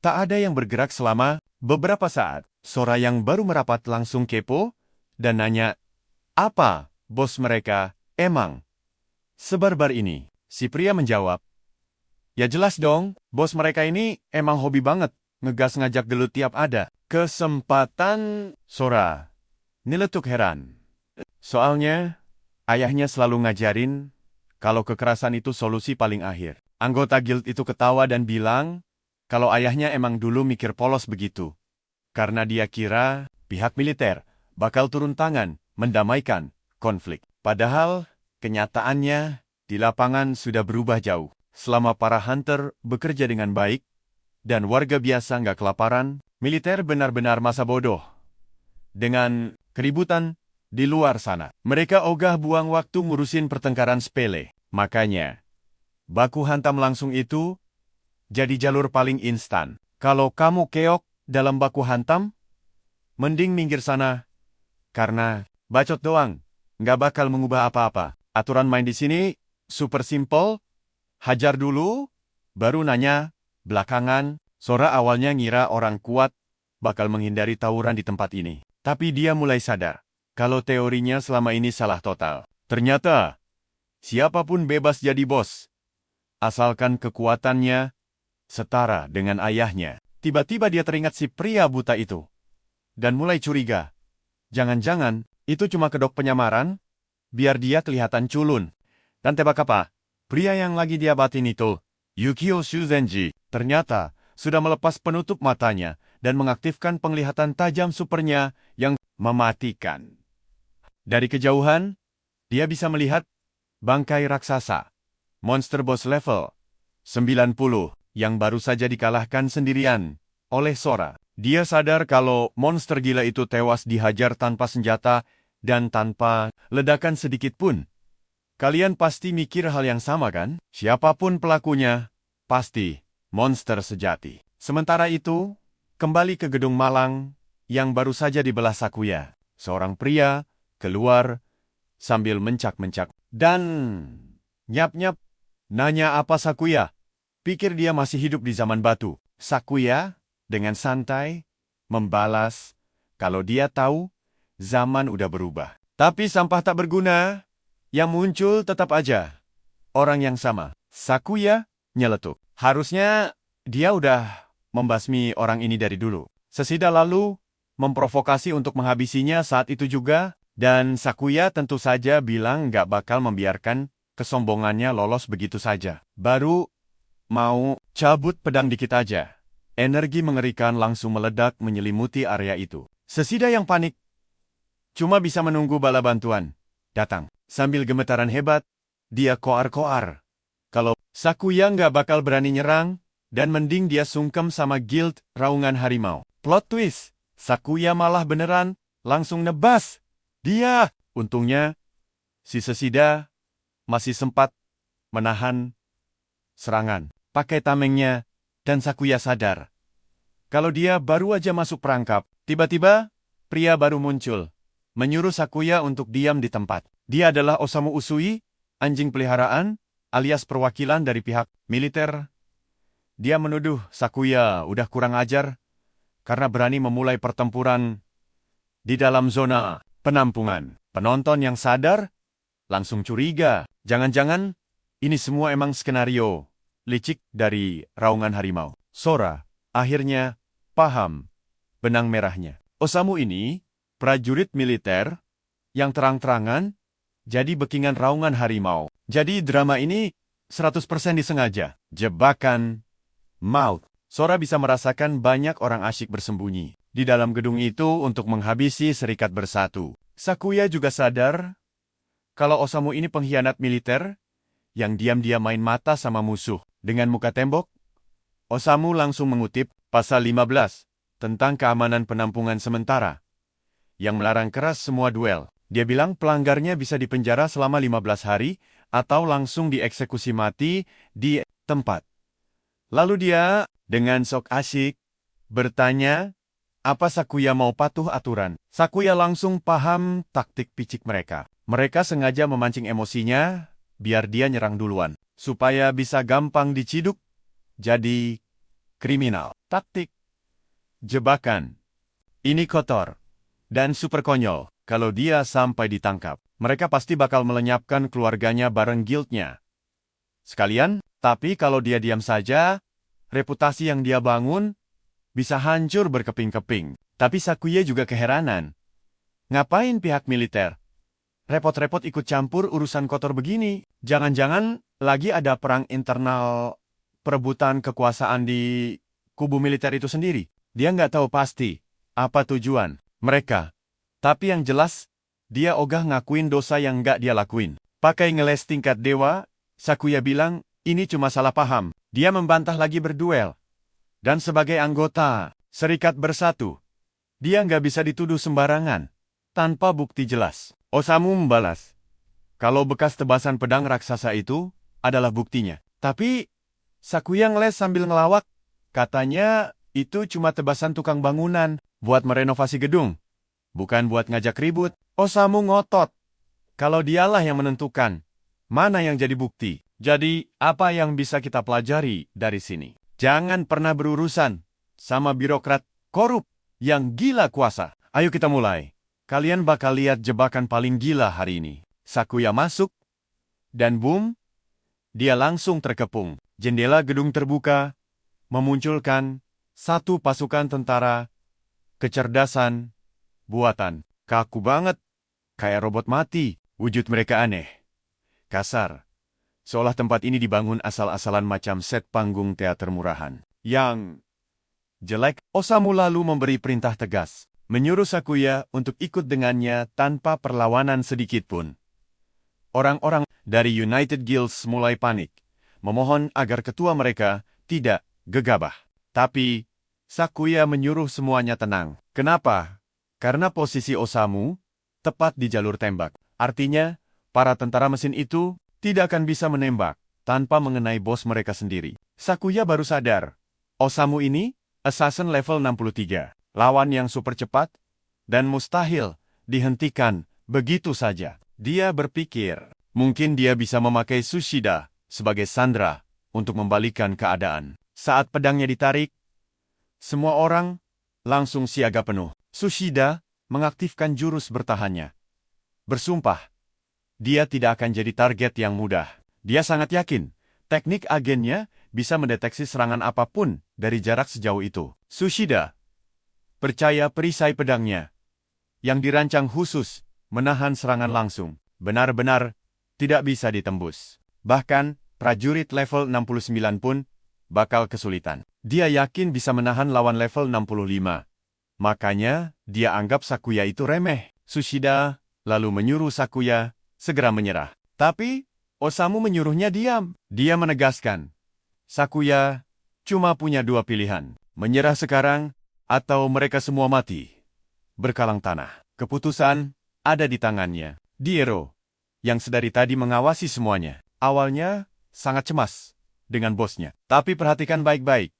Tak ada yang bergerak selama beberapa saat. Sora yang baru merapat langsung kepo dan nanya, apa bos mereka emang sebarbar ini? Si pria menjawab, ya jelas dong, bos mereka ini emang hobi banget ngegas ngajak gelut tiap ada kesempatan. Sora nyeletuk heran. Soalnya, ayahnya selalu ngajarin kalau kekerasan itu solusi paling akhir. Anggota guild itu ketawa dan bilang, kalau ayahnya emang dulu mikir polos begitu. Karena dia kira pihak militer bakal turun tangan mendamaikan konflik. Padahal kenyataannya di lapangan sudah berubah jauh. Selama para hunter bekerja dengan baik dan warga biasa nggak kelaparan, militer benar-benar masa bodoh. Dengan keributan di luar sana, mereka ogah buang waktu ngurusin pertengkaran sepele. Makanya, baku hantam langsung itu jadi jalur paling instan. Kalau kamu keok dalam baku hantam, mending minggir sana. Karena bacot doang, nggak bakal mengubah apa-apa. Aturan main di sini super simple. Hajar dulu, baru nanya, belakangan. Sora awalnya ngira orang kuat bakal menghindari tawuran di tempat ini. Tapi dia mulai sadar kalau teorinya selama ini salah total. Ternyata, siapapun bebas jadi bos, asalkan kekuatannya setara dengan ayahnya. Tiba-tiba dia teringat si pria buta itu, dan mulai curiga. Jangan-jangan, itu cuma kedok penyamaran, biar dia kelihatan culun. Dan tebak apa? Pria yang lagi dia batin itu, Yukio Shuzenji, ternyata sudah melepas penutup matanya dan mengaktifkan penglihatan tajam supernya yang mematikan. Dari kejauhan, dia bisa melihat bangkai raksasa, monster boss level 90, yang baru saja dikalahkan sendirian oleh Sora. Dia sadar kalau monster gila itu tewas dihajar tanpa senjata dan tanpa ledakan sedikit pun. Kalian pasti mikir hal yang sama kan? Siapapun pelakunya, pasti monster sejati. Sementara itu, kembali ke gedung malang yang baru saja dibelah Sakuya. Seorang pria keluar sambil mencak-mencak dan nyap-nyap. Nanya apa Sakuya? Pikir dia masih hidup di zaman batu. Sakuya dengan santai membalas kalau dia tahu zaman udah berubah. Tapi sampah tak berguna, yang muncul tetap aja orang yang sama. Sakuya nyeletuk. Harusnya dia udah membasmi orang ini dari dulu. Sesudah lalu memprovokasi untuk menghabisinya saat itu juga, dan Sakuya tentu saja bilang nggak bakal membiarkan kesombongannya lolos begitu saja. Baru mau cabut pedang dikit aja. Energi mengerikan langsung meledak menyelimuti area itu. Sesudah yang panik, cuma bisa menunggu bala bantuan datang. Sambil gemetaran hebat, dia koar-koar. Kalau Sakuya nggak bakal berani nyerang, dan mending dia sungkem sama guild Raungan Harimau. Plot twist, Sakuya malah beneran langsung nebas. Dia, untungnya, si Sesida masih sempat menahan serangan. Pakai tamengnya, dan Sakuya sadar. Kalau dia baru aja masuk perangkap, tiba-tiba pria baru muncul, menyuruh Sakuya untuk diam di tempat. Dia adalah Osamu Usui, anjing peliharaan, alias perwakilan dari pihak militer. Dia menuduh Sakuya udah kurang ajar karena berani memulai pertempuran di dalam zona penampungan. Penonton yang sadar langsung curiga. Jangan-jangan ini semua emang skenario licik dari Raungan Harimau. Sora akhirnya paham benang merahnya. Osamu ini prajurit militer yang terang-terangan jadi bekingan Raungan Harimau. Jadi drama ini 100% disengaja. Jebakan maut. Sora bisa merasakan banyak orang asyik bersembunyi di dalam gedung itu untuk menghabisi Serikat Bersatu. Sakuya juga sadar kalau Osamu ini pengkhianat militer yang diam-diam main mata sama musuh. Dengan muka tembok, Osamu langsung mengutip pasal 15 tentang keamanan penampungan sementara yang melarang keras semua duel. Dia bilang pelanggarnya bisa dipenjara selama 15 hari atau langsung dieksekusi mati di tempat. Lalu dia, dengan sok asyik, bertanya, apa Sakuya mau patuh aturan? Sakuya langsung paham taktik picik mereka. Mereka sengaja memancing emosinya, biar dia nyerang duluan. Supaya bisa gampang diciduk, jadi kriminal. Taktik jebakan. Ini kotor dan super konyol. Kalau dia sampai ditangkap, mereka pasti bakal melenyapkan keluarganya bareng guildnya. Sekalian, tapi kalau dia diam saja, reputasi yang dia bangun bisa hancur berkeping-keping. Tapi Sakuya juga keheranan. Ngapain pihak militer repot-repot ikut campur urusan kotor begini. Jangan-jangan lagi ada perang internal perebutan kekuasaan di kubu militer itu sendiri. Dia nggak tahu pasti apa tujuan mereka. Tapi yang jelas, dia ogah ngakuin dosa yang nggak dia lakuin. Pakai ngeles tingkat dewa, Sakuya bilang, ini cuma salah paham. Dia membantah lagi berduel. Dan sebagai anggota Serikat Bersatu, dia nggak bisa dituduh sembarangan, tanpa bukti jelas. Osamu membalas, kalau bekas tebasan pedang raksasa itu adalah buktinya. Tapi, Sakuya ngeles sambil ngelawak, katanya itu cuma tebasan tukang bangunan, buat merenovasi gedung. Bukan buat ngajak ribut. Osamu ngotot. Kalau dialah yang menentukan, mana yang jadi bukti. Jadi, apa yang bisa kita pelajari dari sini? Jangan pernah berurusan sama birokrat korup yang gila kuasa. Ayo kita mulai. Kalian bakal lihat jebakan paling gila hari ini. Sakuya masuk, dan boom, dia langsung terkepung. Jendela gedung terbuka, memunculkan satu pasukan tentara kecerdasan buatan. Kaku banget, kayak robot mati. Wujud mereka aneh, kasar, seolah tempat ini dibangun asal-asalan macam set panggung teater murahan. Yang jelek, Osamu lalu memberi perintah tegas, menyuruh Sakuya untuk ikut dengannya tanpa perlawanan sedikitpun. Orang-orang dari United Guilds mulai panik, memohon agar ketua mereka tidak gegabah. Tapi, Sakuya menyuruh semuanya tenang. Kenapa? Karena posisi Osamu tepat di jalur tembak. Artinya, para tentara mesin itu tidak akan bisa menembak tanpa mengenai bos mereka sendiri. Sakuya baru sadar, Osamu ini assassin level 63, lawan yang super cepat dan mustahil dihentikan begitu saja. Dia berpikir, mungkin dia bisa memakai Tsushida sebagai sandera untuk membalikan keadaan. Saat pedangnya ditarik, semua orang langsung siaga penuh. Tsushida mengaktifkan jurus bertahannya. Bersumpah, dia tidak akan jadi target yang mudah. Dia sangat yakin, teknik agennya bisa mendeteksi serangan apapun dari jarak sejauh itu. Tsushida percaya perisai pedangnya, yang dirancang khusus menahan serangan langsung, benar-benar tidak bisa ditembus. Bahkan, prajurit level 69 pun bakal kesulitan. Dia yakin bisa menahan lawan level 65. Makanya, dia anggap Sakuya itu remeh. Tsushida lalu menyuruh Sakuya segera menyerah. Tapi, Osamu menyuruhnya diam. Dia menegaskan, Sakuya cuma punya dua pilihan. Menyerah sekarang, atau mereka semua mati berkalang tanah. Keputusan ada di tangannya. Diero, yang sedari tadi mengawasi semuanya, awalnya sangat cemas dengan bosnya. Tapi perhatikan baik-baik.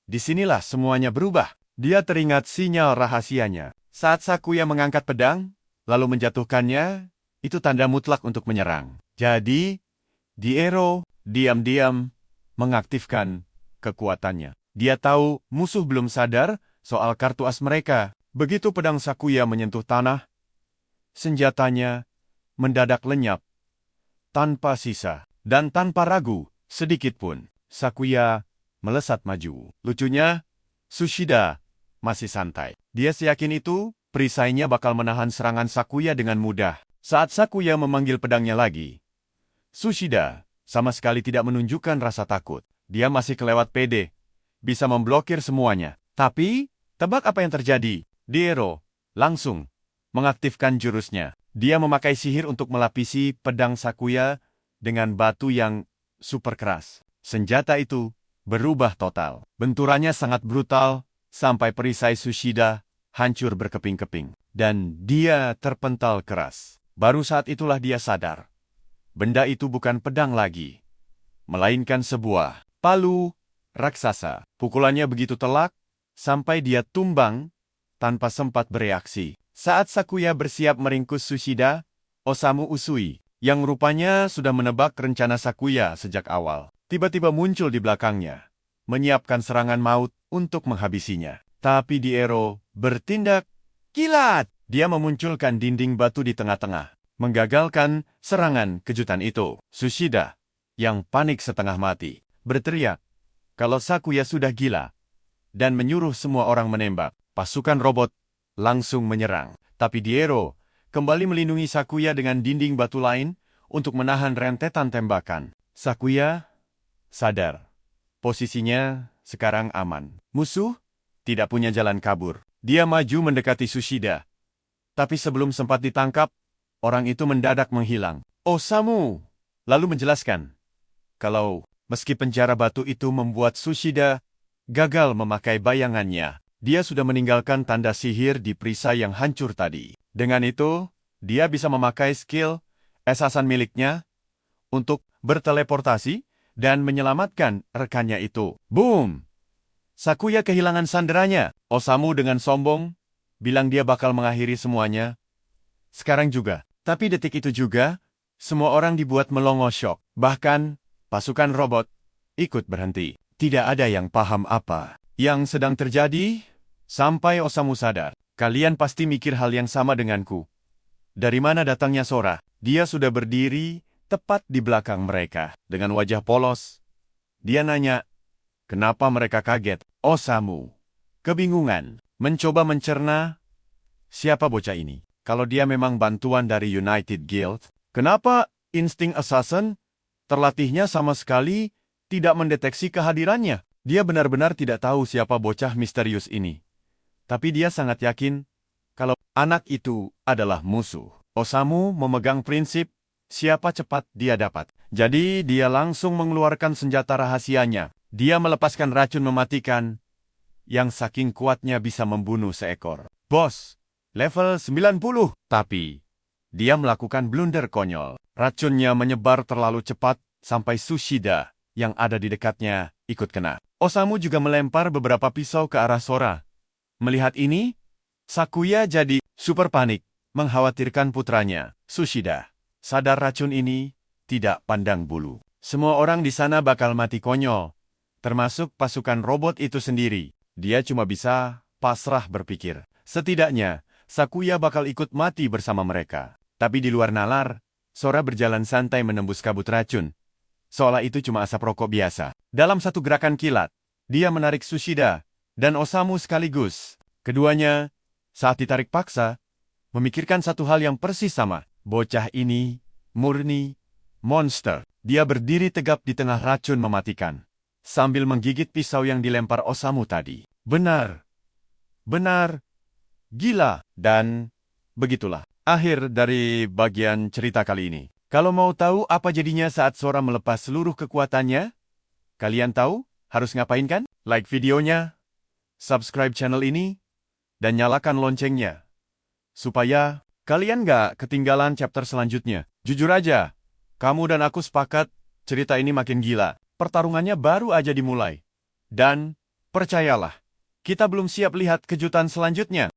Disinilah semuanya berubah. Dia teringat sinyal rahasianya. Saat Sakuya mengangkat pedang, lalu menjatuhkannya, itu tanda mutlak untuk menyerang. Jadi, Diero diam-diam mengaktifkan kekuatannya. Dia tahu musuh belum sadar soal kartu as mereka. Begitu pedang Sakuya menyentuh tanah, senjatanya mendadak lenyap, tanpa sisa, dan tanpa ragu sedikitpun. Sakuya melesat maju. Lucunya, Tsushida masih santai. Dia yakin itu, perisainya bakal menahan serangan Sakuya dengan mudah. Saat Sakuya memanggil pedangnya lagi, Tsushida sama sekali tidak menunjukkan rasa takut. Dia masih kelewat pede, bisa memblokir semuanya. Tapi, tebak apa yang terjadi? Diero langsung mengaktifkan jurusnya. Dia memakai sihir untuk melapisi pedang Sakuya dengan batu yang super keras. Senjata itu berubah total. Benturannya sangat brutal, sampai perisai Tsushida hancur berkeping-keping. Dan dia terpental keras. Baru saat itulah dia sadar. Benda itu bukan pedang lagi, melainkan sebuah palu raksasa. Pukulannya begitu telak, sampai dia tumbang tanpa sempat bereaksi. Saat Sakuya bersiap meringkus Tsushida, Osamu Usui, yang rupanya sudah menebak rencana Sakuya sejak awal, tiba-tiba muncul di belakangnya, menyiapkan serangan maut untuk menghabisinya. Tapi Diero bertindak kilat. Dia memunculkan dinding batu di tengah-tengah, menggagalkan serangan kejutan itu. Tsushida, yang panik setengah mati, berteriak kalau Sakuya sudah gila, dan menyuruh semua orang menembak. Pasukan robot langsung menyerang. Tapi Diero, kembali melindungi Sakuya dengan dinding batu lain untuk menahan rentetan tembakan. Sakuya sadar. Posisinya sekarang aman. Musuh tidak punya jalan kabur. Dia maju mendekati Tsushida. Tapi sebelum sempat ditangkap, orang itu mendadak menghilang. Osamu lalu menjelaskan kalau meski penjara batu itu membuat Tsushida gagal memakai bayangannya, dia sudah meninggalkan tanda sihir di perisai yang hancur tadi. Dengan itu, dia bisa memakai skill esasan miliknya untuk berteleportasi dan menyelamatkan rekannya itu. Boom! Sakuya kehilangan sanderanya. Osamu dengan sombong bilang dia bakal mengakhiri semuanya. Sekarang juga. Tapi detik itu juga, semua orang dibuat melongo syok. Bahkan, pasukan robot ikut berhenti. Tidak ada yang paham apa yang sedang terjadi sampai Osamu sadar. Kalian pasti mikir hal yang sama denganku. Dari mana datangnya Sora? Dia sudah berdiri tepat di belakang mereka. Dengan wajah polos, dia nanya, kenapa mereka kaget? Osamu kebingungan, mencoba mencerna siapa bocah ini. Kalau dia memang bantuan dari United Guild, kenapa insting assassin terlatihnya sama sekali tidak mendeteksi kehadirannya? Dia benar-benar tidak tahu siapa bocah misterius ini. Tapi dia sangat yakin kalau anak itu adalah musuh. Osamu memegang prinsip siapa cepat dia dapat. Jadi dia langsung mengeluarkan senjata rahasianya. Dia melepaskan racun mematikan yang saking kuatnya bisa membunuh seekor bos level 90. Tapi dia melakukan blunder konyol. Racunnya menyebar terlalu cepat sampai Tsushida yang ada di dekatnya ikut kena. Osamu juga melempar beberapa pisau ke arah Sora. Melihat ini, Sakuya jadi super panik, mengkhawatirkan putranya. Tsushida sadar racun ini tidak pandang bulu. Semua orang di sana bakal mati konyol, termasuk pasukan robot itu sendiri. Dia cuma bisa pasrah berpikir. Setidaknya, Sakuya bakal ikut mati bersama mereka. Tapi di luar nalar, Sora berjalan santai menembus kabut racun. Seolah itu cuma asap rokok biasa. Dalam satu gerakan kilat, dia menarik Tsushida dan Osamu sekaligus. Keduanya, saat ditarik paksa, memikirkan satu hal yang persis sama. Bocah ini murni monster. Dia berdiri tegap di tengah racun mematikan, sambil menggigit pisau yang dilempar Osamu tadi. Benar, gila. Dan begitulah akhir dari bagian cerita kali ini. Kalau mau tahu apa jadinya saat Sora melepas seluruh kekuatannya, kalian tahu harus ngapain kan? Like videonya, subscribe channel ini, dan nyalakan loncengnya, supaya kalian nggak ketinggalan chapter selanjutnya. Jujur aja, kamu dan aku sepakat cerita ini makin gila. Pertarungannya baru aja dimulai. Dan percayalah, kita belum siap lihat kejutan selanjutnya.